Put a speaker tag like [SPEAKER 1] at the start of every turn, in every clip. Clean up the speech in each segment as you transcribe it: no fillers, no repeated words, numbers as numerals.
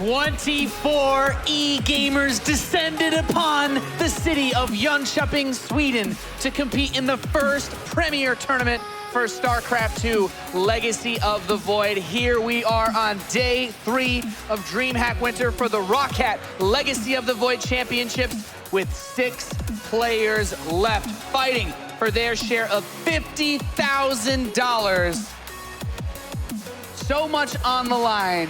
[SPEAKER 1] 24 e-gamers descended upon the city of Jönköping, Sweden to compete in the first premier tournament for StarCraft 2 Legacy of the Void. Here we are on day 3 of DreamHack Winter for the ROCCAT Legacy of the Void Championships with 6 players left fighting for their share of $50,000. So much on the line.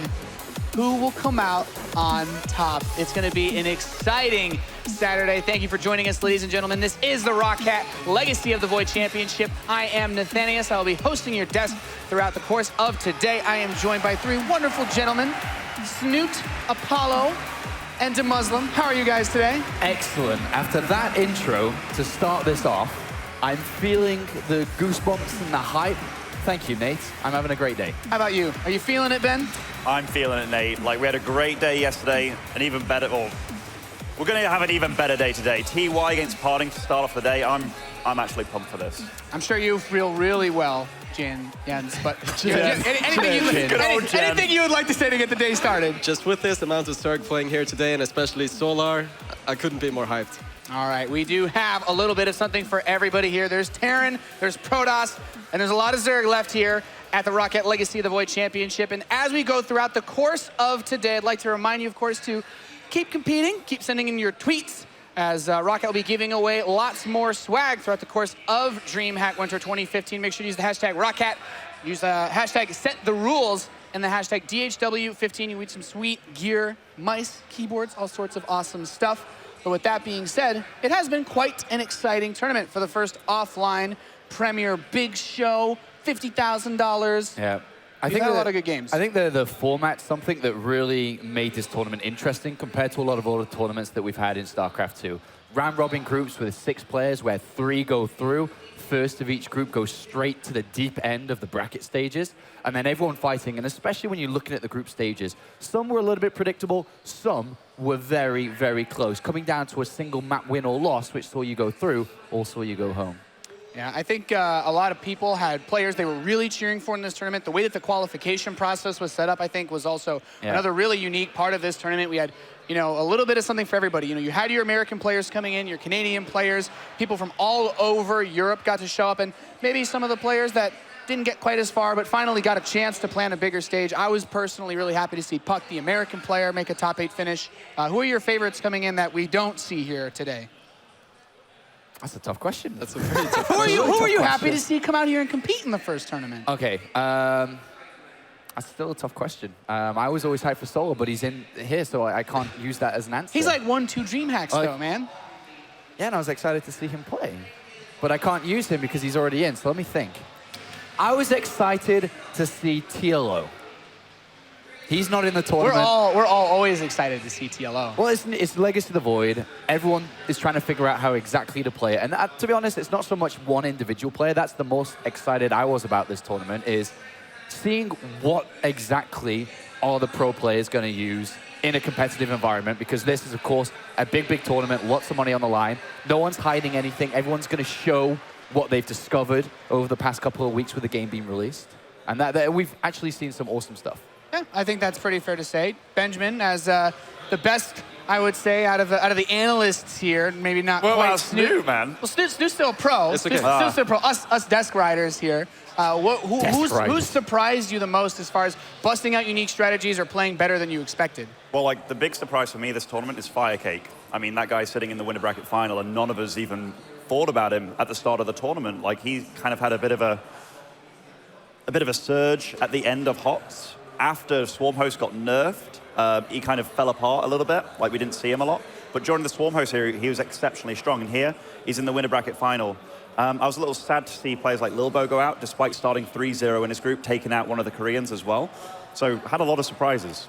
[SPEAKER 1] Who will come out on top? It's going to be an exciting Saturday. Thank you for joining us, ladies and gentlemen. This is the ROCCAT Legacy of the Void Championship. I am Nathanius. I will be hosting your desk throughout the course of today. I am joined by 3 wonderful gentlemen, Snoot, Apollo, and DeMuslim. How are you guys today?
[SPEAKER 2] Excellent. After that intro, to start this off, I'm feeling the goosebumps and the hype. Thank you, Nate. I'm having a great day.
[SPEAKER 1] How about you? Are you feeling it, Ben?
[SPEAKER 3] I'm feeling it, Nate. Like, we had a great day yesterday, an even better, or we're going to have an even better day today. TY against PartinG to start off the day. I'm actually pumped for this.
[SPEAKER 1] I'm sure you feel really well, Jens, but anything you would like to say to get the day started?
[SPEAKER 4] Just with this amount of Zerg playing here today, and especially Solar, I couldn't be more hyped.
[SPEAKER 1] All right, we do have a little bit of something for everybody here. There's Terran, there's Protoss, and there's a lot of Zerg left here at the ROCCAT Legacy of the Void Championship. And as we go throughout the course of today, I'd like to remind you, of course, to keep competing, keep sending in your tweets, as ROCCAT will be giving away lots more swag throughout the course of DreamHack Winter 2015. Make sure to use the hashtag ROCCAT, use the hashtag SetTheRules, and the hashtag DHW15. You win some sweet gear, mice, keyboards, all sorts of awesome stuff. But with that being said, it has been quite an exciting tournament for the first offline premier big show, $50,000.
[SPEAKER 2] Yeah.
[SPEAKER 1] I think a lot of good games.
[SPEAKER 2] I think the format's something that really made this tournament interesting compared to a lot of other tournaments that we've had in StarCraft 2. Round-robin groups with 6 players where 3 go through. First of each group goes straight to the deep end of the bracket stages, and then everyone fighting. And especially when you're looking at the group stages, some were a little bit predictable, some were very, very close, coming down to a single map win or loss, which saw you go through or saw you go home.
[SPEAKER 1] Yeah, I think a lot of people had players they were really cheering for in this tournament. The way that the qualification process was set up, I think, was also another really unique part of this tournament. We had, you know, a little bit of something for everybody. You know, you had your American players coming in, your Canadian players, people from all over Europe got to show up, and maybe some of the players that didn't get quite as far, but finally got a chance to play on a bigger stage. I was personally really happy to see Puck, the American player, make a top 8 finish. Who are your favorites coming in that we don't see here today?
[SPEAKER 2] That's a tough question.
[SPEAKER 4] That's a very tough question.
[SPEAKER 1] Who are you happy to see come out here and compete in the first tournament?
[SPEAKER 2] Okay, that's still a tough question. I was always hyped for Solar, but he's in here, so I can't use that as an answer.
[SPEAKER 1] He's like 1-2 DreamHacks though, man.
[SPEAKER 2] Yeah, and I was excited to see him play. But I can't use him because he's already in, so let me think. I was excited to see TLO. He's not in the tournament.
[SPEAKER 1] We're all always excited to see TLO.
[SPEAKER 2] Well, it's Legacy of the Void. Everyone is trying to figure out how exactly to play it. And to be honest, it's not so much one individual player. That's the most excited I was about this tournament, is seeing what exactly are the pro players going to use in a competitive environment, because this is, of course, a big, big tournament, lots of money on the line. No one's hiding anything. Everyone's going to show what they've discovered over the past couple of weeks with the game being released. And that we've actually seen some awesome stuff.
[SPEAKER 1] Yeah, I think that's pretty fair to say. Benjamin, as the best, I would say, out of the analysts here, maybe not quite
[SPEAKER 3] Snoot, man.
[SPEAKER 1] Well, Snoot's still a pro.
[SPEAKER 4] It's okay.
[SPEAKER 1] Snoot's still a pro. Us desk riders here. Who's surprised you the most as far as busting out unique strategies or playing better than you expected?
[SPEAKER 3] Well, like, the big surprise for me this tournament is Firecake. I mean, that guy's sitting in the winner bracket final, and none of us even thought about him at the start of the tournament. Like, he kind of had a bit of a surge at the end of HOTS. After Swarm Host got nerfed, he kind of fell apart a little bit, like we didn't see him a lot. But during the Swarm Host here, he was exceptionally strong. And here, he's in the winner bracket final. I was a little sad to see players like Lilbo go out, despite starting 3-0 in his group, taking out one of the Koreans as well. So, had a lot of surprises.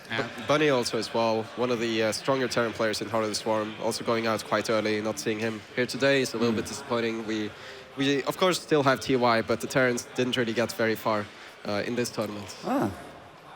[SPEAKER 1] Yeah.
[SPEAKER 4] Bunny also as well, one of the stronger Terran players in Heart of the Swarm, also going out quite early. Not seeing him here today is a little bit disappointing. We of course still have TY, but the Terrans didn't really get very far in this tournament.
[SPEAKER 2] Ah.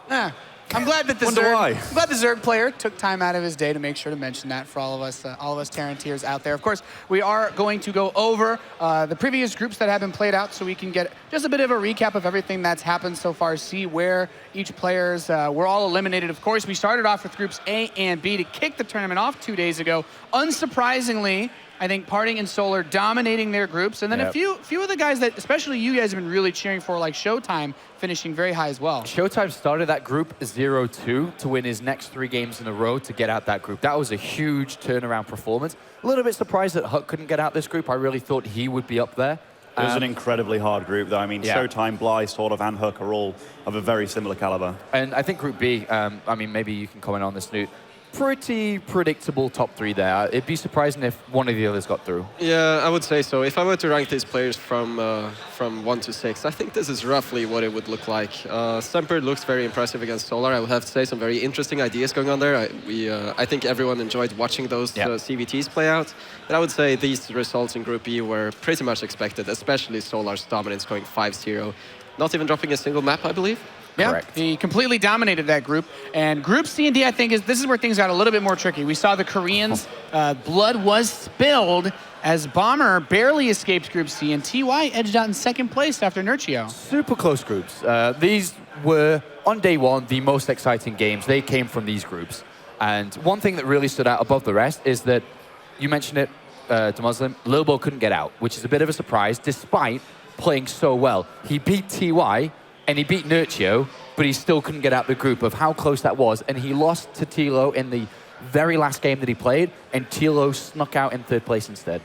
[SPEAKER 1] Yeah, I'm glad that the
[SPEAKER 3] Wonder why.
[SPEAKER 1] I'm glad the Zerg player took time out of his day to make sure to mention that for all of us Terranteers out there. Of course, we are going to go over the previous groups that have been played out so we can get just a bit of a recap of everything that's happened so far, see where each players were all eliminated. Of course, we started off with groups A and B to kick the tournament off 2 days ago. Unsurprisingly, I think PartinG and Solar dominating their groups, and then a few of the guys that, especially you guys, have been really cheering for, like Showtime, finishing very high as well.
[SPEAKER 2] Showtime started that group 0-2 to win his next 3 games in a row to get out that group. That was a huge turnaround performance. A little bit surprised that Huck couldn't get out this group. I really thought he would be up there.
[SPEAKER 3] It was an incredibly hard group, though. I mean, Showtime, Bly, sort of, and Huck are all of a very similar caliber.
[SPEAKER 2] And I think Group B, I mean, maybe you can comment on this, Newt. Pretty predictable top 3 there. It'd be surprising if one of the others got through.
[SPEAKER 4] Yeah, I would say so. If I were to rank these players from 1 to 6, I think this is roughly what it would look like. Semper looks very impressive against Solar. I would have to say some very interesting ideas going on there. I think everyone enjoyed watching those CVTs play out. And I would say these results in Group B were pretty much expected, especially Solar's dominance going 5-0. Not even dropping a single map, I believe.
[SPEAKER 1] Yeah,
[SPEAKER 2] Correct.
[SPEAKER 1] he completely dominated that group. And Group C and D, I think, this is where things got a little bit more tricky. We saw the Koreans, blood was spilled as Bomber barely escaped Group C, and TY edged out in 2nd place after Nurchio.
[SPEAKER 2] Super close groups. These were, on day 1, the most exciting games. They came from these groups. And one thing that really stood out above the rest is that, you mentioned it to Muslim, Lilbo couldn't get out, which is a bit of a surprise, despite playing so well. He beat TY, and he beat Nurchio, but he still couldn't get out the group of how close that was. And he lost to Tilo in the very last game that he played, and Tilo snuck out in 3rd place instead.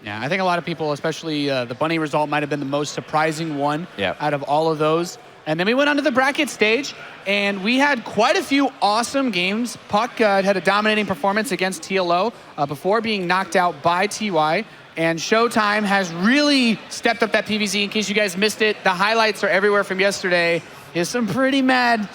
[SPEAKER 1] Yeah, I think a lot of people, especially the Bunny result, might have been the most surprising one out of all of those. And then we went on to the bracket stage, and we had quite a few awesome games. Puck had a dominating performance against TLO before being knocked out by TY. And Showtime has really stepped up that PVZ. In case you guys missed it, the highlights are everywhere from yesterday. Is some pretty mad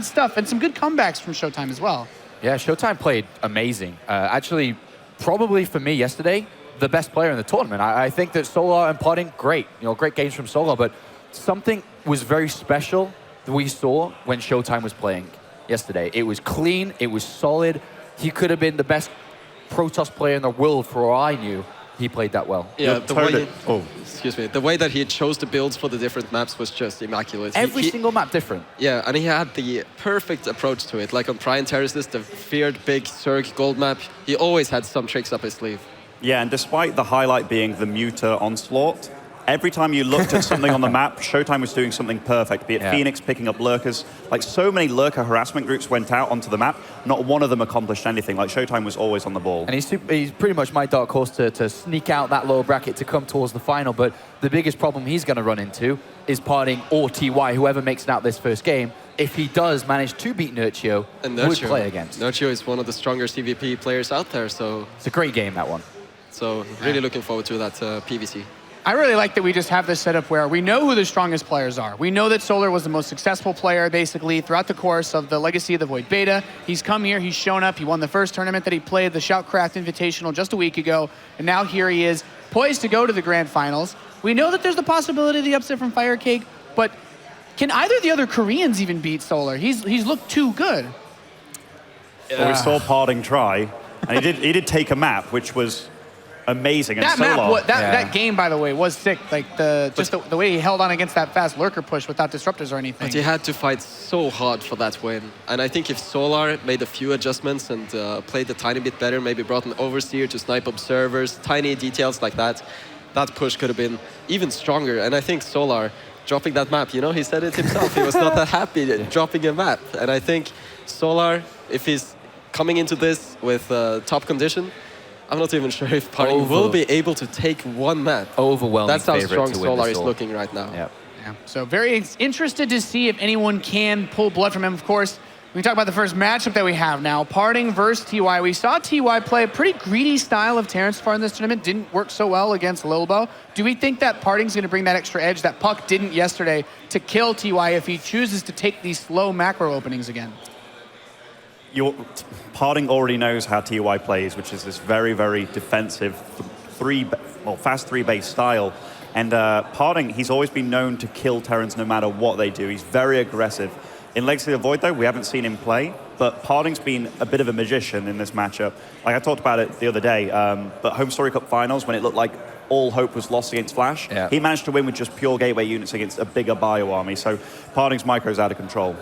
[SPEAKER 1] stuff, and some good comebacks from Showtime as well.
[SPEAKER 2] Yeah, Showtime played amazing. Actually, probably for me yesterday, the best player in the tournament. I think that Solar and PartinG, great. Great games from Solar, but something was very special that we saw when Showtime was playing yesterday. It was clean, it was solid. He could have been the best Protoss player in the world for all I knew. He played that well.
[SPEAKER 4] Yeah, the way that he chose the builds for the different maps was just immaculate.
[SPEAKER 2] Every single map different.
[SPEAKER 4] Yeah, and he had the perfect approach to it. Like on Prime Terraces, the feared big Zerg gold map, he always had some tricks up his sleeve.
[SPEAKER 3] Yeah, and despite the highlight being the Muta onslaught, every time you looked at something on the map, Showtime was doing something perfect, be it Phoenix picking up lurkers. Like, so many lurker harassment groups went out onto the map, not one of them accomplished anything. Like, Showtime was always on the ball.
[SPEAKER 2] And he's pretty much my dark horse to sneak out that lower bracket to come towards the final, but the biggest problem he's going to run into is PartinG or TY, whoever makes it out this first game. If he does manage to beat Nurchio, would play against.
[SPEAKER 4] Nurchio is one of the stronger CVP players out there, so...
[SPEAKER 2] It's a great game, that one.
[SPEAKER 4] So, really looking forward to that PVC.
[SPEAKER 1] I really like that we just have this setup where we know who the strongest players are. We know that Solar was the most successful player, basically, throughout the course of the Legacy of the Void Beta. He's come here, he's shown up, he won the first tournament that he played, the Shoutcraft Invitational, just a week ago, and now here he is, poised to go to the Grand Finals. We know that there's the possibility of the upset from Firecake, but can either of the other Koreans even beat Solar? He's looked too good.
[SPEAKER 3] Well, we saw PartinG try, and he did take a map, which was amazing. And
[SPEAKER 1] that game, by the way, was sick. Like the way he held on against that fast lurker push without disruptors or anything.
[SPEAKER 4] But he had to fight so hard for that win. And I think if Solar made a few adjustments and played a tiny bit better, maybe brought an overseer to snipe observers, tiny details like that, that push could have been even stronger. And I think Solar dropping that map, he said it himself. He was not that happy dropping a map. And I think Solar, if he's coming into this with top condition, I'm not even sure if PartinG will be able to take one map.
[SPEAKER 2] Overwhelming.
[SPEAKER 4] That's how strong Solar is looking right now.
[SPEAKER 2] Yep.
[SPEAKER 1] Yeah. So very interested to see if anyone can pull blood from him. Of course, we talk about the first matchup that we have now. PartinG versus TY. We saw TY play a pretty greedy style of Terrence far in this tournament. Didn't work so well against Lilbo. Do we think that PartinG's going to bring that extra edge that Puck didn't yesterday to kill TY if he chooses to take these slow macro openings again?
[SPEAKER 3] PartinG already knows how TY plays, which is this very, very defensive, fast three-base style. And PartinG, he's always been known to kill Terrans no matter what they do. He's very aggressive. In Legacy of the Void, though, we haven't seen him play, but PartinG's been a bit of a magician in this matchup. Like I talked about it the other day, but Home Story Cup finals, when it looked like all hope was lost against Flash, he managed to win with just pure gateway units against a bigger bio army. So PartinG's micro's out of control.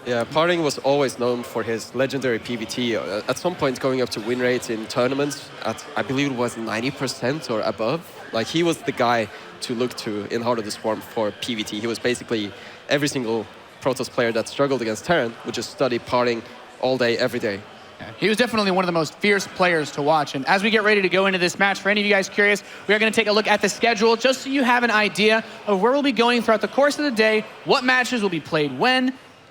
[SPEAKER 4] Yeah, PartinG was always known for his legendary PvT. At some point, going up to win rates in tournaments at, I believe it was 90% or above. Like, he was the guy to look to in Heart of the Swarm for PvT. He was basically every single Protoss player that struggled against Terran would just study PartinG all day, every day.
[SPEAKER 1] Yeah, he was definitely one of the most fierce players to watch. And as we get ready to go into this match, for any of you guys curious, we are going to take a look at the schedule just so you have an idea of where we'll be going throughout the course of the day, what matches will be played when.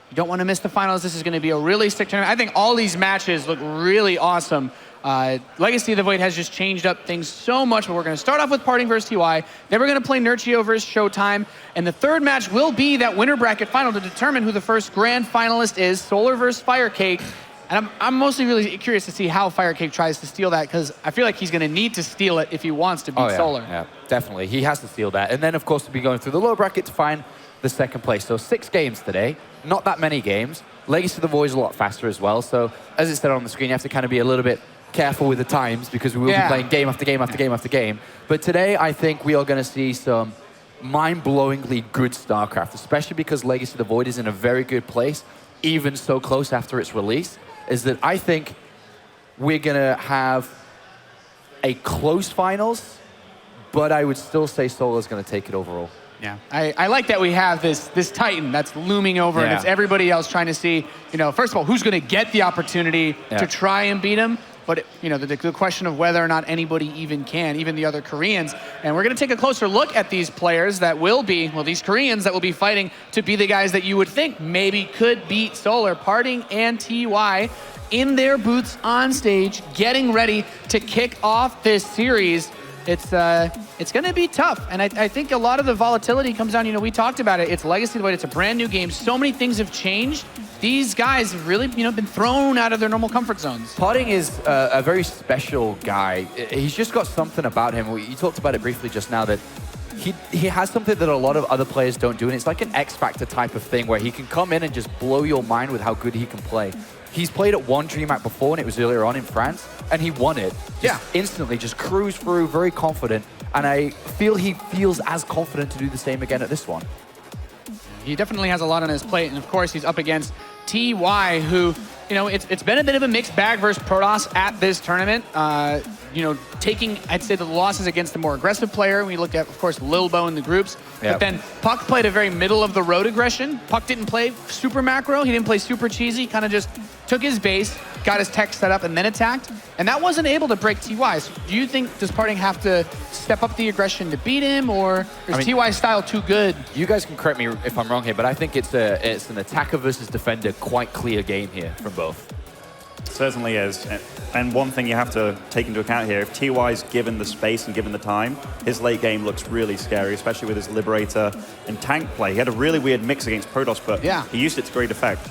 [SPEAKER 1] You don't want to miss the finals. This is going to be a really sick tournament. I think all these matches look really awesome. Legacy of the Void has just changed up things so much, but we're going to start off with PartinG versus TY. Then we're going to play Nurchio versus Showtime. And the third match will be that winner bracket final to determine who the first grand finalist is, Solar versus Firecake. And I'm mostly really curious to see how Firecake tries to steal that, because I feel like he's going to need to steal it if he wants to beat Solar.
[SPEAKER 2] Yeah, definitely. He has to steal that. And then, of course, we'll be going through the lower bracket to find the second place. So 6 games today, not that many games. Legacy of the Void is a lot faster as well. So as it said on the screen, you have to kind of be a little bit careful with the times, because we will be playing game after game after game after game. But today, I think we are going to see some mind-blowingly good StarCraft, especially because Legacy of the Void is in a very good place, even so close after its release, is that I think we're going to have a close finals, but I would still say Solar's going to take it overall.
[SPEAKER 1] Yeah, I like that we have this Titan that's looming over, and it's everybody else trying to see, you know, first of all, who's going to get the opportunity to try and beat him, but, you know, the question of whether or not anybody even can, even the other Koreans. And we're going to take a closer look at these players that will be, well, these Koreans that will be fighting to be the guys that you would think maybe could beat Solar. PartinG and TY in their booths on stage, getting ready to kick off this series. It's going to be tough, and I think a lot of the volatility comes down, you know, we talked about it, it's Legacy of the Void, it's a brand new game, so many things have changed. These guys have really, you know, been thrown out of their normal comfort zones.
[SPEAKER 2] PartinG is a very special guy. He's just got something about him. You talked about it briefly just now, that he has something that a lot of other players don't do, and it's like an X-Factor type of thing where he can come in and just blow your mind with how good he can play. He's played at one DreamHack before, and it was earlier on in France, and he won it. Instantly, just cruised through, very confident, and I feel he feels as confident to do the same again at this one.
[SPEAKER 1] He definitely has a lot on his plate, and of course he's up against TY, who, you know, it's been a bit of a mixed bag versus Protoss at this tournament. You know, taking, I'd say, the losses against the more aggressive player. We looked at, of course, Lilbo in the groups. But then Puck played a very middle-of-the-road aggression. Puck didn't play super macro. He didn't play super cheesy. Kind of just took his base, got his tech set up, and then attacked. And that wasn't able to break TY. So do you think, does PartinG have to step up the aggression to beat him, or is TY's style too good?
[SPEAKER 2] You guys can correct me if I'm wrong here, but I think it's an attacker versus defender, quite clear game here from both.
[SPEAKER 3] Certainly is. And one thing you have to take into account here, if TY's given the space and given the time, his late game looks really scary, especially with his Liberator and tank play. He had a really weird mix against Protoss, but he used it to great effect.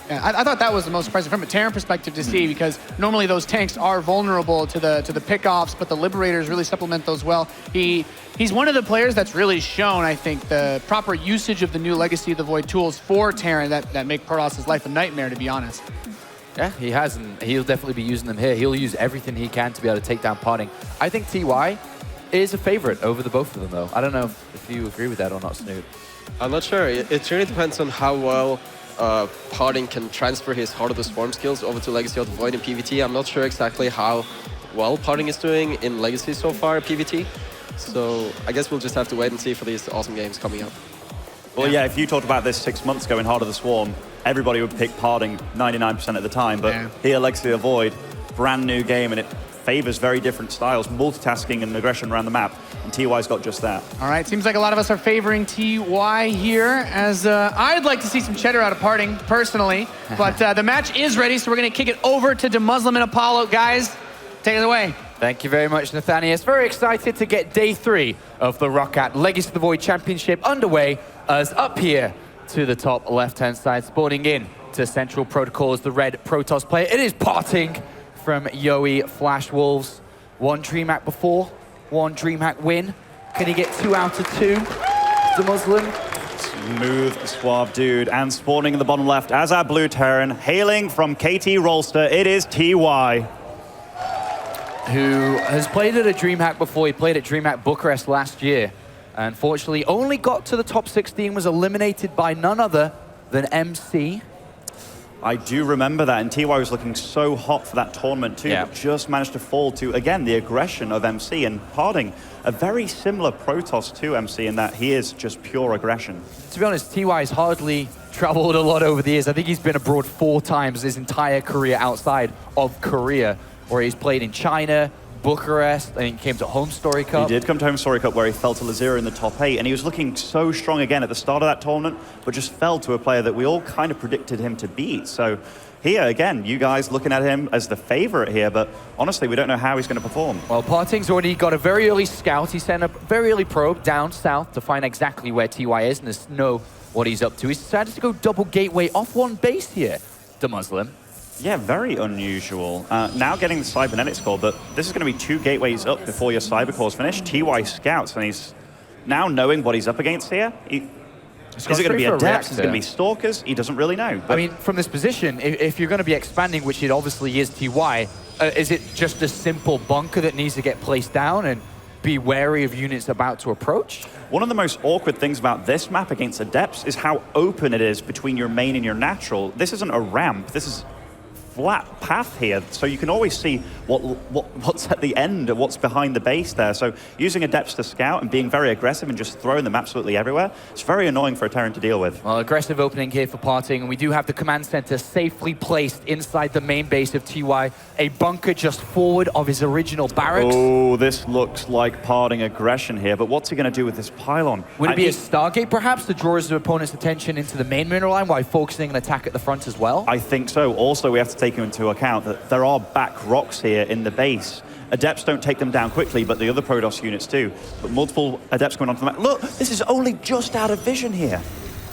[SPEAKER 1] Yeah, I thought that was the most surprising from a Terran perspective to see, because normally those tanks are vulnerable to the pickoffs, but the Liberators really supplement those well. He's one of the players that's really shown, I think, the proper usage of the new Legacy of the Void tools for Terran that make Protoss' life a nightmare, to be honest.
[SPEAKER 2] Yeah, he has, and he'll definitely be using them here. He'll use everything he can to be able to take down PartinG. I think TY is a favorite over the both of them, though. I don't know if you agree with that or not, Snoot.
[SPEAKER 4] I'm not sure. It really depends on how well PartinG can transfer his Heart of the Swarm skills over to Legacy of the Void in PvT. I'm not sure exactly how well PartinG is doing in Legacy so far at PvT. So I guess we'll just have to wait and see for these awesome games coming up.
[SPEAKER 3] Well, yeah, if you talked about this 6 months ago in Heart of the Swarm, everybody would pick PartinG 99% of the time. But here, Legacy of the Void, brand new game, and it favors very different styles, multitasking and aggression around the map. And TY's got just that. All
[SPEAKER 1] right, seems like a lot of us are favoring TY here, as I'd like to see some cheddar out of PartinG, personally. But the match is ready, so we're going to kick it over to DeMuslim and Apollo. Guys, take it away.
[SPEAKER 2] Thank you very much, Nathanius. Very excited to get day 3 of the ROCCAT Legacy of the Void Championship underway, as up here to the top left-hand side, spawning in to Central Protocol as the red Protoss player. It is PartinG from Yowie Flash Wolves. 1 DreamHack before, 1 DreamHack win. Can he get 2 out of 2? The Muslim.
[SPEAKER 3] Smooth, suave dude. And spawning in the bottom left as our blue Terran, hailing from KT Rolster, it is TY.
[SPEAKER 2] Who has played at a DreamHack before. He played at DreamHack Bucharest last year. Unfortunately, only got to the top 16, was eliminated by none other than MC.
[SPEAKER 3] I do remember that, and TY was looking so hot for that tournament too, but just managed to fall to, again, the aggression of MC. And PartinG, a very similar Protoss to MC in that he is just pure aggression.
[SPEAKER 2] To be honest, TY's hardly traveled a lot over the years. I think he's been abroad 4 times his entire career outside of Korea, where he's played in China, Bucharest, I think he came to Home Story Cup.
[SPEAKER 3] He did come to Home Story Cup where he fell to Lazira in the top 8, and he was looking so strong again at the start of that tournament, but just fell to a player that we all kind of predicted him to beat. So here, again, you guys looking at him as the favorite here, but honestly, we don't know how he's going to perform.
[SPEAKER 2] Well, PartinG's already got a very early scout. He sent a very early probe down south to find exactly where TY is and to know what he's up to. He's decided to go double gateway off one base here, the Muslim.
[SPEAKER 3] Yeah, very unusual. Now getting the cybernetics core, but this is going to be 2 gateways up before your cyber core's finished. TY scouts, and he's now knowing what he's up against here. Is it going to be Adepts? Is it going to be Stalkers? He doesn't really know.
[SPEAKER 2] I mean, from this position, if you're going to be expanding, which it obviously is TY, is it just a simple bunker that needs to get placed down and be wary of units about to approach?
[SPEAKER 3] One of the most awkward things about this map against Adepts is how open it is between your main and your natural. This isn't a ramp. This is flat path here, so you can always see what's at the end and what's behind the base there. So using Adepts to scout and being very aggressive and just throwing them absolutely everywhere, it's very annoying for a Terran to deal with.
[SPEAKER 2] Well, aggressive opening here for PartinG, and we do have the command center safely placed inside the main base of TY, a bunker just forward of his original barracks.
[SPEAKER 3] Oh, this looks like PartinG aggression here, but what's he going to do with this pylon?
[SPEAKER 2] Would it be a Stargate, perhaps, to draw his opponent's attention into the main mineral line while focusing an attack at the front as well?
[SPEAKER 3] I think so. Also, we have to take into account that there are back rocks here in the base. Adepts don't take them down quickly, but the other Protoss units do. But multiple Adepts going onto the map. Look, this is only just out of vision here.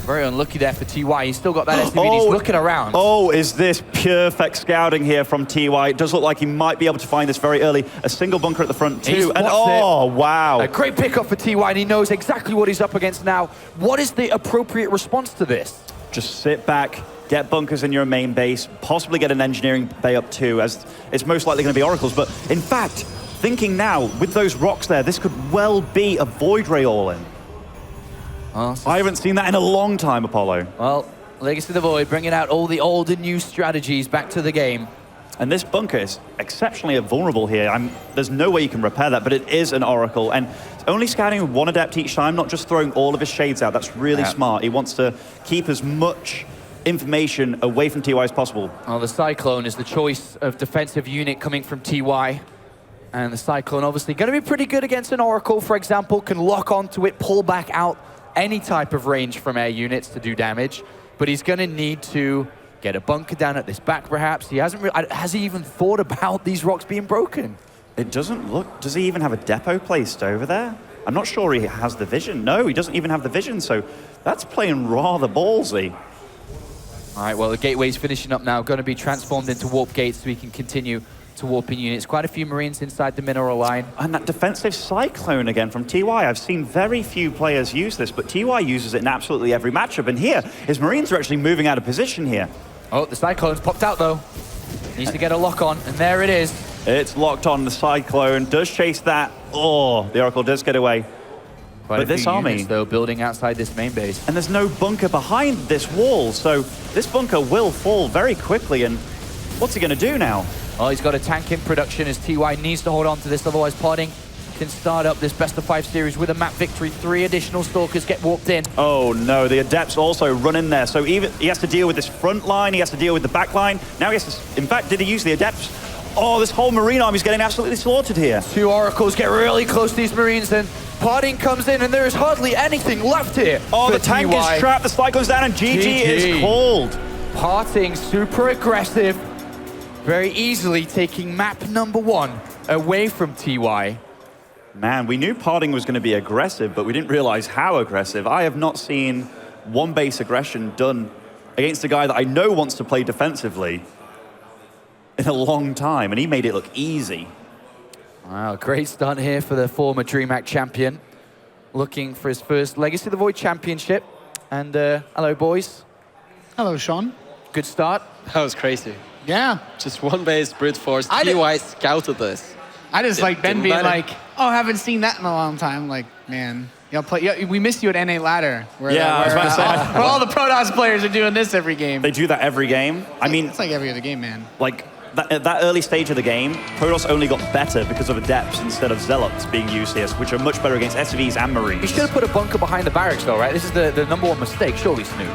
[SPEAKER 2] Very unlucky there for TY. He's still got that SCV and he's looking around.
[SPEAKER 3] Oh, is this perfect scouting here from TY? It does look like he might be able to find this very early. A single bunker at the front too. And oh, wow.
[SPEAKER 2] A great pickup for TY, and he knows exactly what he's up against now. What is the appropriate response to this?
[SPEAKER 3] Just sit back, get bunkers in your main base, possibly get an engineering bay up too, as it's most likely going to be Oracles. But in fact, thinking now, with those rocks there, this could well be a Void Ray all-in. I haven't seen that in a long time, Apollo.
[SPEAKER 2] Well, Legacy of the Void bringing out all the old and new strategies back to the game.
[SPEAKER 3] And this bunker is exceptionally vulnerable here. There's no way you can repair that, but it is an Oracle. And only scouting with 1 Adept each time, not just throwing all of his shades out. That's really smart. He wants to keep as much information away from TY as possible.
[SPEAKER 2] Well, the Cyclone is the choice of defensive unit coming from TY. And the Cyclone obviously going to be pretty good against an Oracle, for example, can lock onto it, pull back out any type of range from air units to do damage. But he's going to need to get a bunker down at this back, perhaps. He hasn't has he even thought about these rocks being broken?
[SPEAKER 3] It doesn't look... Does he even have a depot placed over there? I'm not sure he has the vision. No, he doesn't even have the vision, so that's playing rather ballsy.
[SPEAKER 2] All right, well, the gateway's finishing up now. Going to be transformed into warp gates so we can continue to warping units. Quite a few Marines inside the mineral line.
[SPEAKER 3] And that defensive Cyclone again from TY. I've seen very few players use this, but TY uses it in absolutely every matchup. And here, his Marines are actually moving out of position here.
[SPEAKER 2] Oh, the Cyclone's popped out, though. Needs to get a lock on, and there it is.
[SPEAKER 3] It's locked on. The Cyclone does chase that. Oh, the Oracle does get away.
[SPEAKER 2] But this army, units, though, building outside this main base.
[SPEAKER 3] And there's no bunker behind this wall, so this bunker will fall very quickly. And what's he going to do now?
[SPEAKER 2] Oh, he's got a tank in production as TY needs to hold on to this, otherwise PartinG can start up this best-of-5 series with a map victory. 3 additional Stalkers get warped in.
[SPEAKER 3] Oh no, the Adepts also run in there. So even he has to deal with this front line, he has to deal with the back line. Now he has to, in fact, did he use the Adepts? Oh, this whole Marine army is getting absolutely slaughtered here.
[SPEAKER 2] 2 Oracles get really close to these Marines, and PartinG comes in, and there is hardly anything left here.
[SPEAKER 3] Oh, the tank is trapped, the Cyclone's down, and GG is called.
[SPEAKER 2] PartinG super aggressive, very easily taking map number 1 away from TY.
[SPEAKER 3] Man, we knew PartinG was going to be aggressive, but we didn't realize how aggressive. I have not seen one base aggression done against a guy that I know wants to play defensively in a long time, and he made it look easy.
[SPEAKER 2] Wow, great stunt here for the former DreamHack champion. Looking for his first Legacy of the Void championship. And hello, boys.
[SPEAKER 5] Hello, Sean.
[SPEAKER 2] Good start.
[SPEAKER 4] That was crazy.
[SPEAKER 5] Yeah.
[SPEAKER 4] Just one base, brute force.
[SPEAKER 5] I did-
[SPEAKER 4] TY scouted this.
[SPEAKER 5] I just like Ben
[SPEAKER 4] didn't
[SPEAKER 5] being
[SPEAKER 4] matter.
[SPEAKER 5] like, oh, I haven't seen that in a long time. Like, man, we missed you at NA Ladder. Where,
[SPEAKER 3] Yeah, I was about to say.
[SPEAKER 5] where all the ProDOS players are doing this every game.
[SPEAKER 3] They do that every game. I mean,
[SPEAKER 5] It's like every other game, man.
[SPEAKER 3] like, at that early stage of the game, ProDOS only got better because of Adepts instead of Zealots being used here, which are much better against SVs and Marines.
[SPEAKER 2] You should have put a bunker behind the barracks, though, right? This is the number one mistake, surely, Snoop.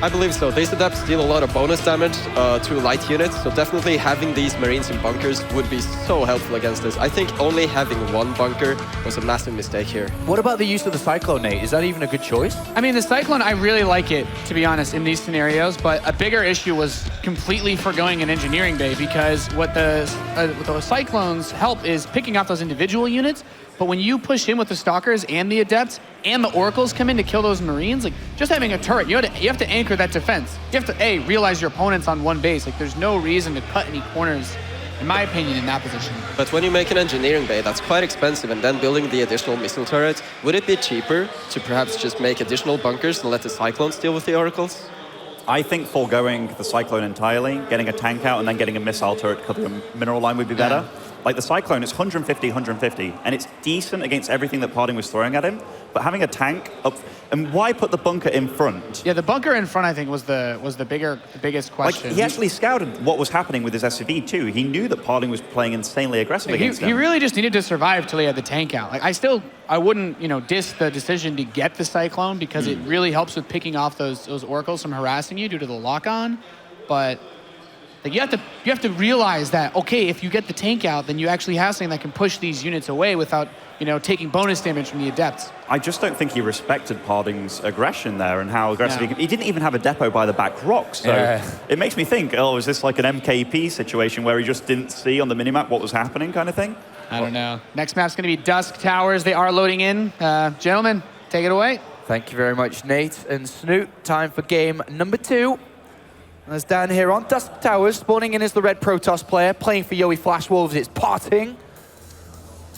[SPEAKER 4] I believe so. These adepts deal a lot of bonus damage to light units, so definitely having these Marines in bunkers would be so helpful against this. I think only having one bunker was a massive mistake here.
[SPEAKER 2] What about the use of the Cyclone, Nate? Is that even a good choice?
[SPEAKER 5] I mean, the Cyclone, I really like it, to be honest, in these scenarios, but a bigger issue was completely foregoing an engineering bay, because what the Cyclones help is picking off those individual units, but when you push in with the Stalkers and the Adepts and the Oracles come in to kill those Marines, like, just having a turret, you have to anchor that defense. You have to, realize your opponent's on one base. Like, there's no reason to cut any corners, in my opinion, in that position.
[SPEAKER 4] But when you make an engineering bay, that's quite expensive, and then building the additional missile turret, would it be cheaper to perhaps just make additional bunkers and let the Cyclones deal with the Oracles?
[SPEAKER 3] I think foregoing the Cyclone entirely, getting a tank out and then getting a missile turret to cover the mineral line would be better. Like the Cyclone, it's 150, 150, and it's decent against everything that PartinG was throwing at him. But having a tank up, and why put the bunker in front?
[SPEAKER 5] Yeah, the bunker in front, I think, was the biggest
[SPEAKER 3] Like,
[SPEAKER 5] question.
[SPEAKER 3] he actually scouted what was happening with his SCV too. He knew that PartinG was playing insanely aggressive against him.
[SPEAKER 5] He really just needed to survive till he had the tank out. Like, I wouldn't, diss the decision to get the Cyclone, because it really helps with picking off those Oracles from harassing you due to the lock-on. But like, you have to realize that, okay, if you get the tank out, then you actually have something that can push these units away without, taking bonus damage from the Adepts.
[SPEAKER 3] I just don't think he respected PartinG's aggression there and how aggressive he didn't even have a depot by the back rocks. So it makes me think, oh, is this like an MKP situation where he just didn't see on the minimap what was happening kind of thing?
[SPEAKER 5] I don't know. Next map's going to be Dusk Towers. They are loading in. Gentlemen, take it away.
[SPEAKER 2] Thank you very much, Nate and Snoop. Time for game number 2. As down here on Dusk Towers, spawning in is the red Protoss player, playing for Yowie Flash Wolves, it's PartinG.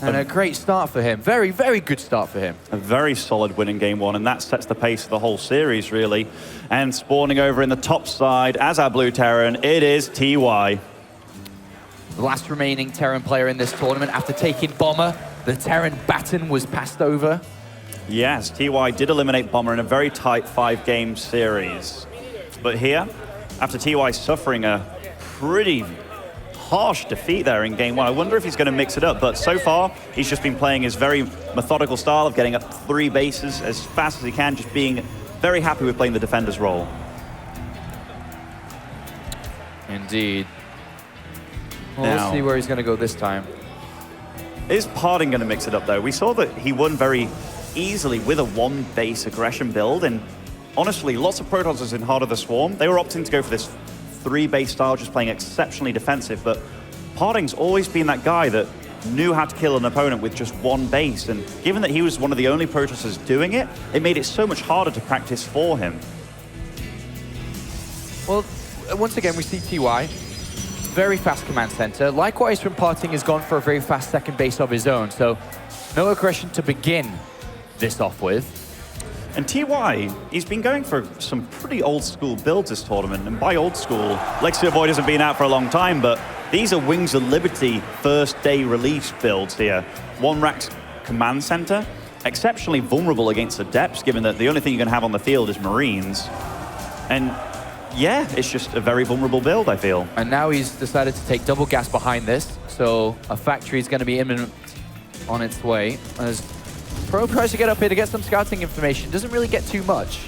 [SPEAKER 2] And a great start for him. Very, very good start for him.
[SPEAKER 3] A very solid win in game 1, and that sets the pace of the whole series, really. And spawning over in the top side as our blue Terran, it is TY.
[SPEAKER 2] The last remaining Terran player in this tournament after taking Bomber. The Terran baton was passed over.
[SPEAKER 3] Yes, TY did eliminate Bomber in a very tight 5-game series. But here, after TY suffering a pretty harsh defeat there in game 1, I wonder if he's going to mix it up. But so far, he's just been playing his very methodical style of getting up 3 bases as fast as he can, just being very happy with playing the defender's role.
[SPEAKER 2] Indeed. Well,
[SPEAKER 3] Now,
[SPEAKER 2] we'll see where he's going to go this time.
[SPEAKER 3] Is PartinG going to mix it up, though? We saw that he won very easily with a 1-base aggression build, and honestly, lots of Protoss in Heart of the Swarm, they were opting to go for this 3-base style, just playing exceptionally defensive, but PartinG's always been that guy that knew how to kill an opponent with just 1 base, and given that he was one of the only Protossers doing it, it made it so much harder to practice for him.
[SPEAKER 2] Well, once again, we see TY. Very fast command center. Likewise from PartinG has gone for a very fast second base of his own, so no aggression to begin this off with.
[SPEAKER 3] And TY, he's been going for some pretty old school builds this tournament, and by old school, Legacy of Void hasn't been out for a long time, but these are Wings of Liberty first day release builds here. 1 racked command center, exceptionally vulnerable against Adepts, given that the only thing you're going to have on the field is Marines. And yeah, it's just a very vulnerable build, I feel.
[SPEAKER 2] And now he's decided to take double gas behind this, so a factory is going to be imminent on its way. As Pro tries to get up here to get some scouting information, doesn't really get too much.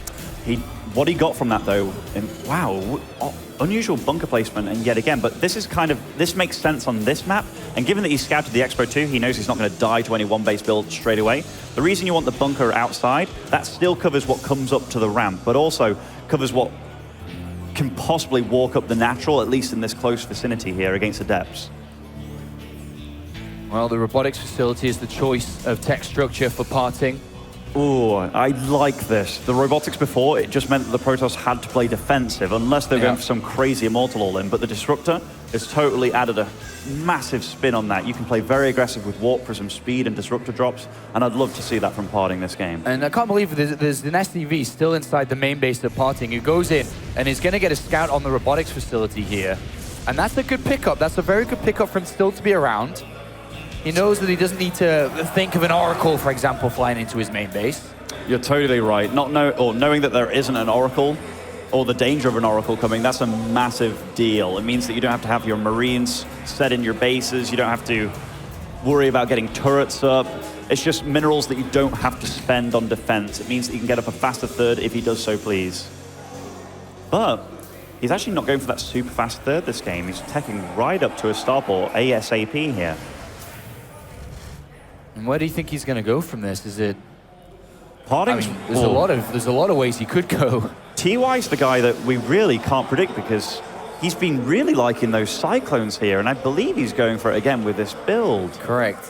[SPEAKER 3] What he got from that, though, and wow, unusual bunker placement, and yet again, but this makes sense on this map, and given that he scouted the Expo 2, he knows he's not going to die to any 1-base build straight away. The reason you want the bunker outside, that still covers what comes up to the ramp, but also covers what can possibly walk up the natural, at least in this close vicinity here against Adepts.
[SPEAKER 2] Well, the robotics facility is the choice of tech structure for PartinG.
[SPEAKER 3] Ooh, I like this. The robotics before, it just meant that the Protoss had to play defensive, unless they're going for some crazy Immortal all-in. But the Disruptor has totally added a massive spin on that. You can play very aggressive with Warp Prism speed and Disruptor drops, and I'd love to see that from PartinG this game.
[SPEAKER 2] And I can't believe there's an SCV still inside the main base of PartinG who goes in and is going to get a scout on the robotics facility here. And that's a good pickup. That's a very good pickup for him still to be around. He knows that he doesn't need to think of an Oracle, for example, flying into his main base.
[SPEAKER 3] You're totally right. Knowing that there isn't an Oracle, or the danger of an Oracle coming, that's a massive deal. It means that you don't have to have your Marines set in your bases. You don't have to worry about getting turrets up. It's just minerals that you don't have to spend on defense. It means that you can get up a faster third if he does so please. But he's actually not going for that super fast third this game. He's teching right up to a starport ASAP here.
[SPEAKER 2] And where do you think he's going to go from this? Is it?
[SPEAKER 3] PartinG,
[SPEAKER 2] I mean, there's a lot of ways he could go.
[SPEAKER 3] TY's the guy that we really can't predict because he's been really liking those Cyclones here, and I believe he's going for it again with this build.
[SPEAKER 2] Correct.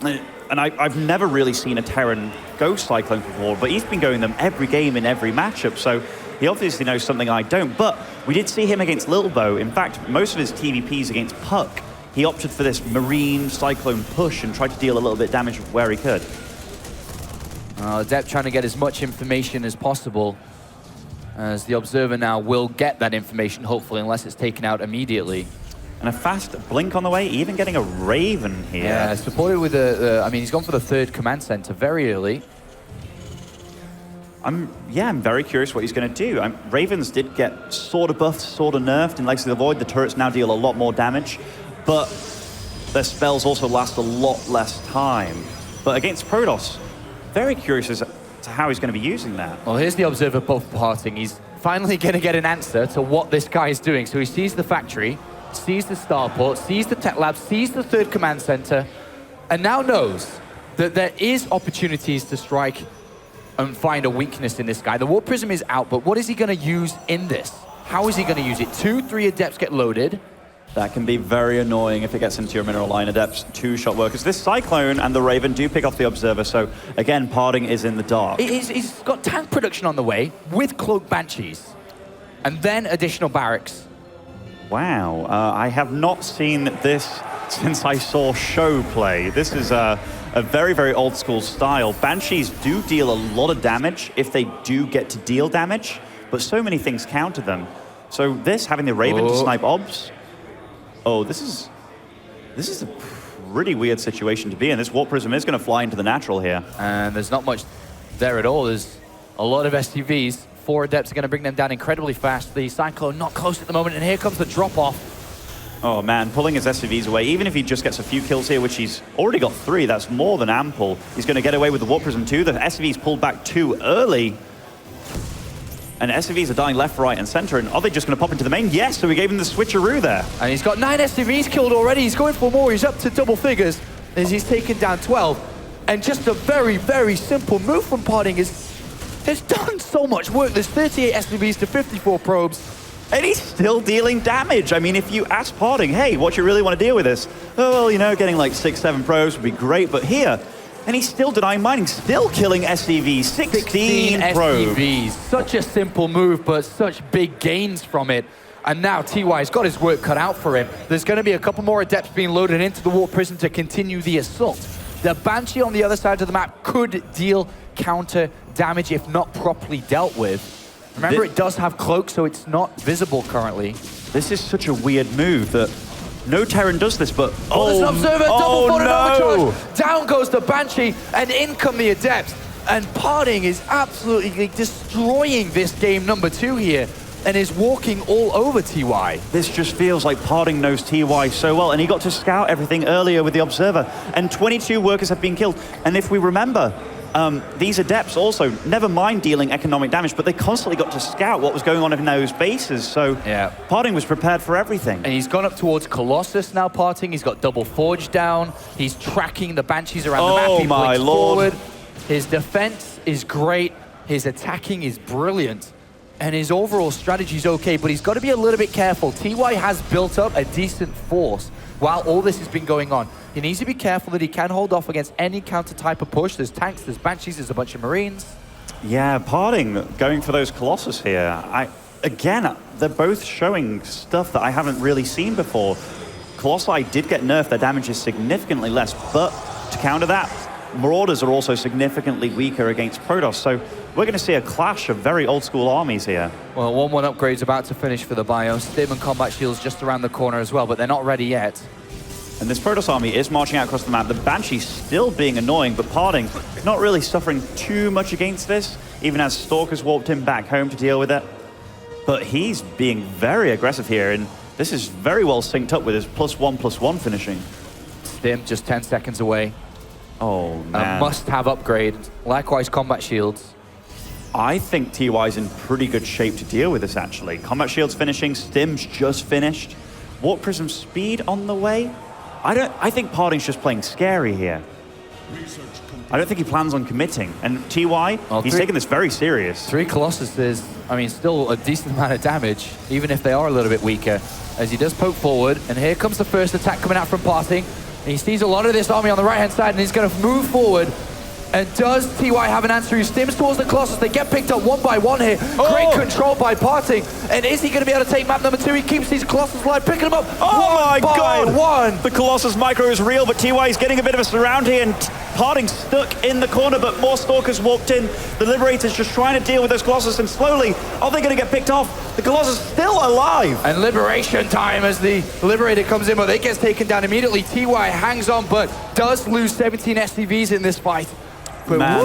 [SPEAKER 3] And I've never really seen a Terran go Cyclones before, but he's been going them every game in every matchup, so he obviously knows something I don't. But we did see him against Little Bo. In fact, most of his TvPs against Puck, he opted for this Marine Cyclone push and tried to deal a little bit of damage where he could.
[SPEAKER 2] Adept trying to get as much information as possible, as the Observer now will get that information, hopefully, unless it's taken out immediately.
[SPEAKER 3] And a fast blink on the way, even getting a Raven here.
[SPEAKER 2] Yeah, supported with I mean, he's gone for the third command center very early.
[SPEAKER 3] I'm very curious what he's going to do. Ravens did get sort of buffed, sort of nerfed in Legacy of the Void. The turrets now deal a lot more damage, but their spells also last a lot less time. But against Protoss, very curious as to how he's going to be using that.
[SPEAKER 2] Well, here's the Observer both PartinG. He's finally going to get an answer to what this guy is doing. So he sees the factory, sees the starport, sees the tech lab, sees the third command center, and now knows that there is opportunities to strike and find a weakness in this guy. The Warp Prism is out, but what is he going to use in this? How is he going to use it? 2, 3 Adepts get loaded.
[SPEAKER 3] That can be very annoying if it gets into your mineral line. Adepts, 2-shot workers. This Cyclone and the Raven do pick off the Observer, so again, PartinG is in the dark.
[SPEAKER 2] He's got tank production on the way with Cloak Banshees, and then additional barracks.
[SPEAKER 3] Wow, I have not seen this since I saw Show play. This is a very, very old school style. Banshees do deal a lot of damage if they do get to deal damage, but so many things counter them. So this, having the Raven to snipe obs, this is a pretty weird situation to be in. This Warp Prism is going to fly into the natural here.
[SPEAKER 2] And there's not much there at all. There's a lot of SCVs. 4 Adepts are going to bring them down incredibly fast. The Cyclone not close at the moment, and here comes the drop-off.
[SPEAKER 3] Oh man, pulling his SCVs away, even if he just gets a few kills here, which he's already got 3, that's more than ample. He's going to get away with the Warp Prism too. The SCVs pulled back too early. And SCVs are dying left, right, and center. And are they just going to pop into the main? Yes, so we gave him the switcheroo there.
[SPEAKER 2] And he's got 9 SCVs killed already. He's going for more. He's up to double figures as he's taken down 12. And just a very, very simple move from PartinG has done so much work. There's 38 SCVs to 54 probes.
[SPEAKER 3] And he's still dealing damage. I mean, if you ask PartinG, hey, what you really want to deal with this? Oh, well, you know, getting like 6, 7 probes would be great. But here, and he's still denying mining, still killing SCVs, 16 probes.
[SPEAKER 2] SCVs. Such a simple move, but such big gains from it. And now TY's got his work cut out for him. There's going to be a couple more Adepts being loaded into the Warp Prism to continue the assault. The Banshee on the other side of the map could deal counter damage if not properly dealt with. Remember, it does have Cloak, so it's not visible currently.
[SPEAKER 3] This is such a weird move that no Terran does this, but
[SPEAKER 2] there's an Observer, double-folded
[SPEAKER 3] no!
[SPEAKER 2] overcharge. Down goes the Banshee, and in come the Adepts. And PartinG is absolutely destroying this game number 2 here, and is walking all over TY.
[SPEAKER 3] This just feels like PartinG knows TY so well, and he got to scout everything earlier with the Observer, and 22 workers have been killed. And if we remember, these Adepts also, never mind dealing economic damage, but they constantly got to scout what was going on in those bases, so
[SPEAKER 2] yeah.
[SPEAKER 3] PartinG was prepared for everything.
[SPEAKER 2] And he's gone up towards Colossus now, PartinG. He's got double Forge down. He's tracking the Banshees around the map.
[SPEAKER 3] Oh
[SPEAKER 2] He
[SPEAKER 3] my
[SPEAKER 2] blinks
[SPEAKER 3] lord.
[SPEAKER 2] forward. His defense is great. His attacking is brilliant. And his overall strategy is okay, but he's got to be a little bit careful. TY has built up a decent force while all this has been going on. He needs to be careful that he can hold off against any counter type of push. There's tanks, there's Banshees, there's a bunch of Marines.
[SPEAKER 3] Yeah, PartinG going for those Colossus here. Again, they're both showing stuff that I haven't really seen before. Colossi did get nerfed, their damage is significantly less, but to counter that, Marauders are also significantly weaker against Protoss, so we're going to see a clash of very old-school armies here.
[SPEAKER 2] Well, 1-1 upgrade's about to finish for the Bio. Stim and Combat Shields just around the corner as well, but they're not ready yet.
[SPEAKER 3] And this Protoss army is marching out across the map. The Banshee's still being annoying, but PartinG not really suffering too much against this, even as Stalker's warped him back home to deal with it. But he's being very aggressive here, and this is very well synced up with his +1/+1 finishing.
[SPEAKER 2] Stim just 10 seconds away.
[SPEAKER 3] Oh, man.
[SPEAKER 2] A must-have upgrade. Likewise, Combat Shields.
[SPEAKER 3] I think TY's in pretty good shape to deal with this, actually. Combat Shield's finishing, Stim's just finished. Warp Prism speed on the way. I think PartinG's just playing scary here. I don't think he plans on committing. And TY, he's taking this very serious.
[SPEAKER 2] 3 Colossus is, I mean, still a decent amount of damage, even if they are a little bit weaker. As he does poke forward, and here comes the first attack coming out from PartinG. He sees a lot of this army on the right-hand side, and he's going to move forward. And does TY have an answer? He stims towards the Colossus. They get picked up one by one here. Great control by PartinG. And is he going to be able to take map number 2? He keeps these Colossus alive, picking them up one by one.
[SPEAKER 3] The Colossus micro is real, but TY is getting a bit of a surround here, and PartinG's stuck in the corner, but more Stalkers walked in. The Liberator's just trying to deal with those Colossus, and slowly, are they going to get picked off? The Colossus still alive.
[SPEAKER 2] And liberation time as the Liberator comes in, but it gets taken down immediately. TY hangs on, but does lose 17 SCVs in this fight. But
[SPEAKER 3] man,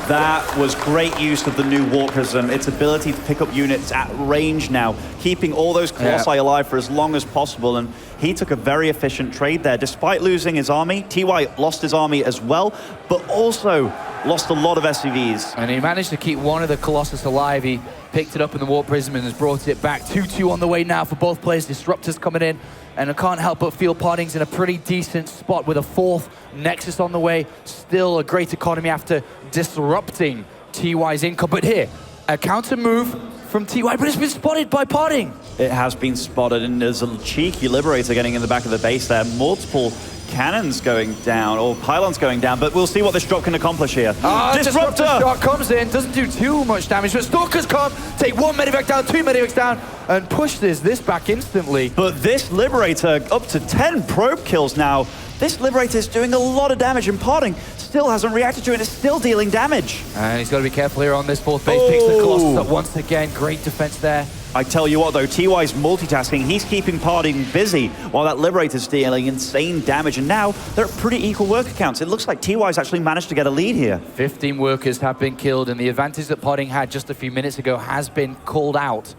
[SPEAKER 3] that was great use of the new Warp Prism. Its ability to pick up units at range now, keeping all those Colossi alive for as long as possible. And he took a very efficient trade there. Despite losing his army, TY lost his army as well, but also lost a lot of SCVs.
[SPEAKER 2] And he managed to keep one of the Colossus alive. He picked it up in the Warp Prism and has brought it back. 2-2 on the way now for both players. Disruptors coming in. And I can't help but feel PartinG's in a pretty decent spot with a 4th Nexus on the way. Still a great economy after disrupting TY's income. But here, a counter move from TY, but it's been spotted by PartinG.
[SPEAKER 3] It has been spotted, and there's a cheeky Liberator getting in the back of the base there. Multiple cannons going down, or pylons going down, but we'll see what this drop can accomplish here.
[SPEAKER 2] Disruptor shot comes in, doesn't do too much damage, but Stalkers come, take 1 Medivac down, 2 Medivacs down, and push this back instantly.
[SPEAKER 3] But this Liberator, up to 10 probe kills now. This Liberator is doing a lot of damage, and PartinG still hasn't reacted to it. It's still dealing damage.
[SPEAKER 2] And he's got to be careful here on this 4th base. Picks the Colossus up once again. Great defense there.
[SPEAKER 3] I tell you what, though, TY's multitasking. He's keeping PartinG busy while that Liberator's dealing insane damage. And now they're at pretty equal worker counts. It looks like TY's actually managed to get a lead here.
[SPEAKER 2] 15 workers have been killed, and the advantage that PartinG had just a few minutes ago has been called out.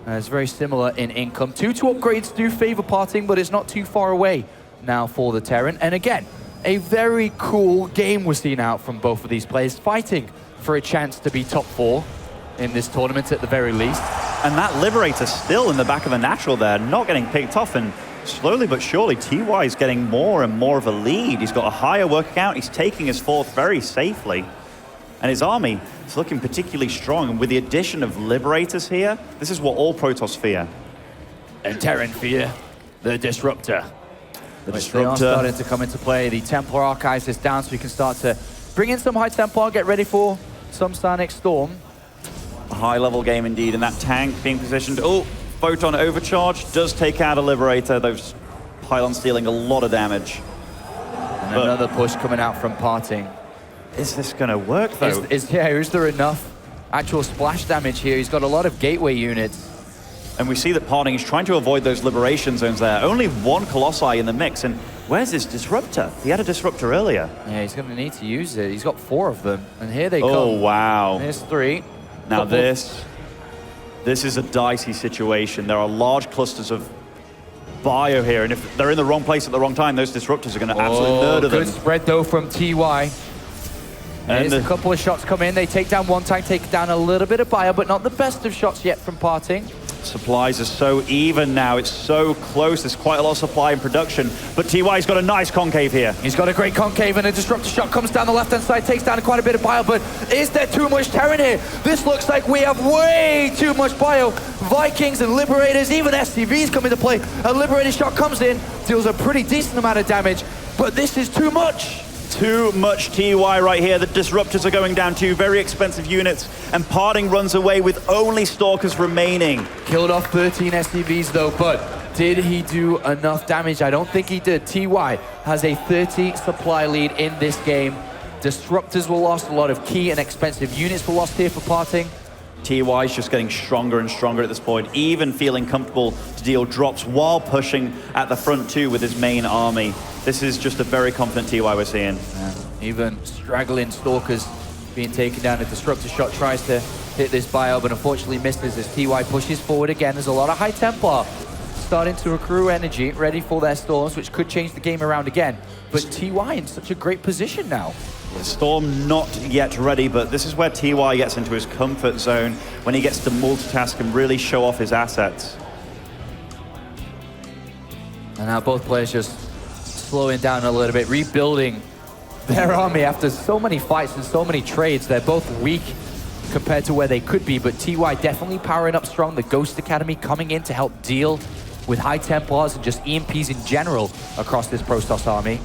[SPEAKER 2] It's very similar in income. 2-2 upgrades do favor PartinG, but it's not too far away now for the Terran. And again, a very cool game we're seeing out from both of these players, fighting for a chance to be top 4 in this tournament at the very least.
[SPEAKER 3] And that Liberator still in the back of the natural there, not getting picked off, and slowly but surely TY is getting more and more of a lead. He's got a higher worker count, he's taking his 4th very safely. And his army is looking particularly strong, and with the addition of Liberators here, this is what all Protoss fear.
[SPEAKER 2] And Terran fear the Disruptor.
[SPEAKER 3] The
[SPEAKER 2] They are starting to come into play. The Templar Archives is down, so we can start to bring in some High Templar, get ready for some Sonic Storm.
[SPEAKER 3] A high-level game indeed, and that tank being positioned. Oh, Photon Overcharge does take out a Liberator. Those pylons dealing a lot of damage.
[SPEAKER 2] And another push coming out from PartinG.
[SPEAKER 3] Is this going to work, though?
[SPEAKER 2] Is there enough actual splash damage here? He's got a lot of gateway units.
[SPEAKER 3] And we see that PartinG is trying to avoid those liberation zones there. Only 1 Colossi in the mix, and where's this Disruptor? He had a Disruptor earlier.
[SPEAKER 2] Yeah, he's going to need to use it. He's got 4 of them, and here they come.
[SPEAKER 3] Oh, wow.
[SPEAKER 2] There's 3.
[SPEAKER 3] Now this is a dicey situation. There are large clusters of bio here, and if they're in the wrong place at the wrong time, those Disruptors are going to absolutely murder them.
[SPEAKER 2] Good spread, though, from TY. There's a couple of shots come in. They take down 1 tank, take down a little bit of bio, but not the best of shots yet from PartinG.
[SPEAKER 3] Supplies are so even now. It's so close. There's quite a lot of supply and production. But TY's got a nice concave here.
[SPEAKER 2] He's got a great concave, and a disruptor shot comes down the left-hand side, takes down quite a bit of bio, but is there too much Terran here? This looks like we have way too much bio. Vikings and Liberators, even SCVs come into play. A Liberator shot comes in, deals a pretty decent amount of damage, but this is too much.
[SPEAKER 3] Too much TY right here. The disruptors are going down, 2 very expensive units, and PartinG runs away with only Stalkers remaining.
[SPEAKER 2] Killed off 13 SCVs though, but did he do enough damage? I don't think he did. TY has a 30 supply lead in this game. Disruptors were lost, a lot of key and expensive units were lost here for PartinG.
[SPEAKER 3] TY is just getting stronger and stronger at this point, even feeling comfortable to deal drops while pushing at the front too with his main army. This is just a very confident TY we're seeing.
[SPEAKER 2] Even straggling Stalkers being taken down. A disruptor shot tries to hit this bio, but unfortunately misses as TY pushes forward again. There's a lot of high Templar starting to accrue energy, ready for their storms, which could change the game around again. But TY in such a great position now.
[SPEAKER 3] Storm not yet ready, but this is where TY gets into his comfort zone when he gets to multitask and really show off his assets.
[SPEAKER 2] And now both players just slowing down a little bit, rebuilding their army after so many fights and so many trades. They're both weak compared to where they could be, but TY definitely powering up strong. The Ghost Academy coming in to help deal with high Templars and just EMPs in general across this Protoss army.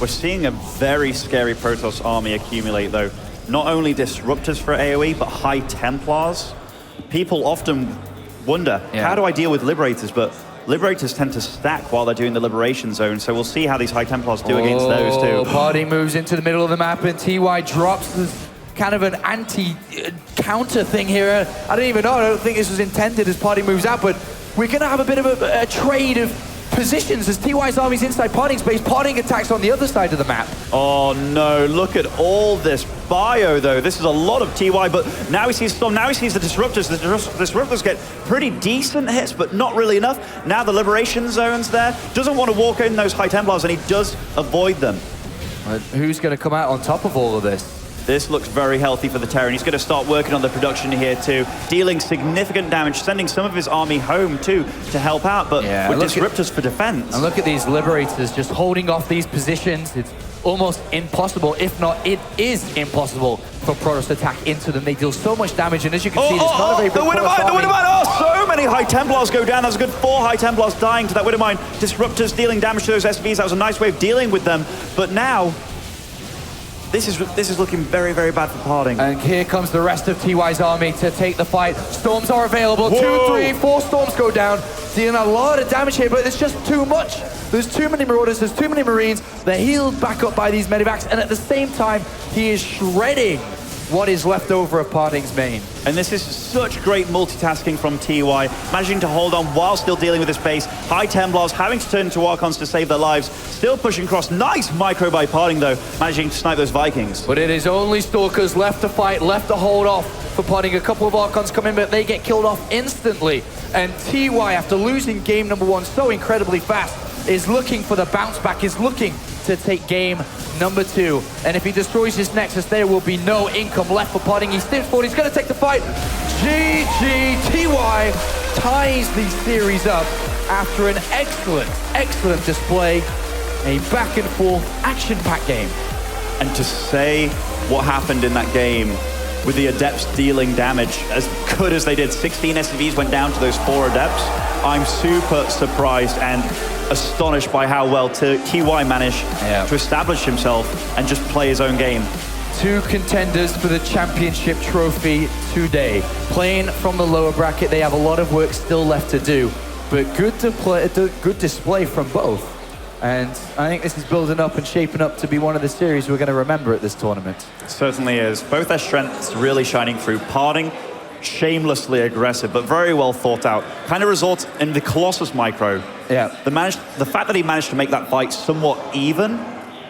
[SPEAKER 3] We're seeing a very scary Protoss army accumulate though. Not only disruptors for AoE, but high Templars. People often wonder, how do I deal with Liberators? But Liberators tend to stack while they're doing the Liberation Zone, so we'll see how these high Templars do against those too.
[SPEAKER 2] PartinG moves into the middle of the map and TY drops. There's kind of an anti-counter thing here. I don't even know, I don't think this was intended as PartinG moves out, but we're gonna have a bit of a trade of positions as TY's army's inside PartinG's base. PartinG attacks on the other side of the map.
[SPEAKER 3] Oh no, look at all this bio though. This is a lot of TY, but now he sees Storm, now he sees the Disruptors. The Disruptors get pretty decent hits, but not really enough. Now the Liberation Zone's there. Doesn't want to walk in those high Templars, and he does avoid them.
[SPEAKER 2] Who's going to come out on top of all of this?
[SPEAKER 3] This looks very healthy for the Terran. He's going to start working on the production here too, dealing significant damage, sending some of his army home too to help out, but with Disruptors for defense.
[SPEAKER 2] And look at these Liberators just holding off these positions. It's almost impossible, if not it is impossible for Protoss to attack into them. They deal so much damage, and as you can see, it's not a very big Protoss army.
[SPEAKER 3] The Widowmine! Oh, so many high Templars go down. That was a good 4 high Templars dying to that Widowmine. Disruptors dealing damage to those SVs. That was a nice way of dealing with them, but now This is looking very, very bad for PartinG.
[SPEAKER 2] And here comes the rest of TY's army to take the fight. Storms are available. 2, 3, 4 storms go down, dealing a lot of damage here, but it's just too much. There's too many Marauders, there's too many Marines. They're healed back up by these medivacs, and at the same time, he is shredding what is left over of PartinG's main.
[SPEAKER 3] And this is such great multitasking from TY, managing to hold on while still dealing with his base. High Templars having to turn into Archons to save their lives. Still pushing across. Nice micro by PartinG though, managing to snipe those Vikings.
[SPEAKER 2] But it is only Stalkers left to fight, left to hold off for PartinG. A couple of Archons come in, but they get killed off instantly. And TY, after losing game number 1 so incredibly fast, is looking for the bounce back, is looking to take game number 2. And if he destroys his Nexus, there will be no income left for PartinG. He steps forward, he's going to take the fight. GG, TY ties the series up after an excellent display. A back and forth, action-packed game.
[SPEAKER 3] And to say what happened in that game with the Adepts dealing damage as good as they did, 16 SCVs went down to those 4 Adepts. I'm super surprised and astonished by how well TY managed to establish himself and just play his own game.
[SPEAKER 2] 2 contenders for the championship trophy today. Playing from the lower bracket, they have a lot of work still left to do, but good display from both. And I think this is building up and shaping up to be one of the series we're going to remember at this tournament.
[SPEAKER 3] It certainly is. Both their strengths really shining through. PartinG, shamelessly aggressive, but very well thought out. Kind of results in the Colossus micro.
[SPEAKER 2] Yeah.
[SPEAKER 3] The fact that he managed to make that fight somewhat even,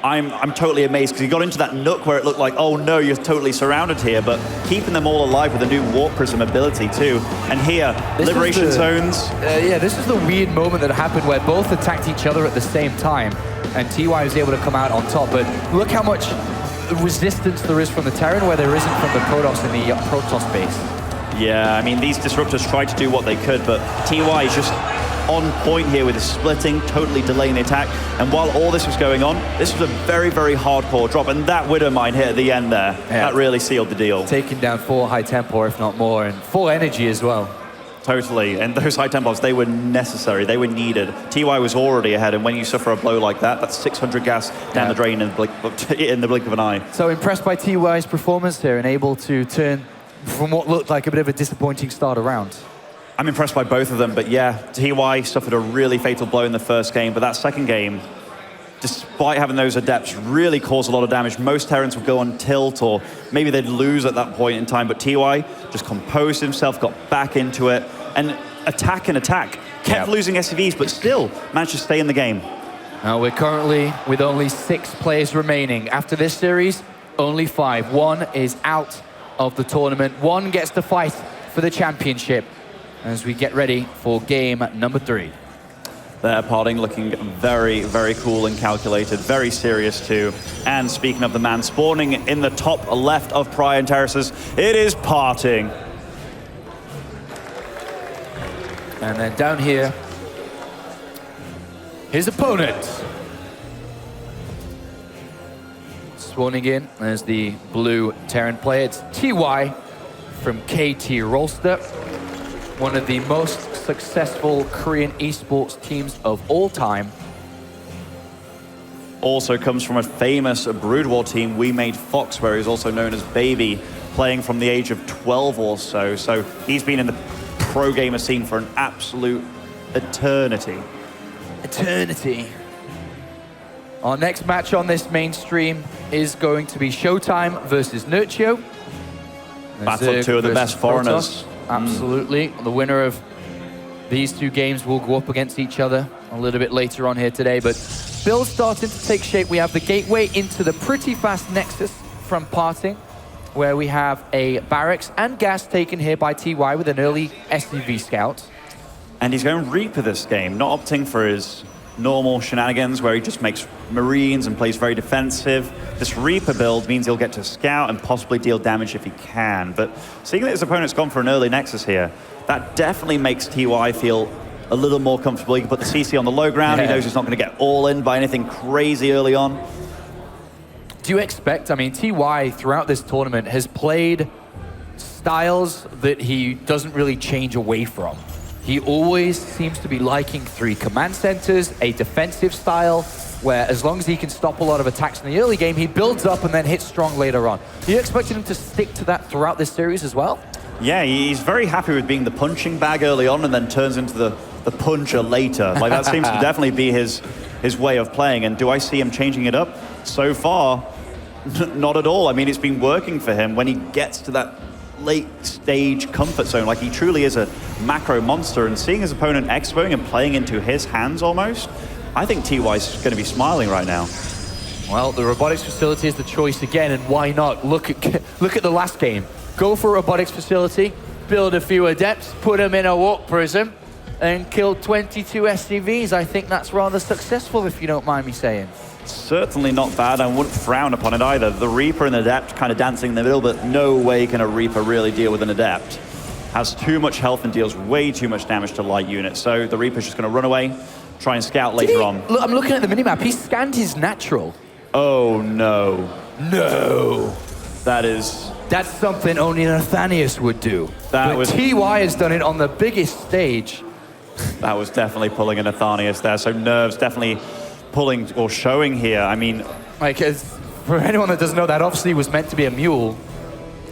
[SPEAKER 3] I'm totally amazed, because he got into that nook where it looked like, oh no, you're totally surrounded here, but keeping them all alive with a new Warp Prism ability too. And here, Liberation Zones.
[SPEAKER 2] This is the weird moment that happened where both attacked each other at the same time, and TY was able to come out on top. But look how much resistance there is from the Terran where there isn't from the Protoss in the Protoss base.
[SPEAKER 3] Yeah, I mean, these disruptors tried to do what they could, but TY is just on point here with his splitting, totally delaying the attack. And while all this was going on, this was a very, very hardcore drop. And that Widow Mine hit at the end there, that really sealed the deal.
[SPEAKER 2] Taking down 4 high tempo, if not more, and full energy as well.
[SPEAKER 3] Totally, and those high tempos, they were necessary, they were needed. TY was already ahead, and when you suffer a blow like that, that's 600 gas down the drain in the blink of an eye.
[SPEAKER 2] So impressed by TY's performance here and able to turn from what looked like a bit of a disappointing start around.
[SPEAKER 3] I'm impressed by both of them, but yeah, TY suffered a really fatal blow in the first game, but that second game, despite having those adepts, really caused a lot of damage. Most Terrans would go on tilt, or maybe they'd lose at that point in time, but TY just composed himself, got back into it, and attack and attack. Kept losing SCVs, but still managed to stay in the game.
[SPEAKER 2] Now we're currently with only 6 players remaining. After this series, only 5. 1 is out of the tournament. 1 gets to fight for the championship as we get ready for game number 3.
[SPEAKER 3] There, PartinG looking very, very cool and calculated, very serious too. And speaking of the man spawning in the top left of Prime Terraces, it is PartinG.
[SPEAKER 2] And then down here, his opponent. Spawning in as the blue Terran player, it's TY from KT Rolster, one of the most successful Korean esports teams of all time.
[SPEAKER 3] Also comes from a famous Brood War team, We Made Fox, where he's also known as Baby, playing from the age of 12 or so. So he's been in the pro gamer scene for an absolute eternity. Our next match on this main stream is going to be Showtime versus Nurtio. Battle of 2 of the best foreigners.
[SPEAKER 2] Absolutely. The winner of these 2 games will go up against each other a little bit later on here today, but build starting to take shape. We have the gateway into the pretty fast Nexus from PartinG, where we have a barracks and gas taken here by TY with an early SCV scout.
[SPEAKER 3] And he's going Reaper this game, not opting for his normal shenanigans where he just makes Marines and plays very defensive. This Reaper build means he'll get to scout and possibly deal damage if he can. But seeing that his opponent's gone for an early Nexus here, that definitely makes TY feel a little more comfortable. He can put the CC on the low ground. He knows he's not going to get all in by anything crazy early on.
[SPEAKER 2] Do you expect, I mean, TY throughout this tournament has played styles that he doesn't really change away from. He always seems to be liking 3 command centers, a defensive style, where as long as he can stop a lot of attacks in the early game, he builds up and then hits strong later on. Are you expecting him to stick to that throughout this series as well?
[SPEAKER 3] Yeah, he's very happy with being the punching bag early on and then turns into the puncher later. Like, that seems to definitely be his way of playing. And do I see him changing it up? So far, not at all. I mean, it's been working for him when he gets to that late stage comfort zone. Like, he truly is a macro monster, and seeing his opponent expoing and playing into his hands almost, I think TY's going to be smiling right now.
[SPEAKER 2] Well, the robotics facility is the choice again, and why not? Look at the last game. Go for a robotics facility, build a few adepts, put them in a warp prism, and kill 22 SCVs. I think that's rather successful, if you don't mind me saying.
[SPEAKER 3] Certainly not bad. I wouldn't frown upon it either. The Reaper and the Adept kind of dancing in the middle, but no way can a Reaper really deal with an Adept. Has too much health and deals way too much damage to light units. So the Reaper's just going to run away, try and scout later on.
[SPEAKER 2] Look, I'm looking at the minimap. He scanned his natural.
[SPEAKER 3] Oh, no.
[SPEAKER 2] No. That's something only Nathanius would do. TY has done it on the biggest stage.
[SPEAKER 3] That was definitely pulling a Nathanius there. So Nerves definitely pulling or showing here. I mean,
[SPEAKER 2] like, for anyone that doesn't know, that obviously was meant to be a mule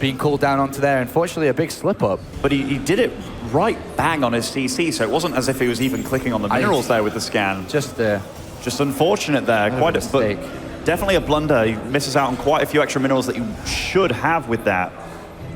[SPEAKER 2] being called down onto there. Unfortunately, a big slip up.
[SPEAKER 3] But he did it right bang on his CC, so it wasn't as if he was even clicking on the minerals there with the scan.
[SPEAKER 2] Just
[SPEAKER 3] unfortunate there. Quite a mistake. But definitely a blunder. He misses out on quite a few extra minerals that you should have with that.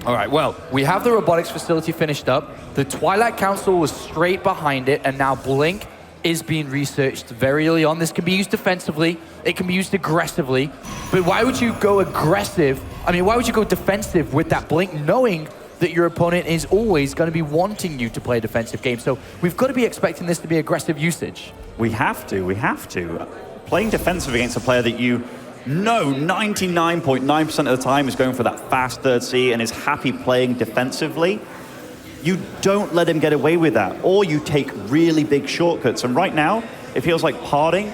[SPEAKER 2] All right, well, we have the robotics facility finished up. The Twilight Council was straight behind it, and now Blink is being researched very early on. This can be used defensively, it can be used aggressively, but why would you go aggressive? I mean, why would you go defensive with that Blink, knowing that your opponent is always going to be wanting you to play a defensive game? So we've got to be expecting this to be aggressive usage.
[SPEAKER 3] We have to. Playing defensive against a player that you know 99.9% of the time is going for that fast third C and is happy playing defensively, You don't let him get away with that, or you take really big shortcuts. And right now, it feels like PartinG,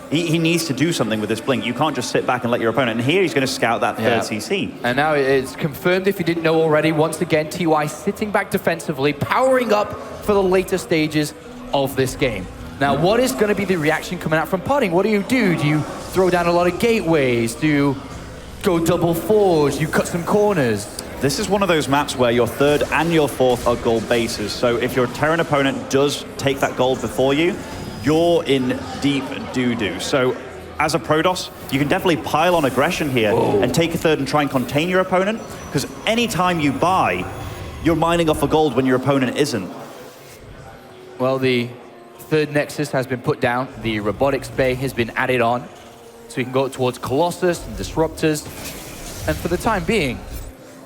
[SPEAKER 3] he needs to do something with this blink. You can't just sit back and let your opponent. And here he's going to scout that third CC.
[SPEAKER 2] And now it's confirmed, if you didn't know already, once again, TY sitting back defensively, powering up for the later stages of this game. Now, what is going to be the reaction coming out from PartinG? What do you do? Do you throw down a lot of gateways? Do you go double forwards? You cut some corners?
[SPEAKER 3] This is one of those maps where your third and your fourth are gold bases. So if your Terran opponent does take that gold before you, you're in deep doo-doo. So as a Protoss, you can definitely pile on aggression here and take a third and try and contain your opponent, because anytime you buy, you're mining off a gold when your opponent isn't.
[SPEAKER 2] Well, the third Nexus has been put down. The robotics bay has been added on. So you can go towards Colossus and Disruptors. And for the time being,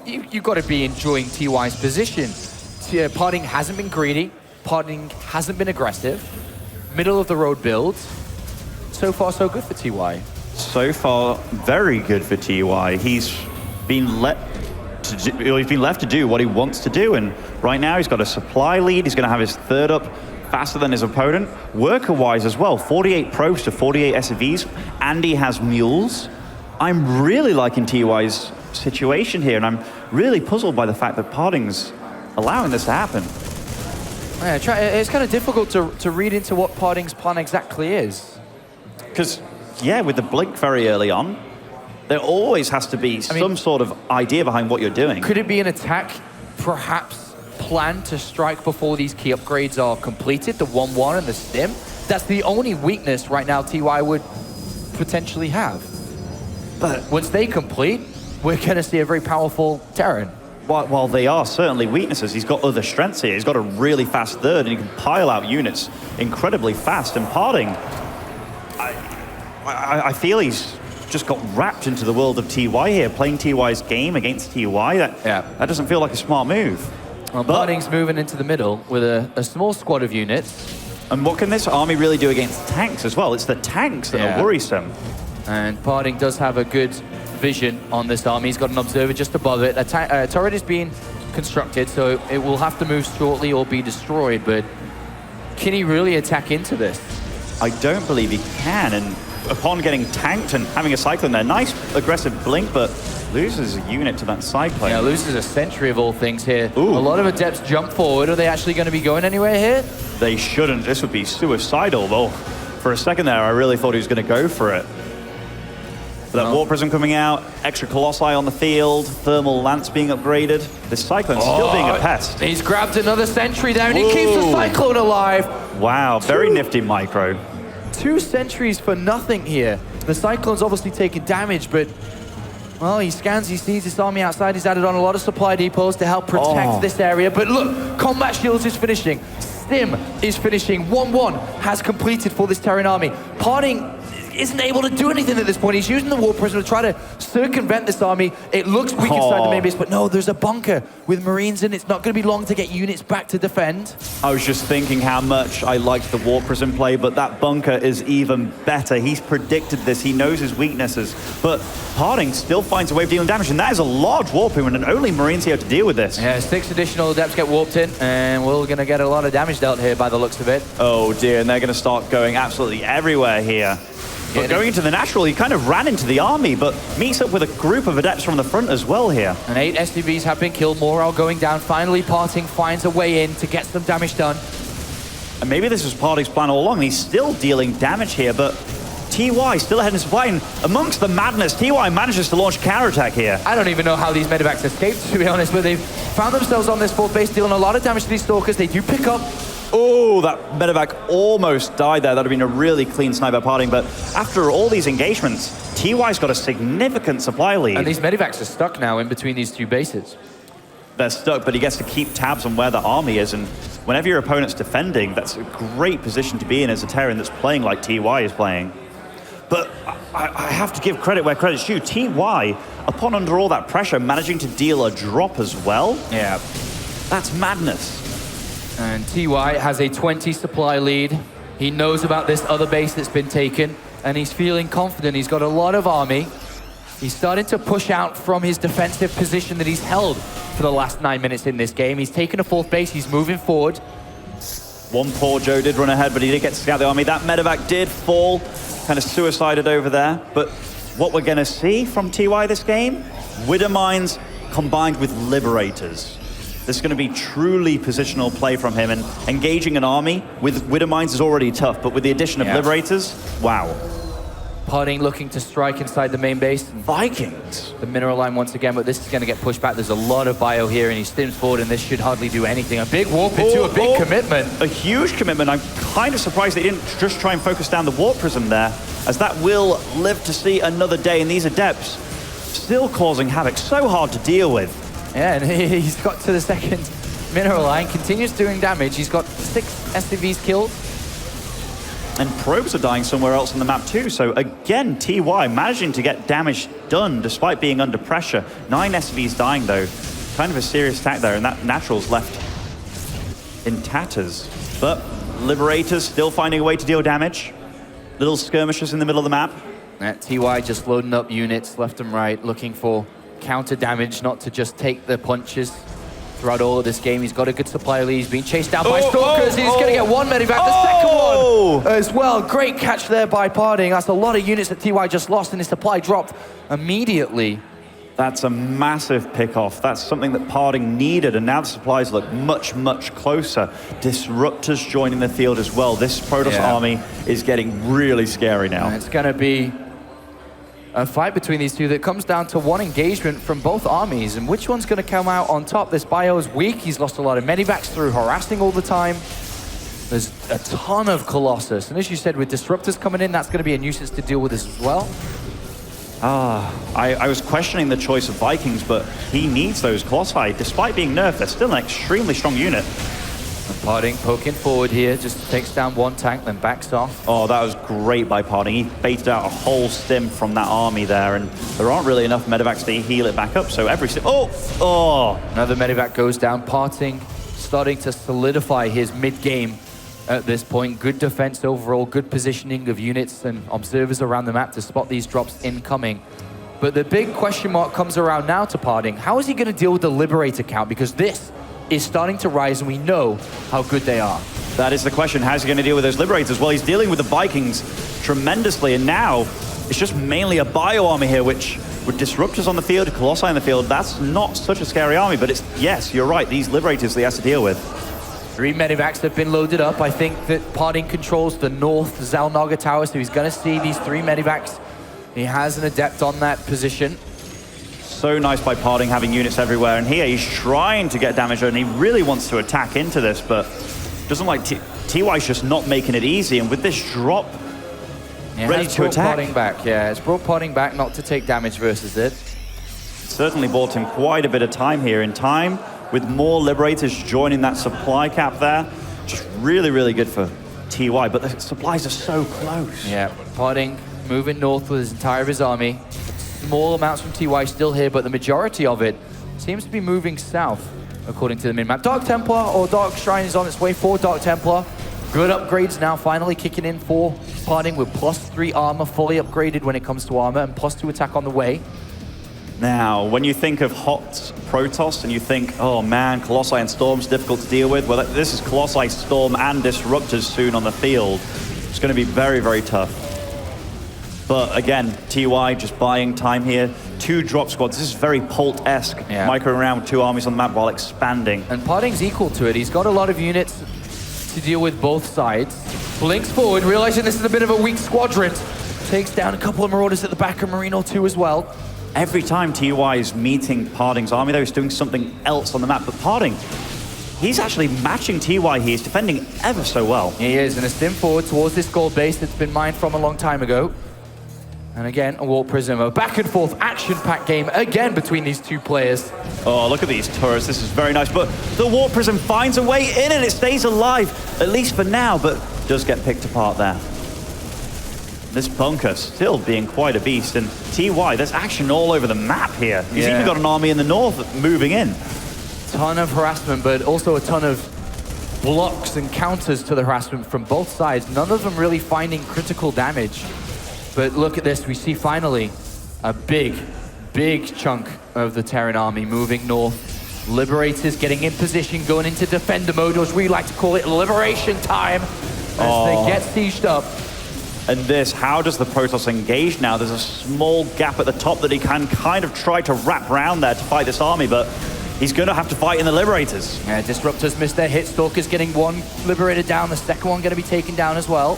[SPEAKER 2] you've got to be enjoying TY's position. PartinG hasn't been greedy. PartinG hasn't been aggressive. Middle of the road builds. So far, so good for TY.
[SPEAKER 3] So far, very good for TY. He's been left to do what he wants to do, and right now he's got a supply lead. He's going to have his third up faster than his opponent. Worker-wise as well, 48 probes to 48 SCVs, and he has mules. I'm really liking TY's situation here, and I'm really puzzled by the fact that PartinG's allowing this to happen.
[SPEAKER 2] Yeah, it's kind of difficult to read into what PartinG's plan exactly is.
[SPEAKER 3] Because, yeah, with the blink very early on, there always has to be some sort of idea behind what you're doing.
[SPEAKER 2] Could it be an attack, perhaps planned to strike before these key upgrades are completed, the 1-1 and the stim? That's the only weakness right now TY would potentially have. But once they complete, we're going to see a very powerful Terran.
[SPEAKER 3] While they are certainly weaknesses, he's got other strengths here. He's got a really fast third, and he can pile out units incredibly fast. And PartinG, I feel he's just got wrapped into the world of TY here, playing TY's game against TY. That doesn't feel like a smart move.
[SPEAKER 2] Well, PartinG's moving into the middle with a small squad of units.
[SPEAKER 3] And what can this army really do against tanks as well? It's the tanks that are worrisome.
[SPEAKER 2] And PartinG does have a good vision on this army. He's got an observer just above it. A turret is being constructed, so it will have to move shortly or be destroyed. But can he really attack into this?
[SPEAKER 3] I don't believe he can. And upon getting tanked and having a cyclone there, nice aggressive blink, but loses a unit to that side plane.
[SPEAKER 2] Yeah, loses a sentry of all things here. Ooh. A lot of adepts jump forward. Are they actually going to be going anywhere here?
[SPEAKER 3] They shouldn't. This would be suicidal, though. For a second there, I really thought he was going to go for it. But that Warp Prism coming out, extra Colossi on the field, Thermal Lance being upgraded. This Cyclone still being a pest.
[SPEAKER 2] He's grabbed another sentry down. He keeps the Cyclone alive.
[SPEAKER 3] Wow, very nifty micro.
[SPEAKER 2] 2 sentries for nothing here. The Cyclone's obviously taking damage, but, well, he scans, he sees this army outside. He's added on a lot of supply depots to help protect this area. But look, Combat Shields is finishing. Stim is finishing. 1-1 has completed for this Terran army. PartinG isn't able to do anything at this point. He's using the Warp Prism to try to circumvent this army. It looks weak inside the main base, but no, there's a bunker with Marines in. It's not going to be long to get units back to defend.
[SPEAKER 3] I was just thinking how much I liked the Warp Prism play, but that bunker is even better. He's predicted this. He knows his weaknesses, but PartinG still finds a way of dealing damage, and that is a large Warp Prism, and only Marines here to deal with this.
[SPEAKER 2] Yeah, 6 additional adepts get warped in, and we're going to get a lot of damage dealt here by the looks of it.
[SPEAKER 3] Oh dear, and they're going to start going absolutely everywhere here. But going into the natural, he kind of ran into the army, but meets up with a group of adepts from the front as well here.
[SPEAKER 2] And 8 SCVs have been killed, morale going down. Finally, PartinG finds a way in to get some damage done.
[SPEAKER 3] And maybe this was PartinG's plan all along. He's still dealing damage here, but TY still ahead in supply. And amongst the madness, TY manages to launch a counterattack here.
[SPEAKER 2] I don't even know how these medevacs escaped, to be honest, but they've found themselves on this fourth base, dealing a lot of damage to these Stalkers. They do pick up.
[SPEAKER 3] Oh, that medevac almost died there. That would have been a really clean snipe by PartinG. But after all these engagements, TY's got a significant supply lead.
[SPEAKER 2] And these medevacs are stuck now in between these 2 bases.
[SPEAKER 3] They're stuck, but he gets to keep tabs on where the army is. And whenever your opponent's defending, that's a great position to be in as a Terran that's playing like TY is playing. But I have to give credit where credit's due. TY, upon under all that pressure, managing to deal a drop as well.
[SPEAKER 2] Yeah.
[SPEAKER 3] That's madness.
[SPEAKER 2] And TY has a 20 supply lead. He knows about this other base that's been taken, and he's feeling confident. He's got a lot of army. He's starting to push out from his defensive position that he's held for the last 9 minutes in this game. He's taken a 4th base, he's moving forward.
[SPEAKER 3] One poor Joe did run ahead, but he did get to scout the army. That medevac did fall, kind of suicided over there. But what we're gonna see from TY this game, Widow Mines combined with Liberators. This is gonna be truly positional play from him, and engaging an army with Widow Mines is already tough, but with the addition of Liberators, wow.
[SPEAKER 2] PartinG looking to strike inside the main base.
[SPEAKER 3] Vikings.
[SPEAKER 2] The mineral line once again, but this is going to get pushed back. There's a lot of bio here, and he stims forward, and this should hardly do anything. A big warp into a big commitment.
[SPEAKER 3] A huge commitment. I'm kind of surprised they didn't just try and focus down the warp prism there, as that will live to see another day, and these Adepts still causing havoc. So hard to deal with.
[SPEAKER 2] Yeah, and he's got to the second mineral line, continues doing damage. He's got 6 SCVs killed.
[SPEAKER 3] And probes are dying somewhere else on the map too. So again, TY managing to get damage done despite being under pressure. 9 SCVs dying though. Kind of a serious attack there, and that Natural's left in tatters. But Liberators still finding a way to deal damage. Little skirmishes in the middle of the map.
[SPEAKER 2] TY just loading up units left and right, looking for counter damage, not to just take the punches. Throughout all of this game, he's got a good supply lead. He's being chased down by Stalkers. He's going to get 1 medevac, the second one as well. Great catch there by PartinG. That's a lot of units that TY just lost, and his supply dropped immediately.
[SPEAKER 3] That's a massive pick-off. That's something that PartinG needed, and now the supplies look much, much closer. Disruptors joining the field as well. This Protoss army is getting really scary now.
[SPEAKER 2] And it's going to be a fight between these two that comes down to 1 engagement from both armies, and which one's going to come out on top? This bio is weak. He's lost a lot of medivacs through harassing all the time. There's a ton of Colossus, and as you said, with Disruptors coming in, that's going to be a nuisance to deal with as well.
[SPEAKER 3] I was questioning the choice of Vikings, but he needs those Colossi. Despite being nerfed, they're still an extremely strong unit.
[SPEAKER 2] PartinG poking forward here, just takes down 1 tank, then backs off.
[SPEAKER 3] Oh, that was great by PartinG. He baited out a whole stim from that army there, and there aren't really enough medivacs to heal it back up, so every stim...
[SPEAKER 2] Another medivac goes down. PartinG starting to solidify his mid-game at this point. Good defense overall, good positioning of units and observers around the map to spot these drops incoming. But the big question mark comes around now to PartinG. How is he going to deal with the Liberator count? Because this is starting to rise, and we know how good they are.
[SPEAKER 3] That is the question. How's he going to deal with those Liberators? Well, he's dealing with the Vikings tremendously, and now it's just mainly a bio army here, which with Disruptors on the field, Colossi on the field, that's not such a scary army, but it's, yes, you're right, these Liberators he has to deal with.
[SPEAKER 2] 3 medivacs have been loaded up. I think that PartinG controls the north Zalnaga tower, so he's going to see these 3 medivacs. He has an Adept on that position.
[SPEAKER 3] So nice by PartinG having units everywhere, and here he's trying to get damage, and he really wants to attack into this, but doesn't like TY's just not making it easy, and with this drop, ready to attack.
[SPEAKER 2] PartinG back, yeah, it's brought PartinG back not to take damage versus it.
[SPEAKER 3] Certainly bought him quite a bit of time here. In time, with more Liberators joining that supply cap there, just really, really good for TY, but the supplies are so close.
[SPEAKER 2] Yeah, PartinG moving north with his entire his army. Small amounts from TY still here, but the majority of it seems to be moving south, according to the min-map. Dark Templar or Dark Shrine is on its way for Dark Templar. Good upgrades now, finally kicking in for PartinG with +3 armor, fully upgraded when it comes to armor, and +2 attack on the way.
[SPEAKER 3] Now, when you think of hot Protoss and you think, oh man, Colossi and Storm's difficult to deal with, well, this is Colossi, Storm, and Disruptors soon on the field. It's going to be very, very tough. But again, TY just buying time here. 2 drop squads. This is very Polt-esque.
[SPEAKER 2] Yeah.
[SPEAKER 3] Micro around with 2 armies on the map while expanding.
[SPEAKER 2] And PartinG's equal to it. He's got a lot of units to deal with both sides. Blinks forward, realizing this is a bit of a weak squadron. Takes down a couple of Marauders at the back of Marino 2 as well.
[SPEAKER 3] Every time TY is meeting PartinG's army, though, he's doing something else on the map. But PartinG, he's actually matching TY. He's defending ever so well.
[SPEAKER 2] He is, and a stim forward towards this gold base that's been mined from a long time ago. And again, a Warp Prism, a back and forth action-packed game again between these 2 players.
[SPEAKER 3] Oh, look at these turrets. This is very nice. But the Warp Prism finds a way in and it stays alive, at least for now, but does get picked apart there. This bunker still being quite a beast. And TY, there's action all over the map here. He's even got an army in the north moving in.
[SPEAKER 2] Ton of harassment, but also a ton of blocks and counters to the harassment from both sides. None of them really finding critical damage. But look at this, we see finally A big chunk of the Terran army moving north. Liberators getting in position, going into defender mode, or as we like to call it, liberation time, as they get sieged up.
[SPEAKER 3] And this, how does the Protoss engage now? There's a small gap at the top that he can kind of try to wrap around there to fight this army, but he's going to have to fight in the Liberators.
[SPEAKER 2] Yeah, Disruptors missed their hit. Stalker's getting one Liberator down, the second one going to be taken down as well.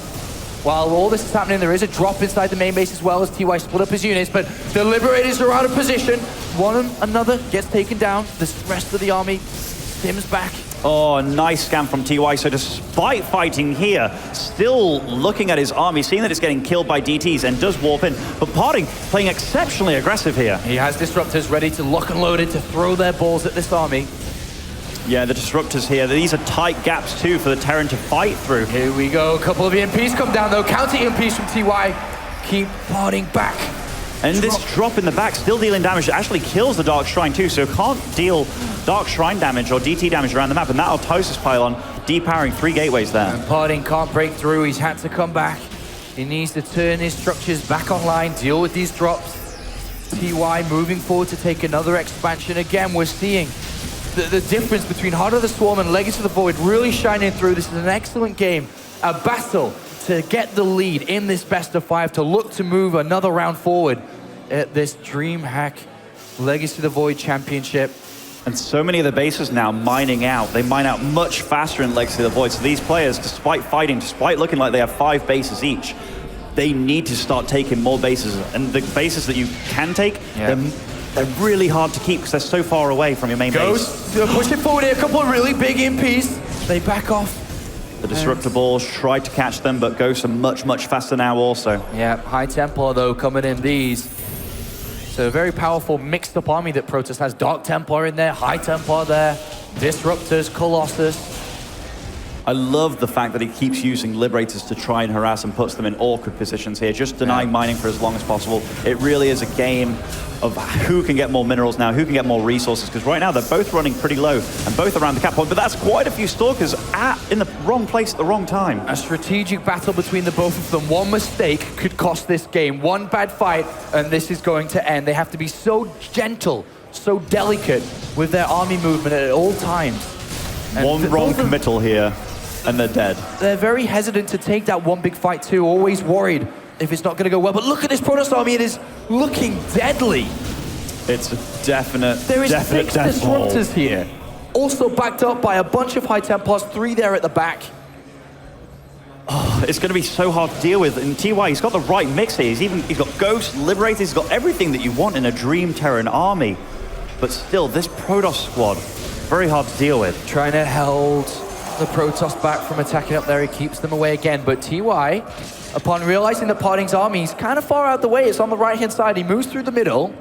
[SPEAKER 2] While all this is happening, there is a drop inside the main base as well as TY split up his units, but the Liberators are out of position. One another gets taken down. The rest of the army stims back.
[SPEAKER 3] Oh, nice scan from TY. So despite fighting here, still looking at his army, seeing that it's getting killed by DTs and does warp in. But PartinG playing exceptionally aggressive here.
[SPEAKER 2] He has Disruptors ready to lock and load it, to throw their balls at this army.
[SPEAKER 3] Yeah, the Disruptors here. These are tight gaps too for the Terran to fight through.
[SPEAKER 2] Here we go. A couple of EMPs come down though. Counter EMPs from TY. Keep PartinG back.
[SPEAKER 3] And this drop in the back still dealing damage. It actually kills the Dark Shrine too, so can't deal Dark Shrine damage or DT damage around the map. And that Autosis pylon depowering 3 gateways there.
[SPEAKER 2] And PartinG can't break through. He's had to come back. He needs to turn his structures back online, deal with these drops. TY moving forward to take another expansion. Again, we're seeing the difference between Heart of the Swarm and Legacy of the Void really shining through. This is an excellent game. A battle to get the lead in this best of 5, to look to move another round forward at this DreamHack Legacy of the Void Championship.
[SPEAKER 3] And so many of the bases now mining out. They mine out much faster in Legacy of the Void. So these players, despite fighting, despite looking like they have 5 bases each, they need to start taking more bases. And the bases that you can take, they're really hard to keep because they're so far away from your main base.
[SPEAKER 2] Pushing forward here, a couple of really big imps. They back off.
[SPEAKER 3] The Disruptor balls tried to catch them, but Ghosts are much faster now also.
[SPEAKER 2] Yeah, High Templar though coming in these. So a very powerful mixed up army that Protoss has. Dark Templar in there, High Templar there, Disruptors, Colossus.
[SPEAKER 3] I love the fact that he keeps using Liberators to try and harass and puts them in awkward positions here, just denying mining for as long as possible. It really is a game of who can get more minerals now, who can get more resources, because right now they're both running pretty low and both around the cap point, but that's quite a few Stalkers in the wrong place at the wrong time.
[SPEAKER 2] A strategic battle between the both of them. One mistake could cost this game. One bad fight and this is going to end. They have to be so gentle, so delicate with their army movement at all times. And
[SPEAKER 3] one wrong committal here and they're dead.
[SPEAKER 2] They're very hesitant to take that one big fight too, always worried if it's not going to go well. But look at this Protoss army, it is looking deadly.
[SPEAKER 3] It's a definite,
[SPEAKER 2] there is 6 Disruptors here. Also backed up by a bunch of High Templars, 3 there at the back.
[SPEAKER 3] Oh, it's going to be so hard to deal with. And TY, he's got the right mix here. He's got Ghosts, Liberators, he's got everything that you want in a Dream Terran army. But still, this Protoss squad, very hard to deal with.
[SPEAKER 2] Trying to hold the Protoss back from attacking up there. He keeps them away again. But TY, upon realizing that PartinG's army is kind of far out the way, it's on the right-hand side, he moves through the middle.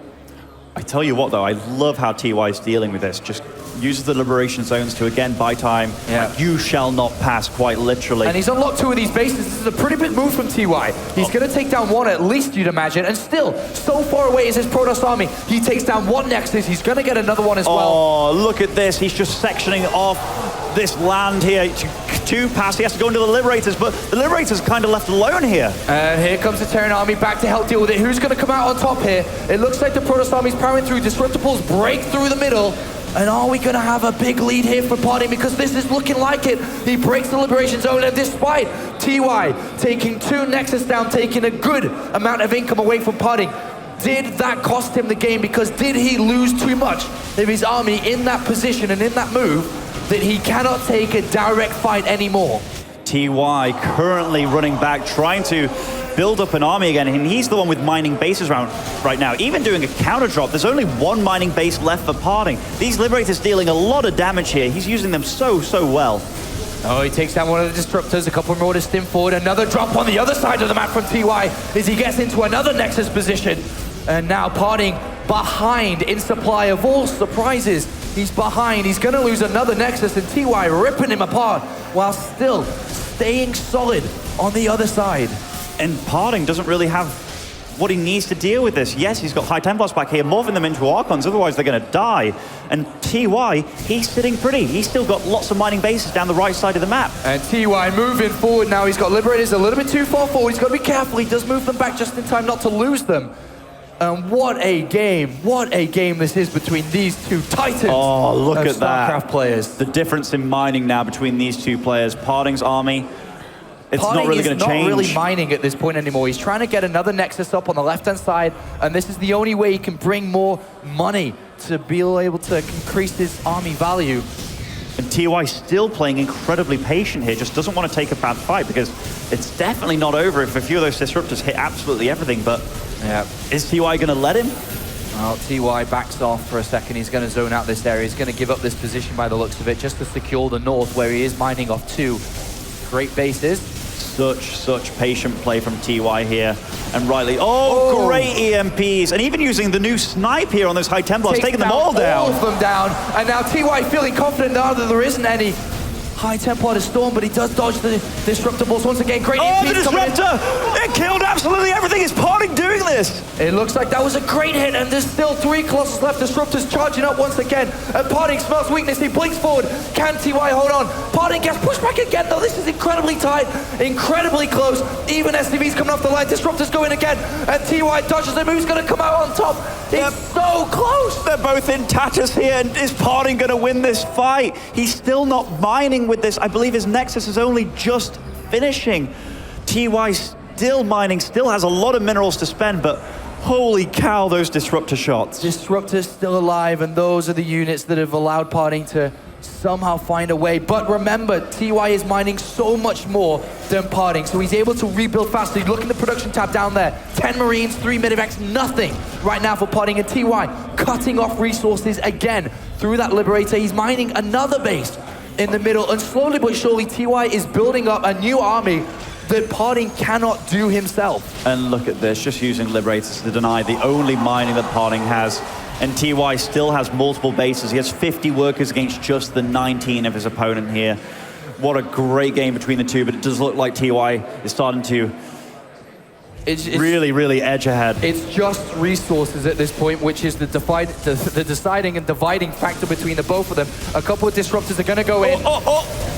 [SPEAKER 3] I tell you what, though, I love how TY is dealing with this. Just uses the liberation zones to, again, buy time.
[SPEAKER 2] Yeah.
[SPEAKER 3] Like, you shall not pass, quite literally.
[SPEAKER 2] And he's unlocked 2 of these bases. This is a pretty big move from TY. He's going to take down 1 at least, you'd imagine. And still, so far away is his Protoss army. He takes down 1 Nexus. He's going to get another one as well.
[SPEAKER 3] Oh, look at this. He's just sectioning off this land here. 2 pass. He has to go into the Liberators, but the Liberators kind of left alone here.
[SPEAKER 2] And here comes the Terran army back to help deal with it. Who's going to come out on top here? It looks like the Protoss army's powering through. Disruptables break through the middle. And are we going to have a big lead here for PartinG? Because this is looking like it. He breaks the Liberation Zone, and despite TY taking 2 Nexus down, taking a good amount of income away from PartinG, did that cost him the game? Because did he lose too much of his army in that position and in that move that he cannot take a direct fight anymore?
[SPEAKER 3] TY currently running back, trying to build up an army again, and he's the one with mining bases around right now. Even doing a counter drop, there's only 1 mining base left for PartinG. These Liberators dealing a lot of damage here. He's using them so well.
[SPEAKER 2] Oh, he takes down 1 of the Disruptors, a couple more to stim forward. Another drop on the other side of the map from TY as he gets into another Nexus position. And now PartinG behind in supply of all surprises. He's behind. He's going to lose another Nexus, and TY ripping him apart while still staying solid on the other side.
[SPEAKER 3] And PartinG doesn't really have what he needs to deal with this. Yes, he's got High Templars back here, morphing them into Archons, otherwise they're going to die. And TY, he's sitting pretty. He's still got lots of mining bases down the right side of the map.
[SPEAKER 2] And TY moving forward now. He's got Liberators a little bit too far forward. He's got to be careful. He does move them back just in time not to lose them. And what a game this is between these two titans
[SPEAKER 3] Look
[SPEAKER 2] of
[SPEAKER 3] at that.
[SPEAKER 2] StarCraft players.
[SPEAKER 3] The difference in mining now between these two players. PartinG's army, it's not really going to change.
[SPEAKER 2] He's not really mining at this point anymore. He's trying to get another Nexus up on the left-hand side, and this is the only way he can bring more money to be able to increase his army value.
[SPEAKER 3] And TY still playing incredibly patient here, just doesn't want to take a bad fight because it's definitely not over if a few of those disruptors hit absolutely everything, but
[SPEAKER 2] yeah.
[SPEAKER 3] Is TY going to let him?
[SPEAKER 2] Well, TY backs off for a second. He's going to zone out this area. He's going to give up this position by the looks of it just to secure the north where he is mining off 2 great bases.
[SPEAKER 3] Such patient play from TY here. And Riley, great EMPs. And even using the new snipe here on those high Templars, taking them all down.
[SPEAKER 2] All of them down. And now TY feeling confident now that there isn't any high Templar to Storm, but he does dodge the Disruptor Balls once again. Great EMPs
[SPEAKER 3] the Disruptor! It killed absolutely everything. Is PartinG doing this?
[SPEAKER 2] It looks like that was a great hit, and there's still 3 Colossus left. Disruptors charging up once again. And PartinG smells weakness. He blinks forward. Can TY hold on? PartinG gets pushed back again, though. This is incredibly tight, incredibly close. Even SCV's coming off the line. Disruptors going again. And TY dodges him. Who's going to come out on top? It's so close.
[SPEAKER 3] They're both in tatters here. And is PartinG going to win this fight? He's still not mining with this. I believe his Nexus is only just finishing. TY still mining, still has a lot of minerals to spend, but holy cow, those Disruptor shots.
[SPEAKER 2] Disruptor's still alive, and those are the units that have allowed PartinG to somehow find a way. But remember, TY is mining so much more than PartinG, so he's able to rebuild faster. Look at the production tab down there. 10 Marines, 3 Medivacs, nothing right now for PartinG. And TY cutting off resources again through that Liberator. He's mining another base in the middle, and slowly but surely, TY is building up a new army that PartinG cannot do himself.
[SPEAKER 3] And look at this, just using Liberators to deny the only mining that PartinG has. And TY still has multiple bases. He has 50 workers against just the 19 of his opponent here. What a great game between the two, but it does look like TY is starting to really edge ahead.
[SPEAKER 2] It's just resources at this point, which is the deciding and dividing factor between the both of them. A couple of disruptors are going to go in.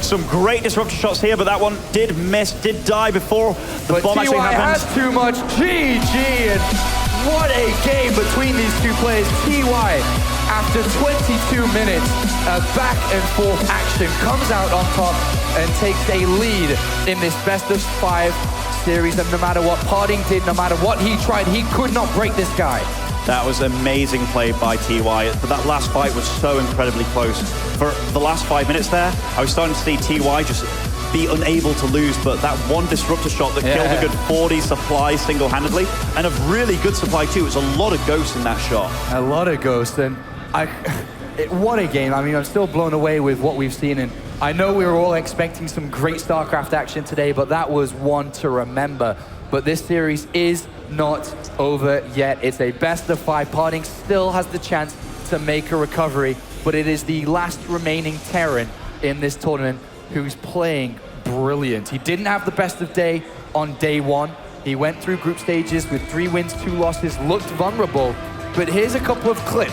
[SPEAKER 3] Some great disruptor shots here, but that one did miss, did die before the bomb actually happened.
[SPEAKER 2] Has too much. GG, and what a game between these two players. TY, after 22 minutes of back and forth action, comes out on top and takes a lead in this best of 5 series. And no matter what PartinG did, no matter what he tried, he could not break this guy.
[SPEAKER 3] That was amazing play by TY, but that last fight was so incredibly close. For the last 5 minutes there, I was starting to see TY just be unable to lose, but that one disruptor shot that killed a good 40 supply single-handedly, and a really good supply too. It was a lot of ghosts in that shot.
[SPEAKER 2] A lot of ghosts, and what a game. I mean, I'm still blown away with what we've seen, and I know we were all expecting some great StarCraft action today, but that was one to remember. But this series is not over yet. It's a best of 5. PartinG still has the chance to make a recovery, but it is the last remaining Terran in this tournament who's playing brilliant. He didn't have the best of day on day 1. He went through group stages with 3 wins, 2 losses, looked vulnerable, but here's a couple of clips.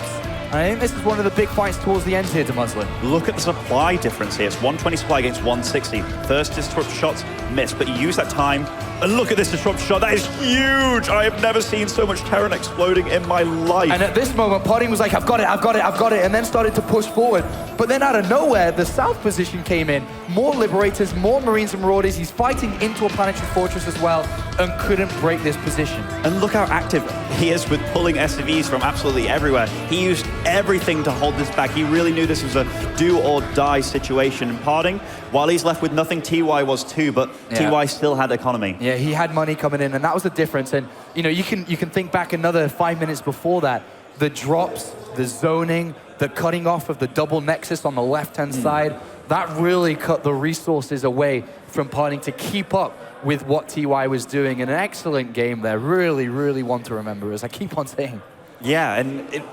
[SPEAKER 2] I think this is one of the big fights towards the end here to Muslin.
[SPEAKER 3] Look at the supply difference here. It's 120 supply against 160. First disruptor shots missed, but you use that time. And look at this disruptor shot. That is huge. I have never seen so much Terran exploding in my life.
[SPEAKER 2] And at this moment, PartinG was like, I've got it, and then started to push forward. But then out of nowhere, the south position came in. More Liberators, more Marines and Marauders. He's fighting into a planetary fortress as well, and couldn't break this position.
[SPEAKER 3] And look how active he is with pulling SCVs from absolutely everywhere. He used everything to hold this back. He really knew this was a do or die situation. And PartinG, while he's left with nothing, TY was too, but TY still had economy.
[SPEAKER 2] Yeah, he had money coming in, and that was the difference. And you know, you can think back another 5 minutes before that. The drops, the zoning, the cutting off of the double nexus on the left-hand side, that really cut the resources away from PartinG to keep up with what TY was doing. And an excellent game there. Really one to remember, as I keep on saying.
[SPEAKER 3] Yeah, and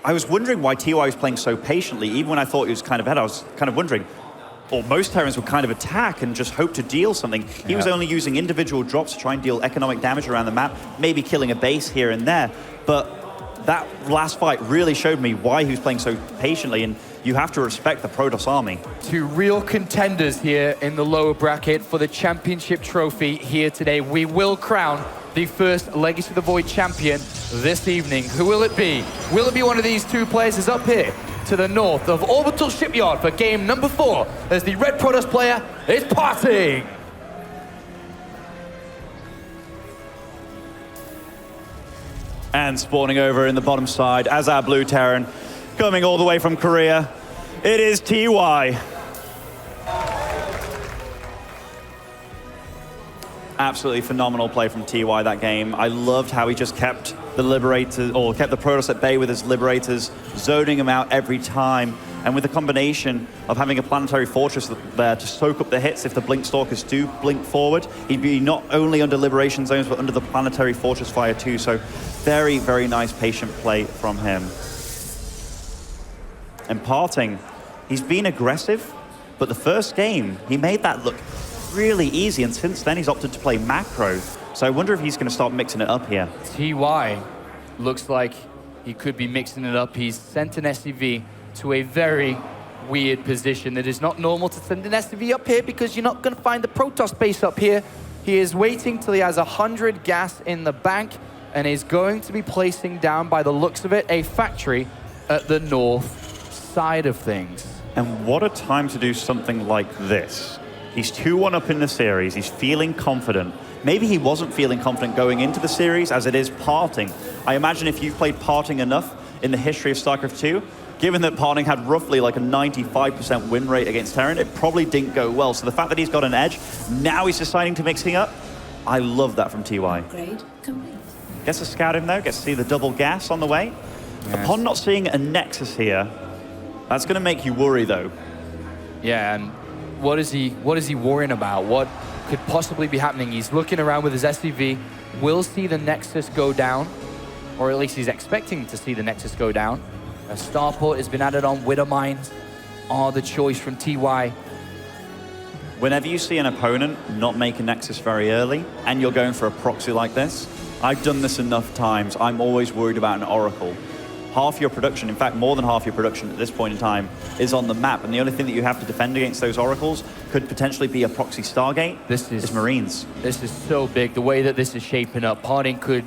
[SPEAKER 3] I was wondering why TY was playing so patiently. Even when I thought he was kind of ahead, I was kind of wondering, or most Terrans would kind of attack and just hope to deal something. He was only using individual drops to try and deal economic damage around the map, maybe killing a base here and there. But that last fight really showed me why he was playing so patiently. And you have to respect the Protoss army.
[SPEAKER 2] Two real contenders here in the lower bracket for the championship trophy here today. We will crown the first Legacy of the Void champion this evening. Who will it be? Will it be one of these two players is up here to the north of Orbital Shipyard for game number 4 as the red Protoss player is PartinG.
[SPEAKER 3] And spawning over in the bottom side as our blue Terran, coming all the way from Korea, it is TY. Absolutely phenomenal play from TY that game. I loved how he just kept the Liberators, or kept the Protoss at bay with his Liberators, zoning them out every time. And with the combination of having a planetary fortress there to soak up the hits if the Blink Stalkers do blink forward, he'd be not only under Liberation Zones, but under the planetary fortress fire too. So very, very nice patient play from him. And PartinG, he's been aggressive, but the first game, he made that look really easy, and since then he's opted to play macro. So I wonder if he's going to start mixing it up here.
[SPEAKER 2] TY looks like he could be mixing it up. He's sent an SCV to a very weird position. It is not normal to send an SCV up here because you're not going to find the Protoss base up here. He is waiting till he has 100 gas in the bank and is going to be placing down, by the looks of it, a factory at the north side of things.
[SPEAKER 3] And what a time to do something like this. He's 2-1 up in the series. He's feeling confident. Maybe he wasn't feeling confident going into the series, as it is PartinG. I imagine if you've played PartinG enough in the history of StarCraft 2, given that PartinG had roughly like a 95% win rate against Terran, it probably didn't go well. So the fact that he's got an edge, now he's deciding to mix it up, I love that from TY.
[SPEAKER 6] Grade complete.
[SPEAKER 3] Gets to scout him though, gets to see the double gas on the way. Yes. Upon not seeing a Nexus here, that's going to make you worry though.
[SPEAKER 2] Yeah, and what is he worrying about? What could possibly be happening? He's looking around with his SCV, will see the Nexus go down, or at least he's expecting to see the Nexus go down. A starport has been added on. Widow Mines are the choice from TY.
[SPEAKER 3] Whenever you see an opponent not make a Nexus very early, and you're going for a proxy like this, I've done this enough times, I'm always worried about an Oracle. Half your production, in fact more than half your production at this point in time, is on the map, and the only thing that you have to defend against those Oracles could potentially be a proxy Stargate.
[SPEAKER 2] This is
[SPEAKER 3] Marines.
[SPEAKER 2] This is so big, the way that this is shaping up. PartinG could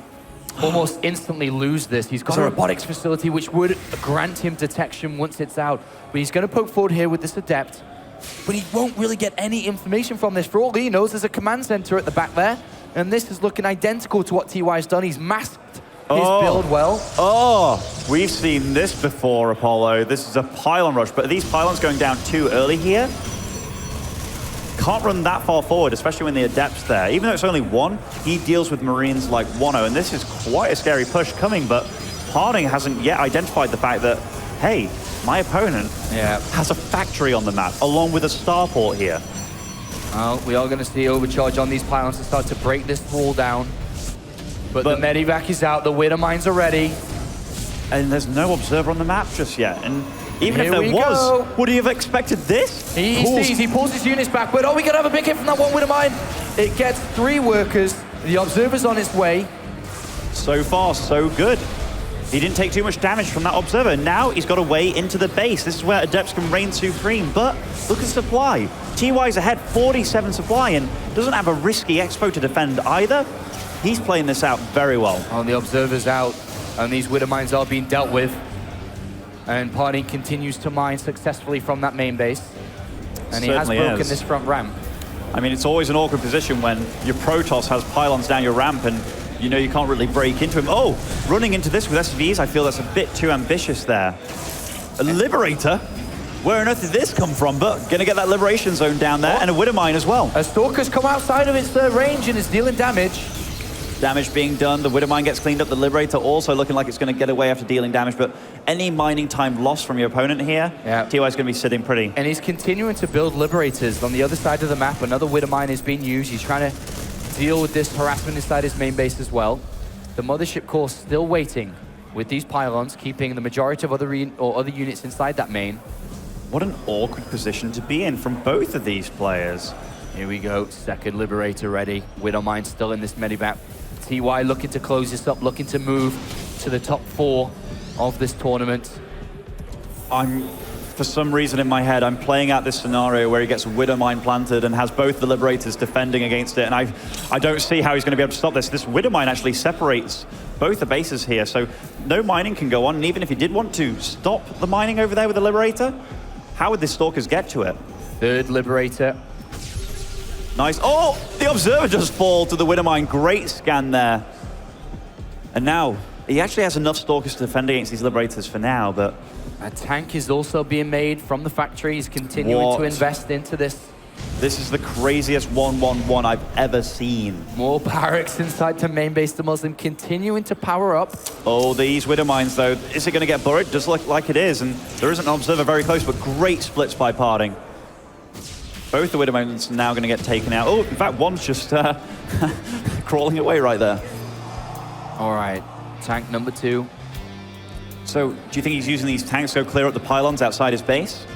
[SPEAKER 2] almost instantly lose this. He's got a robotics facility which would grant him detection once it's out, but he's going to poke forward here with this Adept, but he won't really get any information from this. For all he knows, there's a command center at the back there, and this is looking identical to what TY's done. He's masked his build well.
[SPEAKER 3] Oh, we've seen this before, Apollo. This is a pylon rush, but are these pylons going down too early here? Can't run that far forward, especially when the Adept's there. Even though it's only one, he deals with Marines like Wano, and this is quite a scary push coming, but PartinG hasn't yet identified the fact that, hey, my opponent has a factory on the map, along with a starport here.
[SPEAKER 2] Well, we are going to see overcharge on these pylons to start to break this wall down. But the Medivac is out, the Widow Mines are ready.
[SPEAKER 3] And there's no observer on the map just yet. And even if there was, would he have expected this?
[SPEAKER 2] He pulls his units back, but we gotta have a big hit from that one Widow Mine. It gets 3 workers, the observer's on its way.
[SPEAKER 3] So far, so good. He didn't take too much damage from that observer. Now he's got a way into the base. This is where Adepts can reign supreme, but look at supply. TY's ahead, 47 supply, and doesn't have a risky expo to defend either. He's playing this out very well.
[SPEAKER 2] Oh, the observer's out, and these Widow Mines are being dealt with. And PartinG continues to mine successfully from that main base. And he has broken this front ramp.
[SPEAKER 3] I mean, it's always an awkward position when your Protoss has pylons down your ramp and you know you can't really break into him. Oh, running into this with SCVs, I feel that's a bit too ambitious there. A Liberator? Where on earth did this come from? But gonna get that Liberation Zone down there, and a Widow Mine as well.
[SPEAKER 2] A Stalker's come outside of its range and is dealing damage.
[SPEAKER 3] Damage being done, the Widow Mine gets cleaned up, the Liberator also looking like it's going to get away after dealing damage, but any mining time lost from your opponent here, TY's going to be sitting pretty.
[SPEAKER 2] And he's continuing to build Liberators on the other side of the map. Another Widow Mine is being used. He's trying to deal with this harassment inside his main base as well. The Mothership Core still waiting with these pylons, keeping the majority of other units inside that main.
[SPEAKER 3] What an awkward position to be in from both of these players.
[SPEAKER 2] Here we go, second Liberator ready. Widow Mine still in this medivap. TY looking to close this up, looking to move to the top 4 of this tournament.
[SPEAKER 3] I'm for some reason in my head, I'm playing out this scenario where he gets a Widow Mine planted and has both the Liberators defending against it, and I don't see how he's going to be able to stop this. This Widow Mine actually separates both the bases here, so no mining can go on, and even if he did want to stop the mining over there with the Liberator, how would the Stalkers get to it?
[SPEAKER 2] Third Liberator.
[SPEAKER 3] Nice. Oh, the Observer does fall to the Widow Mine. Great scan there. And now, he actually has enough Stalkers to defend against these Liberators for now, but...
[SPEAKER 2] A tank is also being made from the factory. He's continuing to invest into this.
[SPEAKER 3] This is the craziest 1-1-1 I've ever seen.
[SPEAKER 2] More barracks inside to main base. The Muslim continuing to power up.
[SPEAKER 3] Oh, these Widow Mines, though. Is it going to get buried? Does look like it is, and there isn't an Observer very close, but great splits by PartinG. Both the Widow Mines are now going to get taken out. Oh, in fact, one's just crawling away right there.
[SPEAKER 2] All right, tank number 2.
[SPEAKER 3] So, do you think he's using these tanks to go clear up the pylons outside his base?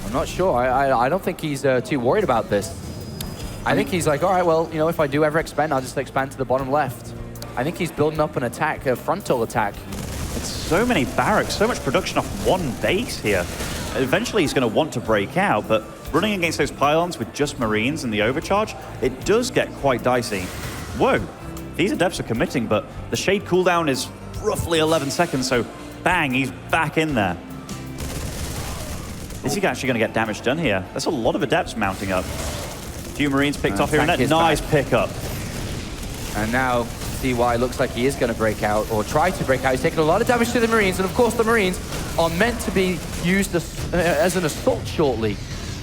[SPEAKER 2] I'm not sure. I don't think he's too worried about this. I think he's like, all right, well, you know, if I do ever expand, I'll just expand to the bottom left. I think he's building up an attack, a frontal attack.
[SPEAKER 3] It's so many barracks, so much production off one base here. Eventually he's going to want to break out, but running against those pylons with just Marines and the overcharge, it does get quite dicey. Whoa, these Adepts are committing, but the Shade cooldown is roughly 11 seconds, so bang, he's back in there. Is he actually going to get damage done here? There's a lot of Adepts mounting up. A few Marines picked off here and there. Nice pickup.
[SPEAKER 2] And now TY looks like he is going to break out, or try to break out. He's taking a lot of damage to the Marines, and of course the Marines are meant to be used as an assault shortly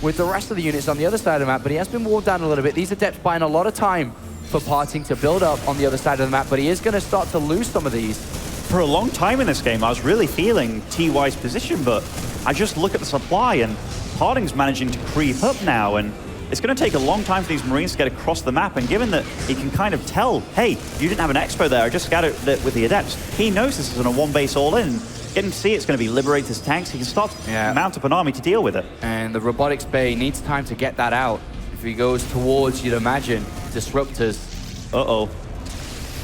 [SPEAKER 2] with the rest of the units on the other side of the map, but he has been worn down a little bit. These Adepts buying a lot of time for PartinG to build up on the other side of the map, but he is going to start to lose some of these.
[SPEAKER 3] For a long time in this game, I was really feeling TY's position, but I just look at the supply, and PartinG's managing to creep up now, and it's going to take a long time for these Marines to get across the map, and given that he can kind of tell, hey, you didn't have an Expo there, I just scattered it with the Adepts, he knows this isn't a one base all-in. Getting to see it's going to be Liberators tanks, he can start to mount up an army to deal with it.
[SPEAKER 2] And the Robotics Bay needs time to get that out. If he goes towards, you'd imagine, Disruptors.
[SPEAKER 3] Uh-oh.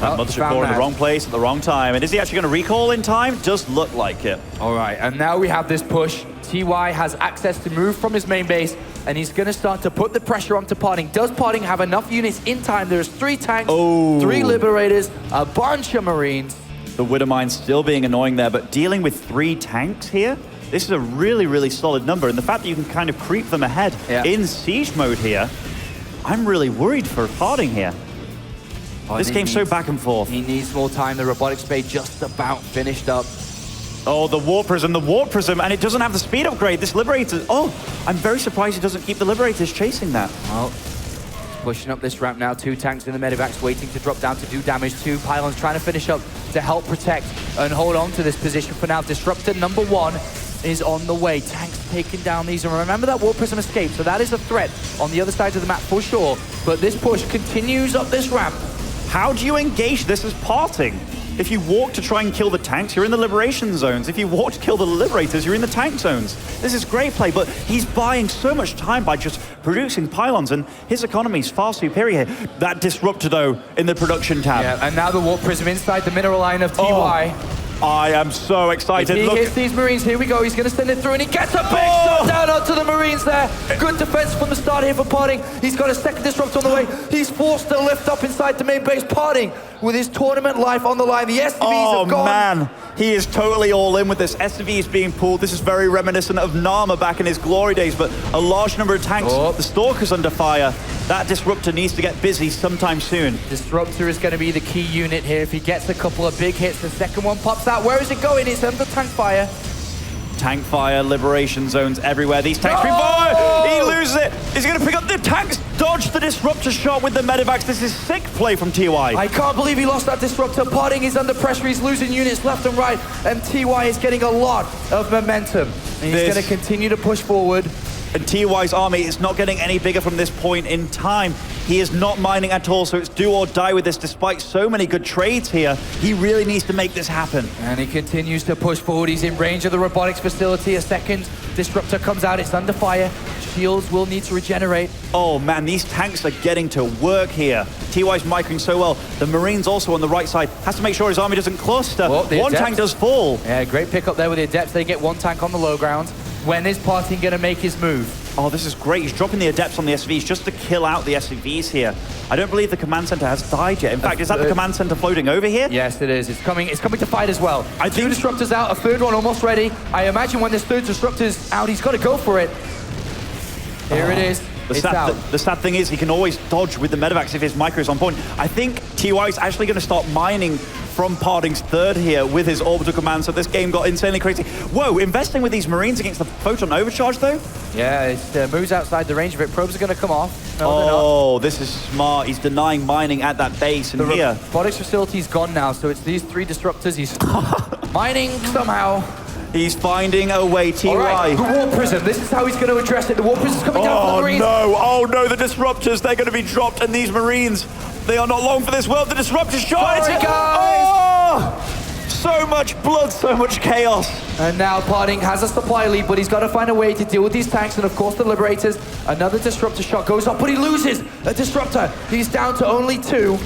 [SPEAKER 3] That Mothership Core in the wrong place at the wrong time. And is he actually going to recall in time? Does look like it.
[SPEAKER 2] All right, and now we have this push. TY has access to move from his main base, and he's going to start to put the pressure onto PartinG. Does PartinG have enough units in time? There's 3 tanks, 3 Liberators, a bunch of Marines.
[SPEAKER 3] The Widow Mine still being annoying there, but dealing with 3 tanks here, this is a really, really solid number. And the fact that you can kind of creep them ahead in siege mode here, I'm really worried for PartinG here. This game's so back and forth.
[SPEAKER 2] He needs more time. The Robotics Bay just about finished up.
[SPEAKER 3] Oh, the Warp Prism, and it doesn't have the speed upgrade. This Liberator, I'm very surprised he doesn't keep the Liberators chasing that.
[SPEAKER 2] Well, pushing up this ramp now. 2 tanks in the medevacs waiting to drop down to do damage. 2 pylons trying to finish up to help protect and hold on to this position for now. Disruptor number 1 is on the way. Tanks taking down these, and remember that Warp Prism escape, so that is a threat on the other side of the map for sure. But this push continues up this ramp.
[SPEAKER 3] How do you engage this as PartinG? If you walk to try and kill the tanks, you're in the liberation zones. If you walk to kill the Liberators, you're in the tank zones. This is great play, but he's buying so much time by just producing pylons, and his economy is far superior here. That Disruptor, though, in the production tab.
[SPEAKER 2] Yeah, and now the Warp Prism inside the mineral line of TY.
[SPEAKER 3] I am so excited.
[SPEAKER 2] If he hits these Marines, here we go. He's going to send it through, and he gets a big shot down onto the Marines there. Good defense from the start here for PartinG. He's got a second Disruptor on the way. He's forced to lift up inside the main base. PartinG with his tournament life on the line. The SCVs have gone.
[SPEAKER 3] Oh, man. He is totally all in with this. SCV is being pulled. This is very reminiscent of Nama back in his glory days, but a large number of tanks. The Stalker's under fire. That Disruptor needs to get busy sometime soon.
[SPEAKER 2] Disruptor is going to be the key unit here. If he gets a couple of big hits, the second one pops out. Where is it going? It's under tank fire.
[SPEAKER 3] Tank fire, liberation zones everywhere. These tanks he loses it. Is he going to pick up the tanks? Dodge the Disruptor shot with the medevacs. This is sick play from TY.
[SPEAKER 2] I can't believe he lost that Disruptor. PartinG is under pressure. He's losing units left and right, and TY is getting a lot of momentum. And he's going to continue to push forward.
[SPEAKER 3] And TY's army is not getting any bigger from this point in time. He is not mining at all, so it's do or die with this despite so many good trades here. He really needs to make this happen.
[SPEAKER 2] And he continues to push forward. He's in range of the robotics facility. A second Disruptor comes out. It's under fire. shields will need to regenerate.
[SPEAKER 3] Oh man, these tanks are getting to work here. TY's microing so well. The Marines also on the right side. Has to make sure his army doesn't cluster.
[SPEAKER 2] Well,
[SPEAKER 3] one tank does fall.
[SPEAKER 2] Yeah, great pick up there with the Adepts. They get one tank on the low ground. When is PartinG going to make his move?
[SPEAKER 3] Oh, this is great. He's dropping the Adepts on the SCVs just to kill out the SCVs here. I don't believe the command center has died yet. In fact, is that the command center floating over here?
[SPEAKER 2] Yes, it is. It's coming to fight as well.
[SPEAKER 3] I think
[SPEAKER 2] 2 disruptors out, a third one almost ready. I imagine when this third disruptor's out, he's got to go for it. Here it is. It's out.
[SPEAKER 3] The sad thing is he can always dodge with the medevacs if his micro is on point. I think TY is actually going to start mining from PartinG's third here with his orbital command, so this game got insanely crazy. Whoa, investing with these Marines against the Photon Overcharge though?
[SPEAKER 2] Yeah, it moves outside the range of it. Probes are going to come off. No,
[SPEAKER 3] oh, this is smart. He's denying mining at that base, and here...
[SPEAKER 2] The robotics facility's gone now, so it's these 3 disruptors. He's mining somehow.
[SPEAKER 3] He's finding a way, TY.
[SPEAKER 2] All right, the War Prism. This is how he's going to address it. The War Prism's coming down from the Marines.
[SPEAKER 3] Oh no, the Disruptors, they're going to be dropped, and these Marines, they are not long for this world. The Disruptors shot
[SPEAKER 2] Sorry,
[SPEAKER 3] it!
[SPEAKER 2] guys!
[SPEAKER 3] Oh! So much blood, so much chaos.
[SPEAKER 2] And now PartinG has a supply lead, but he's got to find a way to deal with these tanks and, of course, the Liberators. Another Disruptor shot goes up, but he loses a Disruptor. He's down to only 2.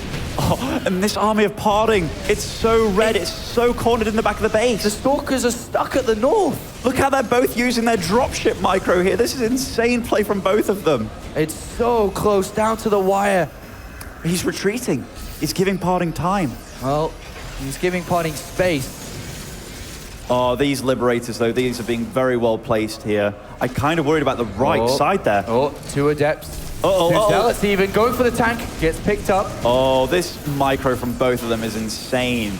[SPEAKER 3] Oh, and this army of PartinG, it's so red, it's so cornered in the back of the base.
[SPEAKER 2] The Stalkers are stuck at the north.
[SPEAKER 3] Look how they're both using their dropship micro here. This is insane play from both of them.
[SPEAKER 2] It's so close, down to the wire.
[SPEAKER 3] He's retreating. He's giving PartinG time.
[SPEAKER 2] Well, he's giving PartinG space.
[SPEAKER 3] Oh, these Liberators, though, these are being very well placed here. I'm kind of worried about the right side there.
[SPEAKER 2] Oh, 2 Adepts. 2
[SPEAKER 3] Uh-oh.
[SPEAKER 2] Zealots even, going for the tank, gets picked up.
[SPEAKER 3] Oh, this micro from both of them is insane.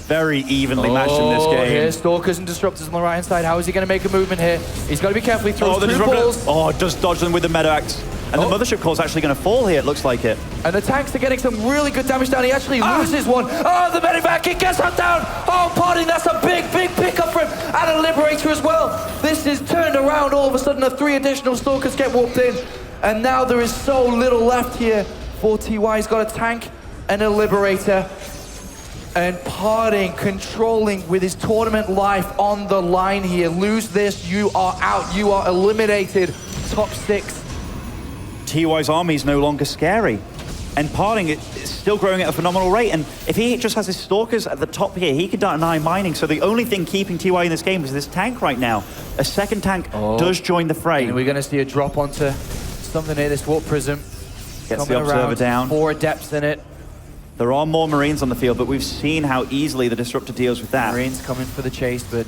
[SPEAKER 3] Very evenly matched in this game.
[SPEAKER 2] Here's Stalkers and Disruptors on the right-hand side. How is he going to make a movement here? He's got to be careful. He throws 2 balls.
[SPEAKER 3] Oh, just dodge them with the medevacs. And the Mothership Core's actually going to fall here, it looks like it.
[SPEAKER 2] And the tanks are getting some really good damage down. He actually loses one. Oh, the medevac, he gets up down. Oh, PartinG, that's a big, big pickup for him. And a Liberator as well. This is turned around. All of a sudden, 3 additional Stalkers get warped in. And now there is so little left here for TY. He's got a tank and a Liberator. And PartinG controlling with his tournament life on the line here. Lose this, you are out. You are eliminated. Top 6.
[SPEAKER 3] TY's army is no longer scary. And PartinG is still growing at a phenomenal rate. And if he just has his Stalkers at the top here, he can deny mining. So the only thing keeping TY in this game is this tank right now. A second tank does join the fray.
[SPEAKER 2] And we're going to see a drop onto something here, this Warp Prism.
[SPEAKER 3] Gets the Observer down.
[SPEAKER 2] 4 Adepts in it.
[SPEAKER 3] There are more Marines on the field, but we've seen how easily the Disruptor deals with that.
[SPEAKER 2] Marines coming for the chase, but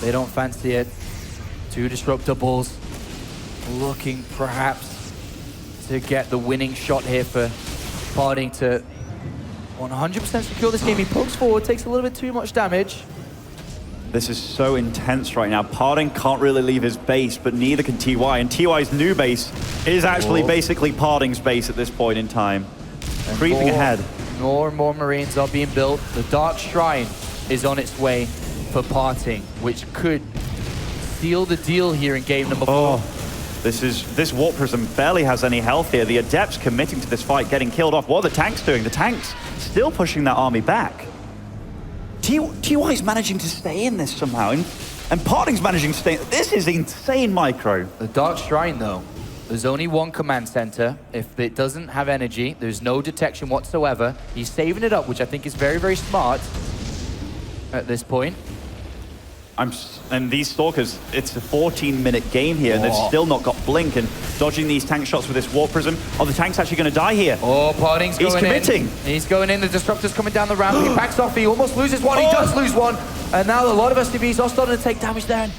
[SPEAKER 2] they don't fancy it. 2 Disruptor balls looking perhaps to get the winning shot here for PartinG to 100% secure this game. He pokes forward, takes a little bit too much damage.
[SPEAKER 3] This is so intense right now. PartinG can't really leave his base, but neither can TY. And TY's new base is actually basically PartinG's base at this point in time. And creeping ahead.
[SPEAKER 2] More and more Marines are being built. The Dark Shrine is on its way for PartinG, which could seal the deal here in game number 4.
[SPEAKER 3] Oh, this Warp Prism barely has any health here. The Adepts committing to this fight, getting killed off. What are the tanks doing? The tanks still pushing that army back. TY's managing to stay in this somehow, and PartinG's managing to stay. This is insane micro.
[SPEAKER 2] The Dark Shrine, though, there's only 1 command center. If it doesn't have energy, there's no detection whatsoever. He's saving it up, which I think is very, very smart at this point.
[SPEAKER 3] And these Stalkers, it's a 14-minute game here, and they've still not got blink, and dodging these tank shots with this Warp Prism. Oh, the tank's actually going to die here.
[SPEAKER 2] Oh, PartinG's going in.
[SPEAKER 3] He's committing.
[SPEAKER 2] He's going in. The Disruptor's coming down the ramp. He backs off. He almost loses one. He does lose one. And now a lot of SCVs are starting to take damage there. And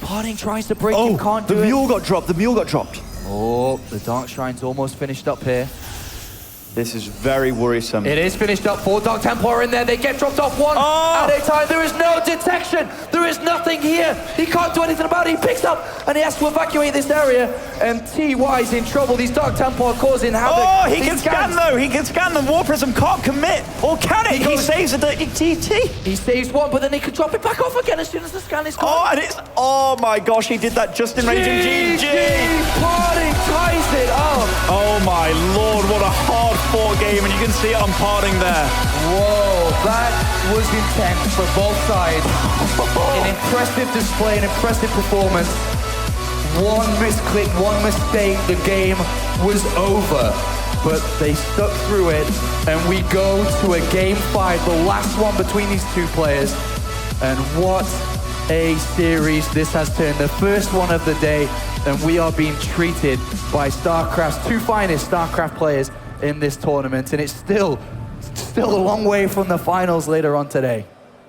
[SPEAKER 2] PartinG tries to break him, can't do it.
[SPEAKER 3] The mule got dropped. The mule got dropped.
[SPEAKER 2] Oh, the Dark Shrine's almost finished up here.
[SPEAKER 3] This is very worrisome.
[SPEAKER 2] It is finished up. 4 Dark Templar in there. They get dropped off one at a time. There is no detection. There is nothing here. He can't do anything about it. He picks up and he has to evacuate this area. And TY's in trouble. These Dark Templar causing havoc.
[SPEAKER 3] Oh, he can scan though. He can scan. The Warp Prism can't commit. Or can it? He saves a TT.
[SPEAKER 2] He saves one, but then he can drop it back off again as soon as the scan is gone.
[SPEAKER 3] Oh, and it's... Oh my gosh, he did that just in range. GG.
[SPEAKER 2] PartinG ties it up.
[SPEAKER 3] Oh my lord, what a hard-fought game, and you can see it on PartinG there.
[SPEAKER 2] Whoa, that was intense for both sides. An impressive display, an impressive performance. One misclick, one mistake, the game was over. But they stuck through it, and we go to a game 5, the last one between these two players. And what a series this has turned. The first one of the day, and we are being treated by StarCraft's two finest StarCraft players in this tournament, and it's still a long way from the finals later on today.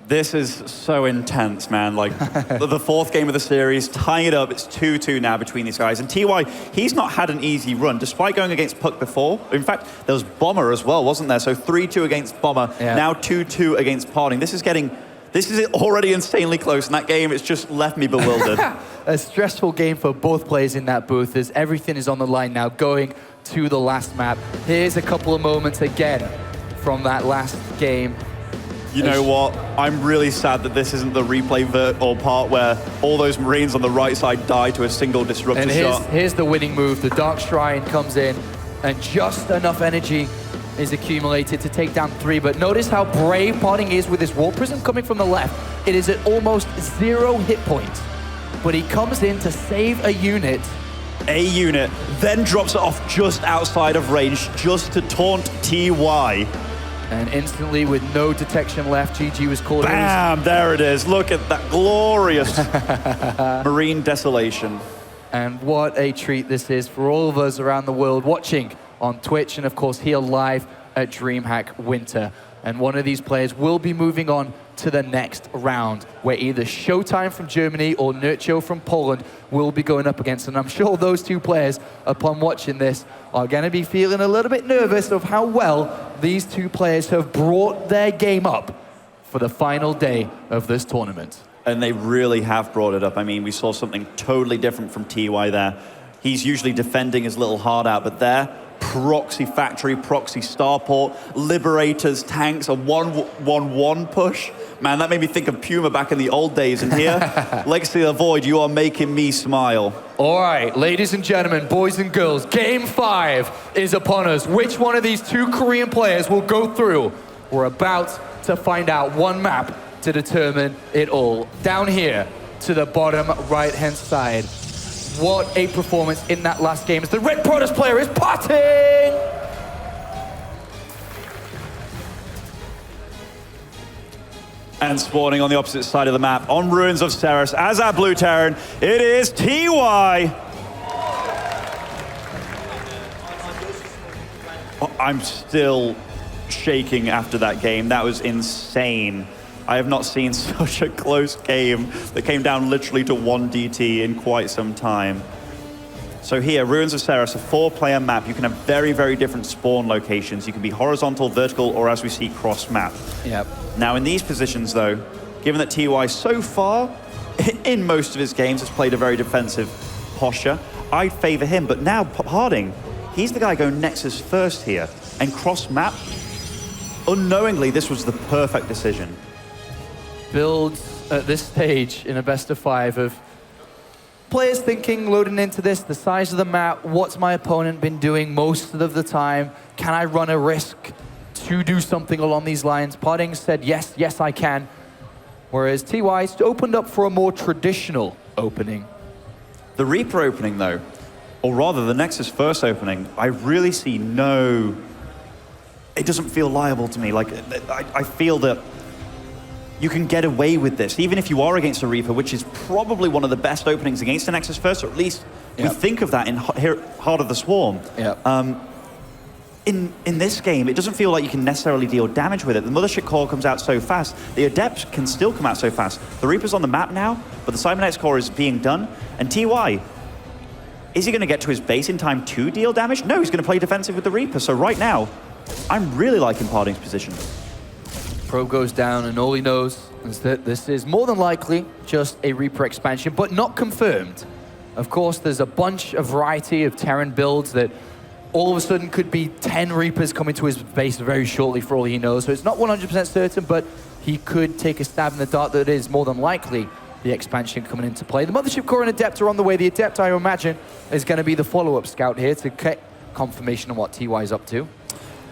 [SPEAKER 3] This is so intense, man. Like, the fourth game of the series, tying it up. It's 2-2 now between these guys. And TY, he's not had an easy run, despite going against Puck before. In fact, there was Bomber as well, wasn't there? So 3-2 against Bomber, now 2-2 against PartinG. This is already insanely close, and that game, it's just left me bewildered.
[SPEAKER 2] A stressful game for both players in that booth, as everything is on the line now, going to the last map. Here's a couple of moments again from that last game.
[SPEAKER 3] You know what? I'm really sad that this isn't the replay or part where all those Marines on the right side die to a single disruptor shot.
[SPEAKER 2] Here's the winning move. The Dark Shrine comes in, and just enough energy is accumulated to take down 3. But notice how brave PartinG is with this Wall Prism coming from the left. It is at almost 0 hit points. But he comes in to save a unit.
[SPEAKER 3] Then drops it off just outside of range, just to taunt TY.
[SPEAKER 2] And instantly, with no detection left, GG was called.
[SPEAKER 3] Bam! There it is. Look at that glorious Marine desolation.
[SPEAKER 2] And what a treat this is for all of us around the world watching on Twitch, and of course here live at DreamHack Winter. And one of these players will be moving on to the next round, where either Showtime from Germany or Nurcho from Poland will be going up against. And I'm sure those two players, upon watching this, are going to be feeling a little bit nervous of how well these two players have brought their game up for the final day of this tournament.
[SPEAKER 3] And they really have brought it up. I mean, we saw something totally different from TY there. He's usually defending his little heart out, but there, proxy factory, proxy starport, liberators, tanks, a 1-1-1 push. Man, that made me think of Puma back in the old days. And here, Legacy of the Void, you are making me smile.
[SPEAKER 2] All right, ladies and gentlemen, boys and girls, game 5 is upon us. Which one of these two Korean players will go through? We're about to find out. One map to determine it all. Down here to the bottom right-hand side. What a performance in that last game. As the Red Protoss player is PartinG!
[SPEAKER 3] And spawning on the opposite side of the map, on Ruins of Ceres, as our blue Terran, it is TY. I'm still shaking after that game. That was insane. I have not seen such a close game that came down literally to 1 DT in quite some time. So here, Ruins of Ceres, a 4-player map. You can have very, very different spawn locations. You can be horizontal, vertical, or as we see, cross-map.
[SPEAKER 2] Yep.
[SPEAKER 3] Now, in these positions, though, given that TY so far, in most of his games, has played a very defensive posture, I'd favor him. But now, PartinG, he's the guy going Nexus first here. And cross-map, unknowingly, this was the perfect decision.
[SPEAKER 2] Builds at this stage in a best of 5 of players thinking, loading into this, the size of the map, what's my opponent been doing most of the time? Can I run a risk to do something along these lines? PartinG said, yes, yes, I can. Whereas TY opened up for a more traditional opening.
[SPEAKER 3] The Reaper opening, though, or rather the Nexus first opening, I really see no... It doesn't feel liable to me. Like, I feel that you can get away with this, even if you are against a Reaper, which is probably one of the best openings against a Nexus first, or at least we think of that in Heart of the Swarm. In this game, it doesn't feel like you can necessarily deal damage with it. The Mothership Core comes out so fast. The Adepts can still come out so fast. The Reaper's on the map now, but the Cybernetics Core is being done. And TY, is he going to get to his base in time to deal damage? No, he's going to play defensive with the Reaper. So right now, I'm really liking PartinG's position.
[SPEAKER 2] Probe goes down, and all he knows is that this is more than likely just a Reaper expansion, but not confirmed. Of course, there's a bunch of variety of Terran builds that all of a sudden could be 10 Reapers coming to his base very shortly for all he knows. So it's not 100% certain, but he could take a stab in the dark that it is more than likely the expansion coming into play. The Mothership Core and Adept are on the way. The Adept, I imagine, is going to be the follow-up scout here to get confirmation on what TY is up to.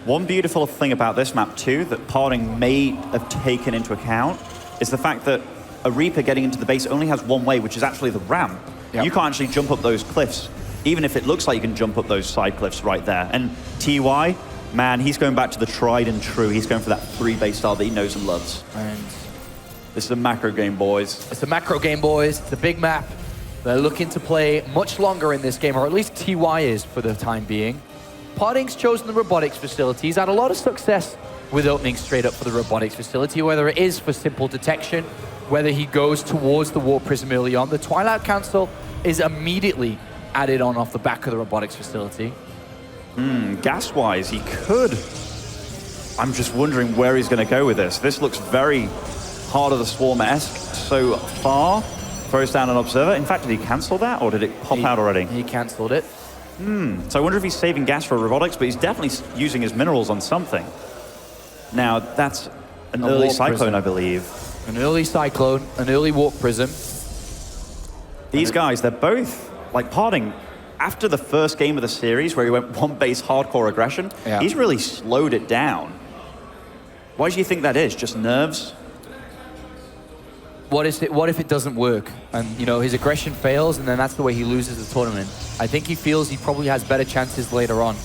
[SPEAKER 3] One beautiful thing about this map too, that PartinG may have taken into account, is the fact that a Reaper getting into the base only has one way, which is actually the ramp.
[SPEAKER 2] Yep.
[SPEAKER 3] You can't actually jump up those cliffs, even if it looks like you can jump up those side cliffs right there. And TY, man, he's going back to the tried and true. He's going for that 3-base style that he knows and loves.
[SPEAKER 2] And
[SPEAKER 3] this is a macro game, boys.
[SPEAKER 2] it's a macro game, boys. It's a big map. They're looking to play much longer in this game, or at least TY is for the time being. PartinG's chosen the robotics facility. He's had a lot of success with opening straight up for the robotics facility, whether it is for simple detection, whether he goes towards the Warp Prism early on. The Twilight Council is immediately added on off the back of the robotics facility.
[SPEAKER 3] Gas-wise, he could. I'm just wondering where he's going to go with this. This looks very Heart of the Swarm-esque so far. Throws down an observer. In fact, did he cancel that, or did it pop out already?
[SPEAKER 2] He cancelled it.
[SPEAKER 3] So I wonder if he's saving gas for robotics, but he's definitely using his minerals on something. Now, that's an early
[SPEAKER 2] Warp
[SPEAKER 3] Cyclone,
[SPEAKER 2] Prism.
[SPEAKER 3] I believe.
[SPEAKER 2] An early Cyclone, an early Warp Prism.
[SPEAKER 3] These guys, they're both, like PartinG, after the first game of the series where he went 1-base hardcore aggression, he's really slowed it down. Why do you think that is? Just nerves?
[SPEAKER 2] What if it doesn't work? And, you know, his aggression fails, and then that's the way he loses the tournament. I think he feels he probably has better chances later on.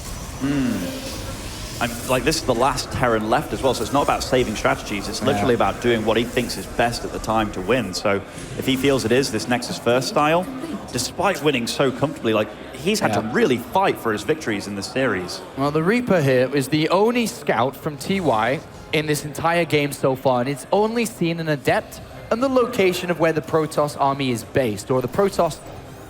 [SPEAKER 3] Like, this is the last Terran left as well, so it's not about saving strategies. It's literally about doing what he thinks is best at the time to win. So if he feels it is this Nexus First style, despite winning so comfortably, like, he's had to really fight for his victories in the series.
[SPEAKER 2] Well, the Reaper here is the only scout from TY in this entire game so far, and it's only seen an Adept and the location of where the Protoss army is based, or the Protoss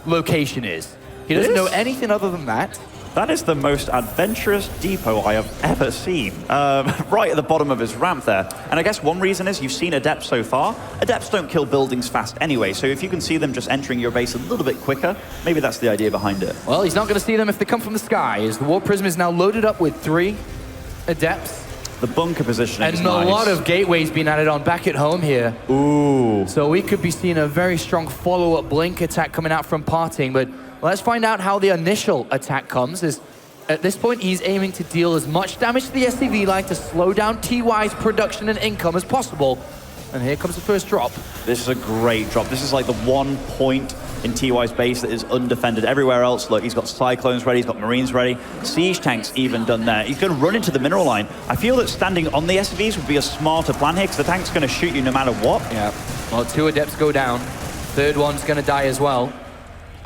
[SPEAKER 2] location is. He doesn't know anything other than that.
[SPEAKER 3] That is the most adventurous depot I have ever seen. Right at the bottom of his ramp there. And I guess one reason is you've seen Adepts so far. Adepts don't kill buildings fast anyway, so if you can see them just entering your base a little bit quicker, maybe that's the idea behind it.
[SPEAKER 2] Well, he's not going to see them if they come from the sky, as the Warp Prism is now loaded up with 3 Adepts.
[SPEAKER 3] The bunker positioning is
[SPEAKER 2] And
[SPEAKER 3] nice.
[SPEAKER 2] a lot of gateways being added on back at home here.
[SPEAKER 3] Ooh.
[SPEAKER 2] So we could be seeing a very strong follow-up blink attack coming out from PartinG, but let's find out how the initial attack comes. As at this point, he's aiming to deal as much damage to the SCV line to slow down TY's production and income as possible. And here comes the first drop.
[SPEAKER 3] This is a great drop. This is like the one point in TY's base that is undefended. Everywhere else, look, he's got Cyclones ready, he's got Marines ready, Siege Tanks even done there. He's going to run into the mineral line. I feel that standing on the SCVs would be a smarter plan here, because the tank's going to shoot you no matter what.
[SPEAKER 2] Yeah. Well, 2 Adepts go down. Third one's going to die as well.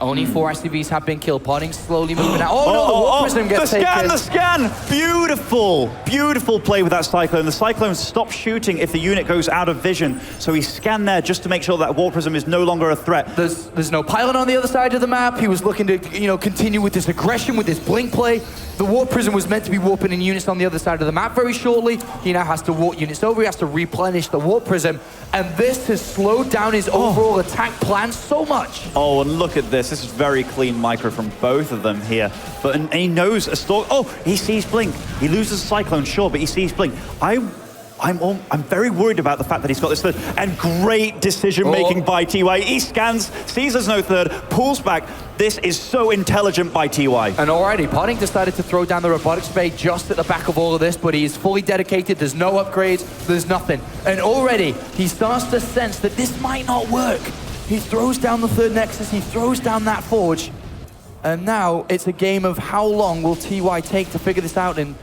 [SPEAKER 2] Only 4 SCVs have been killed. PartinG slowly moving out. Oh, no, the Warp Prism gets taken.
[SPEAKER 3] The scan! Beautiful! Beautiful play with that Cyclone. The Cyclone stops shooting if the unit goes out of vision. So he scanned there just to make sure that Warp Prism is no longer a threat.
[SPEAKER 2] There's no pylon on the other side of the map. He was looking to, you know, continue with this aggression, with this blink play. The Warp Prism was meant to be warping in units on the other side of the map very shortly. He now has to warp units over. He has to replenish the Warp Prism. And this has slowed down his overall attack plan so much.
[SPEAKER 3] Oh, and look at this. This is very clean micro from both of them here. But and he knows a stalk. Oh, he sees Blink. He loses Cyclone, sure, but he sees Blink. I'm very worried about the fact that he's got this third. And great decision-making by TY. He scans, sees there's no third, pulls back. This is so intelligent by TY.
[SPEAKER 2] And already, PartinG decided to throw down the robotics bay just at the back of all of this, but he's fully dedicated. There's no upgrades. There's nothing. And already, he starts to sense that this might not work. He throws down the third Nexus. He throws down that Forge. And now, it's a game of how long will TY take to figure this out. And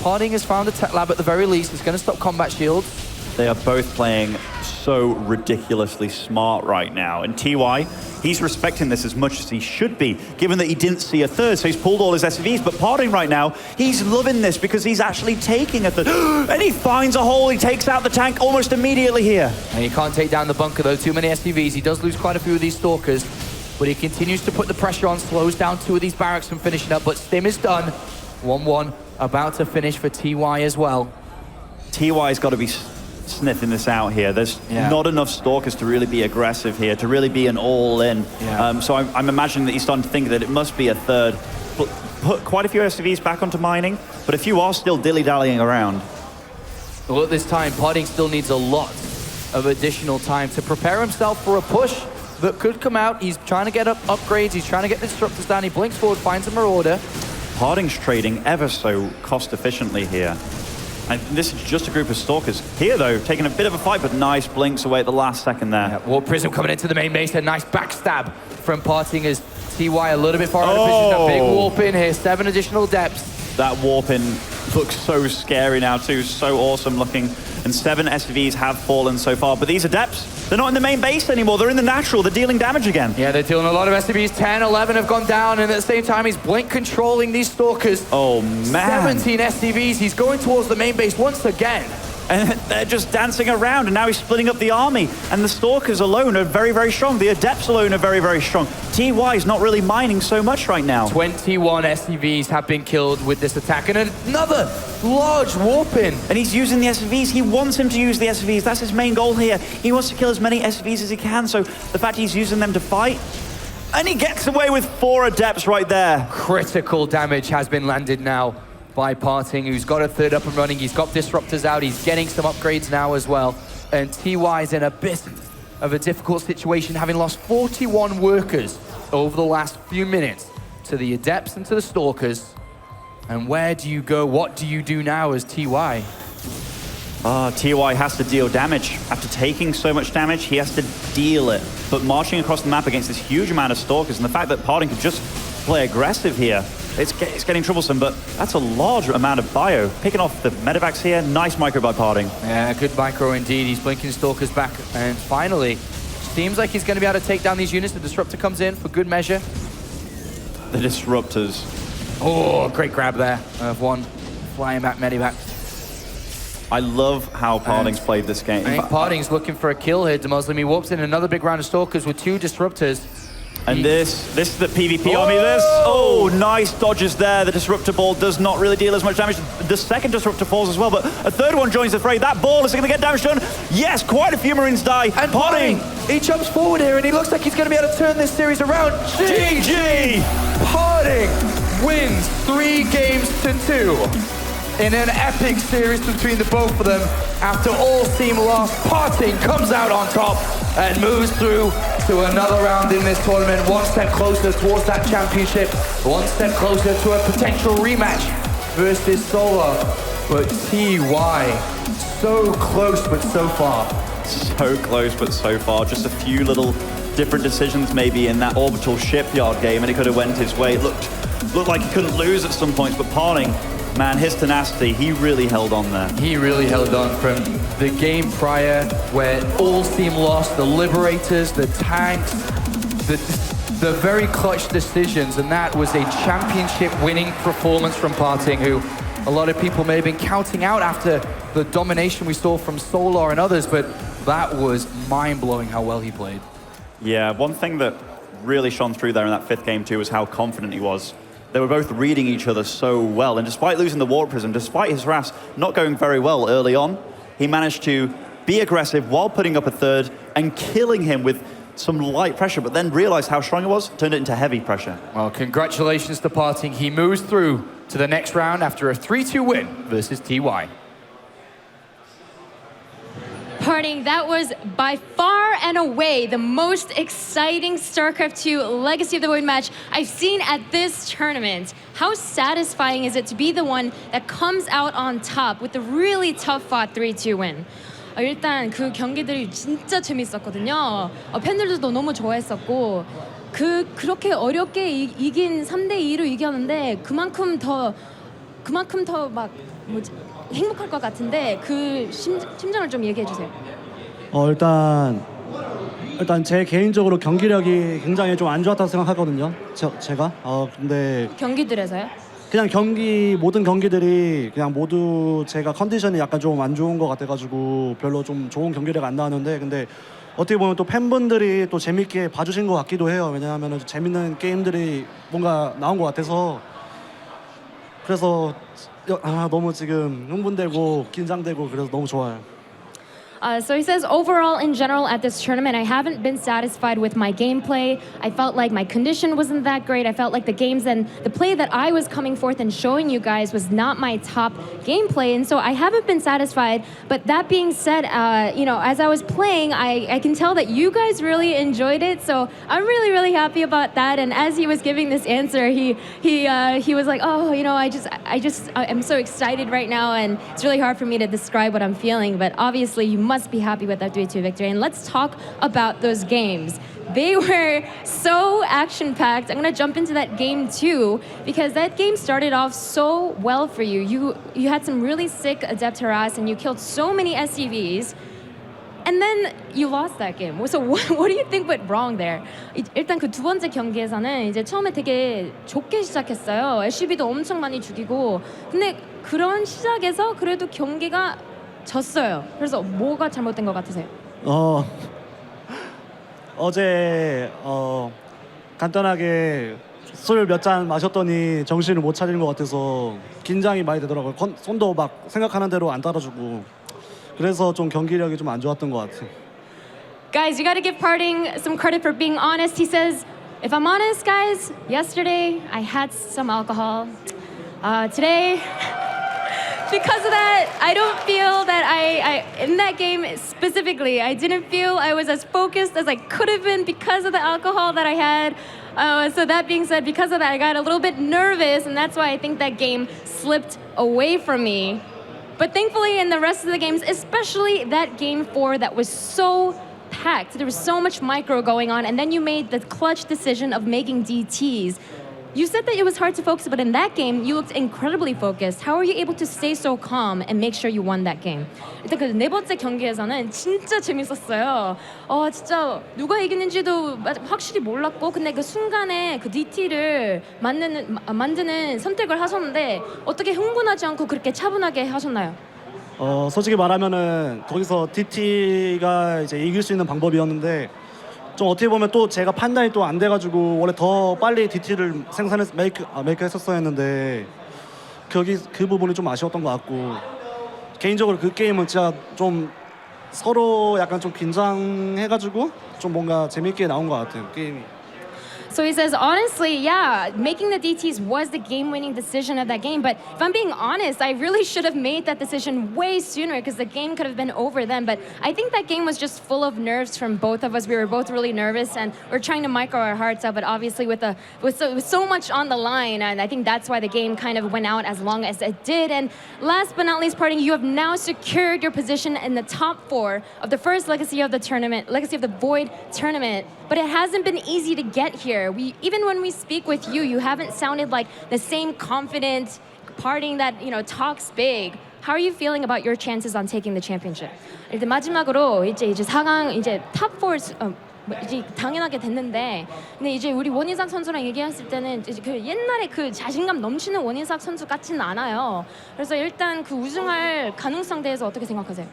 [SPEAKER 2] PartinG has found a tech lab at the very least. It's going to stop combat shields.
[SPEAKER 3] They are both playing so ridiculously smart right now. And TY, he's respecting this as much as he should be, given that he didn't see a third, so he's pulled all his SCVs. But PartinG right now, he's loving this because he's actually taking a third. And he finds a hole, he takes out the tank almost immediately here.
[SPEAKER 2] And he can't take down the bunker, though. Too many SCVs. He does lose quite a few of these Stalkers, but he continues to put the pressure on, slows down 2 of these barracks from finishing up. But Stim is done. 1-1, about to finish for TY as well.
[SPEAKER 3] TY's got to be sniffing this out here. There's not enough Stalkers to really be aggressive here, to really be an all-in. So I'm imagining that he's starting to think that it must be a third. Put quite a few SCVs back onto mining, but a few are still dilly-dallying around.
[SPEAKER 2] Well, at this time, PartinG still needs a lot of additional time to prepare himself for a push that could come out. He's trying to get up upgrades. He's trying to get the Disruptors down. He blinks forward, finds a Marauder.
[SPEAKER 3] PartinG's trading ever so cost efficiently here. And this is just a group of Stalkers. Here, though, taking a bit of a fight, but nice blinks away at the last second there.
[SPEAKER 2] Yeah, Warp Prism coming into the main base. A nice backstab from PartinG as TY a little bit far out of position. A big warp in here, 7 additional depths.
[SPEAKER 3] That warp in looks so scary now, too. So awesome looking. And 7 SCVs have fallen so far. But these Adepts, they're not in the main base anymore. They're in the natural. They're dealing damage again.
[SPEAKER 2] Yeah, they're dealing a lot of SCVs. 10, 11 have gone down. And at the same time, he's blink controlling these Stalkers.
[SPEAKER 3] Oh, man.
[SPEAKER 2] 17 SCVs. He's going towards the main base once again.
[SPEAKER 3] And they're just dancing around, and now he's splitting up the army. And the Stalkers alone are very, very strong. The Adepts alone are very, very strong. TY is not really mining so much right now.
[SPEAKER 2] 21 SCVs have been killed with this attack. And another large warp in.
[SPEAKER 3] And he's using the SCVs. He wants him to use the SCVs. That's his main goal here. He wants to kill as many SCVs as he can. So the fact he's using them to fight, and he gets away with 4 Adepts right there.
[SPEAKER 2] Critical damage has been landed now by PartinG, who's got a 3rd up and running. He's got disruptors out. He's getting some upgrades now as well. And TY is in a bit of a difficult situation, having lost 41 workers over the last few minutes to the Adepts and to the Stalkers. And where do you go? What do you do now as TY?
[SPEAKER 3] TY has to deal damage. After taking so much damage, he has to deal it. But marching across the map against this huge amount of Stalkers, and the fact that PartinG can just play aggressive here, it's getting troublesome, but that's a large amount of bio. Picking off the medevacs here, nice micro by PartinG.
[SPEAKER 2] Yeah, good micro indeed. He's blinking Stalkers back, and finally, seems like he's going to be able to take down these units. The Disruptor comes in for good measure.
[SPEAKER 3] The Disruptors.
[SPEAKER 2] Oh, great grab there of one flying back medevac.
[SPEAKER 3] I love how PartinG's played this game.
[SPEAKER 2] I think PartinG's looking for a kill here. Demoslem, he warps in another big round of Stalkers with 2 Disruptors.
[SPEAKER 3] And this is the PvP army. Nice dodges there. The Disruptor ball does not really deal as much damage. The second Disruptor falls as well, but a 3rd one joins the fray. That ball is going to get damage done. Yes, quite a few Marines die.
[SPEAKER 2] And
[SPEAKER 3] PartinG,
[SPEAKER 2] he jumps forward here, and he looks like he's going to be able to turn this series around.
[SPEAKER 3] GG!
[SPEAKER 2] PartinG wins 3 games to 2. In an epic series between the both of them. After all team lost, PartinG comes out on top and moves through to another round in this tournament. 1 step closer towards that championship. 1 step closer to a potential rematch versus Solar. But TY, so close but so far.
[SPEAKER 3] So close but so far. Just a few little different decisions maybe in that orbital shipyard game, and it could have went his way. It looked like he couldn't lose at some points, but PartinG, man, his tenacity, he really held on there.
[SPEAKER 2] He really held on from the game prior where all team lost, the Liberators, the tanks, the very clutch decisions, and that was a championship winning performance from PartinG, who a lot of people may have been counting out after the domination we saw from Solar and others, but that was mind-blowing how well he played.
[SPEAKER 3] Yeah, one thing that really shone through there in that 5th game too was how confident he was. They were both reading each other so well, and despite losing the Warp Prism, despite his harass not going very well early on, he managed to be aggressive while putting up a 3rd and killing him with some light pressure, but then realized how strong it was, turned it into heavy pressure.
[SPEAKER 2] Well, congratulations to PartinG. He moves through to the next round after a 3-2 win versus TY.
[SPEAKER 6] PartinG, that was by far and away the most exciting StarCraft 2 Legacy of the Void match I've seen at this tournament. How satisfying is it to be the one that comes out on top with the really tough-fought 3-2 win?
[SPEAKER 7] 일단 그 경기들이 진짜 재밌었거든요. 팬들도 너무 좋아했었고 그렇게 어렵게 이긴 3대2로 이겼는데 그만큼 더 막 행복할 것 같은데 그 심정을 좀 얘기해 주세요.
[SPEAKER 8] 일단 제 개인적으로 경기력이 굉장히 좀 안 좋았다고 생각하거든요. 제가 근데
[SPEAKER 7] 경기들에서요?
[SPEAKER 8] 그냥 모든 경기들이 그냥 모두 제가 컨디션이 약간 좀 안 좋은 것 같아가지고 별로 좀 좋은 경기력 안 나왔는데, 근데 어떻게 보면 또 팬분들이 또 재밌게 봐주신 것 같기도 해요. 왜냐하면 재밌는 게임들이 뭔가 나온 것 같아서. 그래서 너무 지금 흥분되고 긴장되고 그래서 너무 좋아요.
[SPEAKER 6] So he says, overall, in general, at this tournament, I haven't been satisfied with my gameplay. I felt like my condition wasn't that great. I felt like the games and the play that I was coming forth and showing you guys was not my top gameplay. And so I haven't been satisfied. But that being said, as I was playing, I can tell that you guys really enjoyed it. So I'm really, really happy about that. And as he was giving this answer, he was like, oh, I'm so excited right now. And it's really hard for me to describe what I'm feeling. But obviously, you must be happy with that 3-2 victory. And let's talk about those games. They were so action-packed. I'm going to jump into that game too, because that game started off so well for you. You had some really sick adept harass, and you killed so many SCVs. And then you lost that game. So what do you think went wrong there? 일단 그 두 번째 경기에서는 이제 처음에 되게 좋게 시작했어요. SCV도 엄청 많이 죽이고. 근데 그런 시작에서 그래도 경기가 졌어요. 그래서 뭐가 잘못된 것 같으세요?
[SPEAKER 8] 어제 간단하게 술 몇 잔 마셨더니 정신을 못 차리는 것 같아서 긴장이 많이 되더라고요. 손도 막 생각하는 대로 안 따라주고 그래서 좀 경기력이 좀 안 좋았던 것 같아요.
[SPEAKER 6] Guys, you got to give PartinG some credit for being honest. He says, if I'm honest, guys, yesterday I had some alcohol. Today, because of that, I don't feel that I in that game specifically, I didn't feel I was as focused as I could have been because of the alcohol that I had. So that being said, because of that, I got a little bit nervous, and that's why I think that game slipped away from me. But thankfully, in the rest of the games, especially that game 4 that was so packed, there was so much micro going on, and then you made the clutch decision of making DTs. You said that it was hard to focus, but in that game, you looked incredibly focused. How were you able to stay so calm and make sure you won that game?
[SPEAKER 7] 일단 그 네 번째 경기에서는 진짜 재밌었어요. 진짜 누가 이기는지도 확실히 몰랐고, 근데 그 순간에 그 DT를 만드는 선택을 하셨는데 어떻게 흥분하지 않고 그렇게 차분하게 하셨나요?
[SPEAKER 8] 솔직히 말하면은 거기서 DT가 이제 이길 수 있는 방법이었는데 좀 어떻게 보면 또 제가 판단이 또 안 돼가지고 원래 더 빨리 DT를 메이크 했었어야 했는데 그 부분이 좀 아쉬웠던 것 같고 개인적으로 그 게임은 진짜 좀 서로 약간 좀 긴장해가지고 좀 뭔가 재밌게 나온 것 같아요 게임이.
[SPEAKER 6] So he says, honestly, yeah, making the DTs was the game-winning decision of that game. But if I'm being honest, I really should have made that decision way sooner because the game could have been over then. But I think that game was just full of nerves from both of us. We were both really nervous and we're trying to micro our hearts out. But obviously with so much on the line, and I think that's why the game kind of went out as long as it did. And last but not least, PartinG, you have now secured your position in the top 4 of the first Legacy of the Void tournament. But it hasn't been easy to get here. Even when we speak with you, you haven't sounded like the same confident PartinG that talks big. How are you feeling about your chances on taking the championship?
[SPEAKER 7] 일단 마지막으로 이제 4강 이제 탑4 이제 당연하게 됐는데, 근데 이제 우리 원희삭 선수랑 얘기했을 때는 이제 그 옛날에 그 자신감 넘치는 원희삭 선수 같지는 않아요. 그래서 일단 그 우승할 가능성 대해서 어떻게 생각하세요?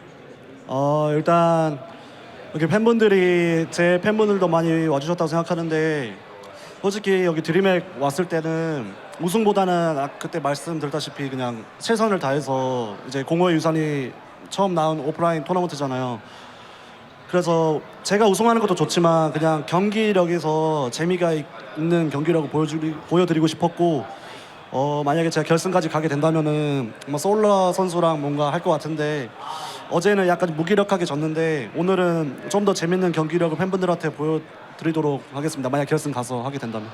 [SPEAKER 8] 일단 이렇게 팬분들이 제 팬분들도 많이 와주셨다고 생각하는데 솔직히 여기 드림핵 왔을 때는 우승보다는 그때 말씀드렸다시피 그냥 최선을 다해서 이제 공허의 유산이 처음 나온 오프라인 토너먼트잖아요. 그래서 제가 우승하는 것도 좋지만 그냥 경기력에서 재미가 있는 경기력을 보여드리고 싶었고 만약에 제가 결승까지 가게 된다면은 솔라 선수랑 뭔가 할 것 같은데 어제는 약간 무기력하게 졌는데 오늘은 좀 더 재밌는 경기력을 팬분들한테 보여드리도록 하겠습니다. 만약 결승 가서 하게 된다면.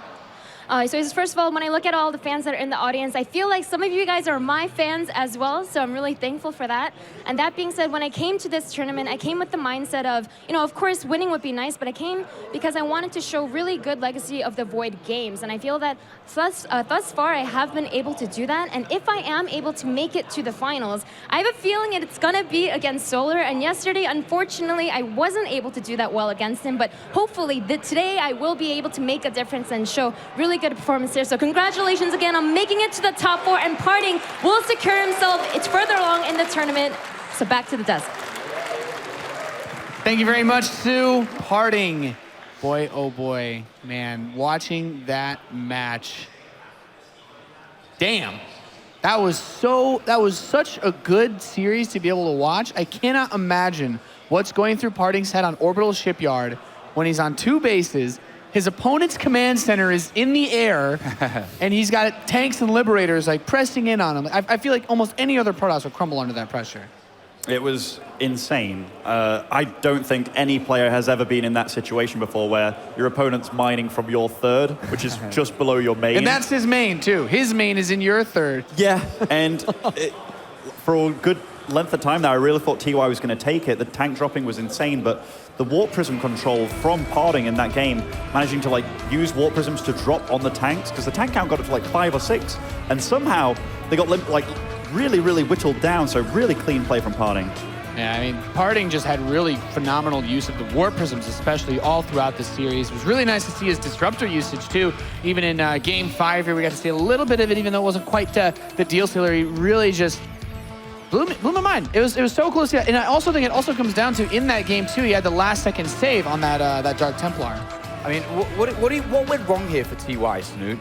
[SPEAKER 6] So he says, first of all, when I look at all the fans that are in the audience, I feel like some of you guys are my fans as well, so I'm really thankful for that. And that being said, when I came to this tournament, I came with the mindset of, of course, winning would be nice, but I came because I wanted to show really good Legacy of the Void games. And I feel that thus far, I have been able to do that. And if I am able to make it to the finals, I have a feeling it's going to be against Solar. And yesterday, unfortunately, I wasn't able to do that well against him, but hopefully today I will be able to make a difference and show really good performance here. So congratulations again on making it to the top 4, and PartinG will secure himself. It's further along in the tournament. So back to the desk.
[SPEAKER 5] Thank you very much, Sue. PartinG. Boy, oh boy, man, watching that match. Damn. That was such a good series to be able to watch. I cannot imagine what's going through PartinG's head on Orbital Shipyard when he's on 2 bases. His opponent's command center is in the air, and he's got tanks and liberators like pressing in on him. I feel like almost any other Protoss would crumble under that pressure.
[SPEAKER 3] It was insane. I don't think any player has ever been in that situation before where your opponent's mining from your third, which is just below your main.
[SPEAKER 5] And that's his main, too. His main is in your third.
[SPEAKER 3] Yeah, and for a good length of time now, I really thought TY was going to take it. The tank dropping was insane, but the warp prism control from PartinG in that game, managing to like use warp prisms to drop on the tanks, because the tank count got up to like 5 or 6, and somehow they got like really, really whittled down. So really clean play from PartinG.
[SPEAKER 5] Yeah, I mean, PartinG just had really phenomenal use of the warp prisms, especially all throughout the series. It was really nice to see his disruptor usage too. Even in Game 5 here, we got to see a little bit of it, even though it wasn't quite the deal sealer. He really just blew my mind. It was so close to that. And I also think it also comes down to, in that game too, he had the last second save on that Dark Templar.
[SPEAKER 2] I mean, what went wrong here for TY, Snoot?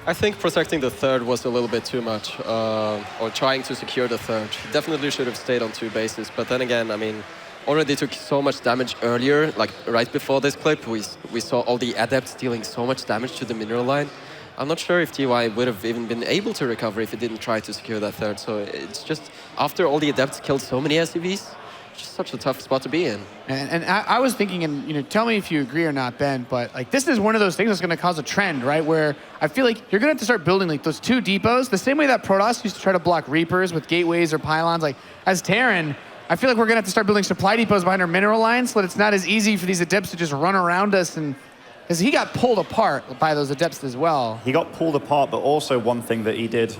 [SPEAKER 4] I think protecting the third was a little bit too much, or trying to secure the third. Definitely should have stayed on 2 bases, but then again, I mean, already took so much damage earlier, like right before this clip, we saw all the adepts dealing so much damage to the mineral line. I'm not sure if TY would have even been able to recover if he didn't try to secure that third, so it's just, after all the adepts killed so many SCVs, just such a tough spot to be in.
[SPEAKER 5] And I was thinking, and tell me if you agree or not, Ben, but like this is one of those things that's going to cause a trend, right? Where I feel like you're going to have to start building like those 2 depots, the same way that Protoss used to try to block Reapers with gateways or pylons. Like as Terran, I feel like we're going to have to start building supply depots behind our mineral lines so that it's not as easy for these adepts to just run around us, and because he got pulled apart by those adepts as well.
[SPEAKER 3] He got pulled apart, but also one thing that he did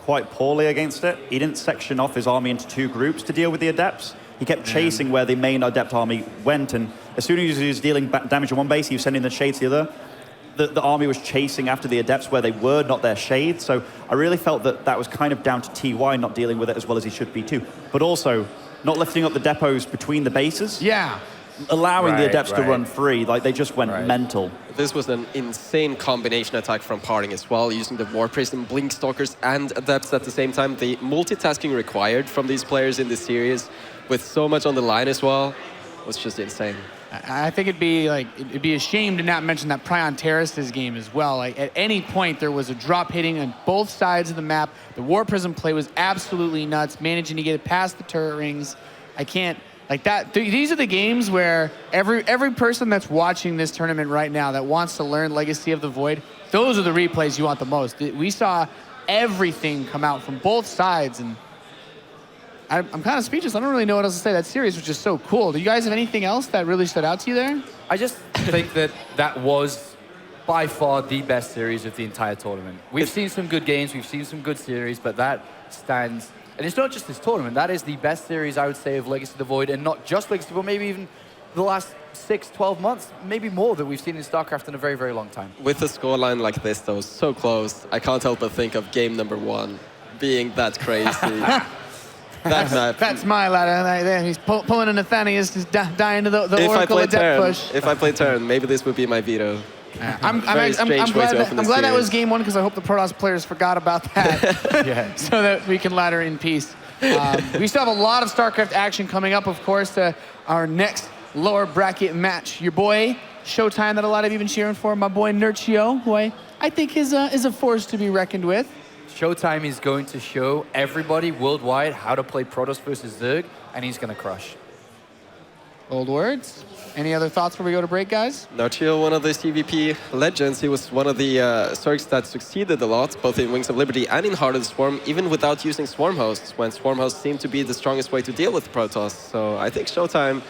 [SPEAKER 3] quite poorly against it, he didn't section off his army into 2 groups to deal with the adepts. He kept chasing where the main adept army went, and as soon as he was dealing damage on one base, he was sending the shades to the other. The army was chasing after the adepts where they were, not their shades. So I really felt that was kind of down to TY not dealing with it as well as he should be too. But also not lifting up the depots between the bases.
[SPEAKER 5] Yeah.
[SPEAKER 3] Allowing the adepts to run free, like they just went mental.
[SPEAKER 4] This was an insane combination attack from PartinG as well, using the Warp Prism, Blink Stalkers, and Adepts at the same time. The multitasking required from these players in this series, with so much on the line as well, was just insane.
[SPEAKER 5] I think it'd be a shame to not mention that Prion Terrace's game as well. Like at any point there was a drop hitting on both sides of the map. The Warp Prism play was absolutely nuts, managing to get it past the turret rings. I can't. Like that, these are the games where every person that's watching this tournament right now that wants to learn Legacy of the Void, those are the replays you want the most. We saw everything come out from both sides, and I'm kind of speechless. I don't really know what else to say. That series was just so cool. Do you guys have anything else that really stood out to you there?
[SPEAKER 2] I just think that was by far the best series of the entire tournament. We've seen some good games, we've seen some good series, but that stands. And it's not just this tournament, that is the best series, I would say, of Legacy of the Void, and not just Legacy, but maybe even the last 6, 12 months, maybe more, that we've seen in StarCraft in a very, very long time.
[SPEAKER 4] With a scoreline like this, though, so close, I can't help but think of game number 1 being that crazy.
[SPEAKER 5] That's my ladder right there. He's pulling a Nathanius, just dying to the Oracle Adept push.
[SPEAKER 4] If I play turn, maybe this would be my veto.
[SPEAKER 5] I'm glad that was game 1, because I hope the Protoss players forgot about that, so that we can ladder in peace. We still have a lot of StarCraft action coming up, of course, our next lower bracket match. Your boy, Showtime, that a lot of you have been cheering for, my boy Nurchio, who I think is a force to be reckoned with.
[SPEAKER 2] Showtime is going to show everybody worldwide how to play Protoss versus Zerg, and he's going to crush.
[SPEAKER 5] Old words. Any other thoughts before we go to break, guys?
[SPEAKER 4] Nurchio, one of the TvP legends, he was one of the Zergs that succeeded a lot, both in Wings of Liberty and in Heart of the Swarm, even without using Swarm Hosts, when Swarm Hosts seemed to be the strongest way to deal with Protoss. So I think Showtime,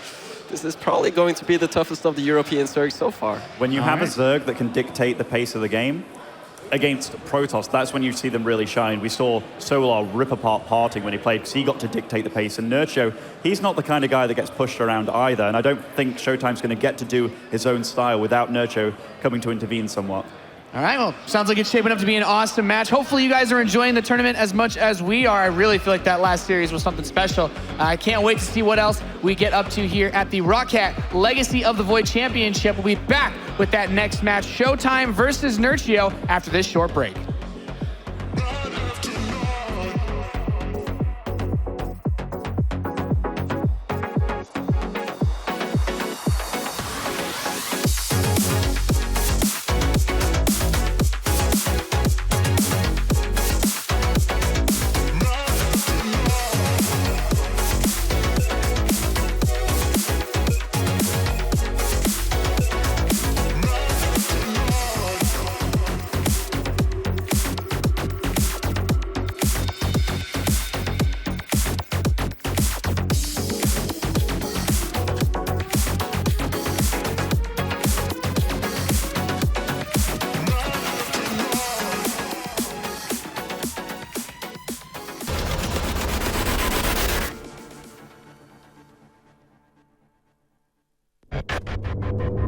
[SPEAKER 4] this is probably going to be the toughest of the European Zergs so far.
[SPEAKER 3] When you have a Zerg that can dictate the pace of the game, against Protoss, that's when you see them really shine. We saw Solar rip apart PartinG when he played, because he got to dictate the pace. And Nurchio, he's not the kind of guy that gets pushed around either. And I don't think Showtime's going to get to do his own style without Nurchio coming to intervene somewhat.
[SPEAKER 5] All right, well, sounds like it's shaping up to be an awesome match. Hopefully you guys are enjoying the tournament as much as we are. I really feel like that last series was something special. I can't wait to see what else we get up to here at the ROCCAT Legacy of the Void Championship. We'll be back with that next match, Showtime versus Nurchio, after this short break.
[SPEAKER 6] Bye.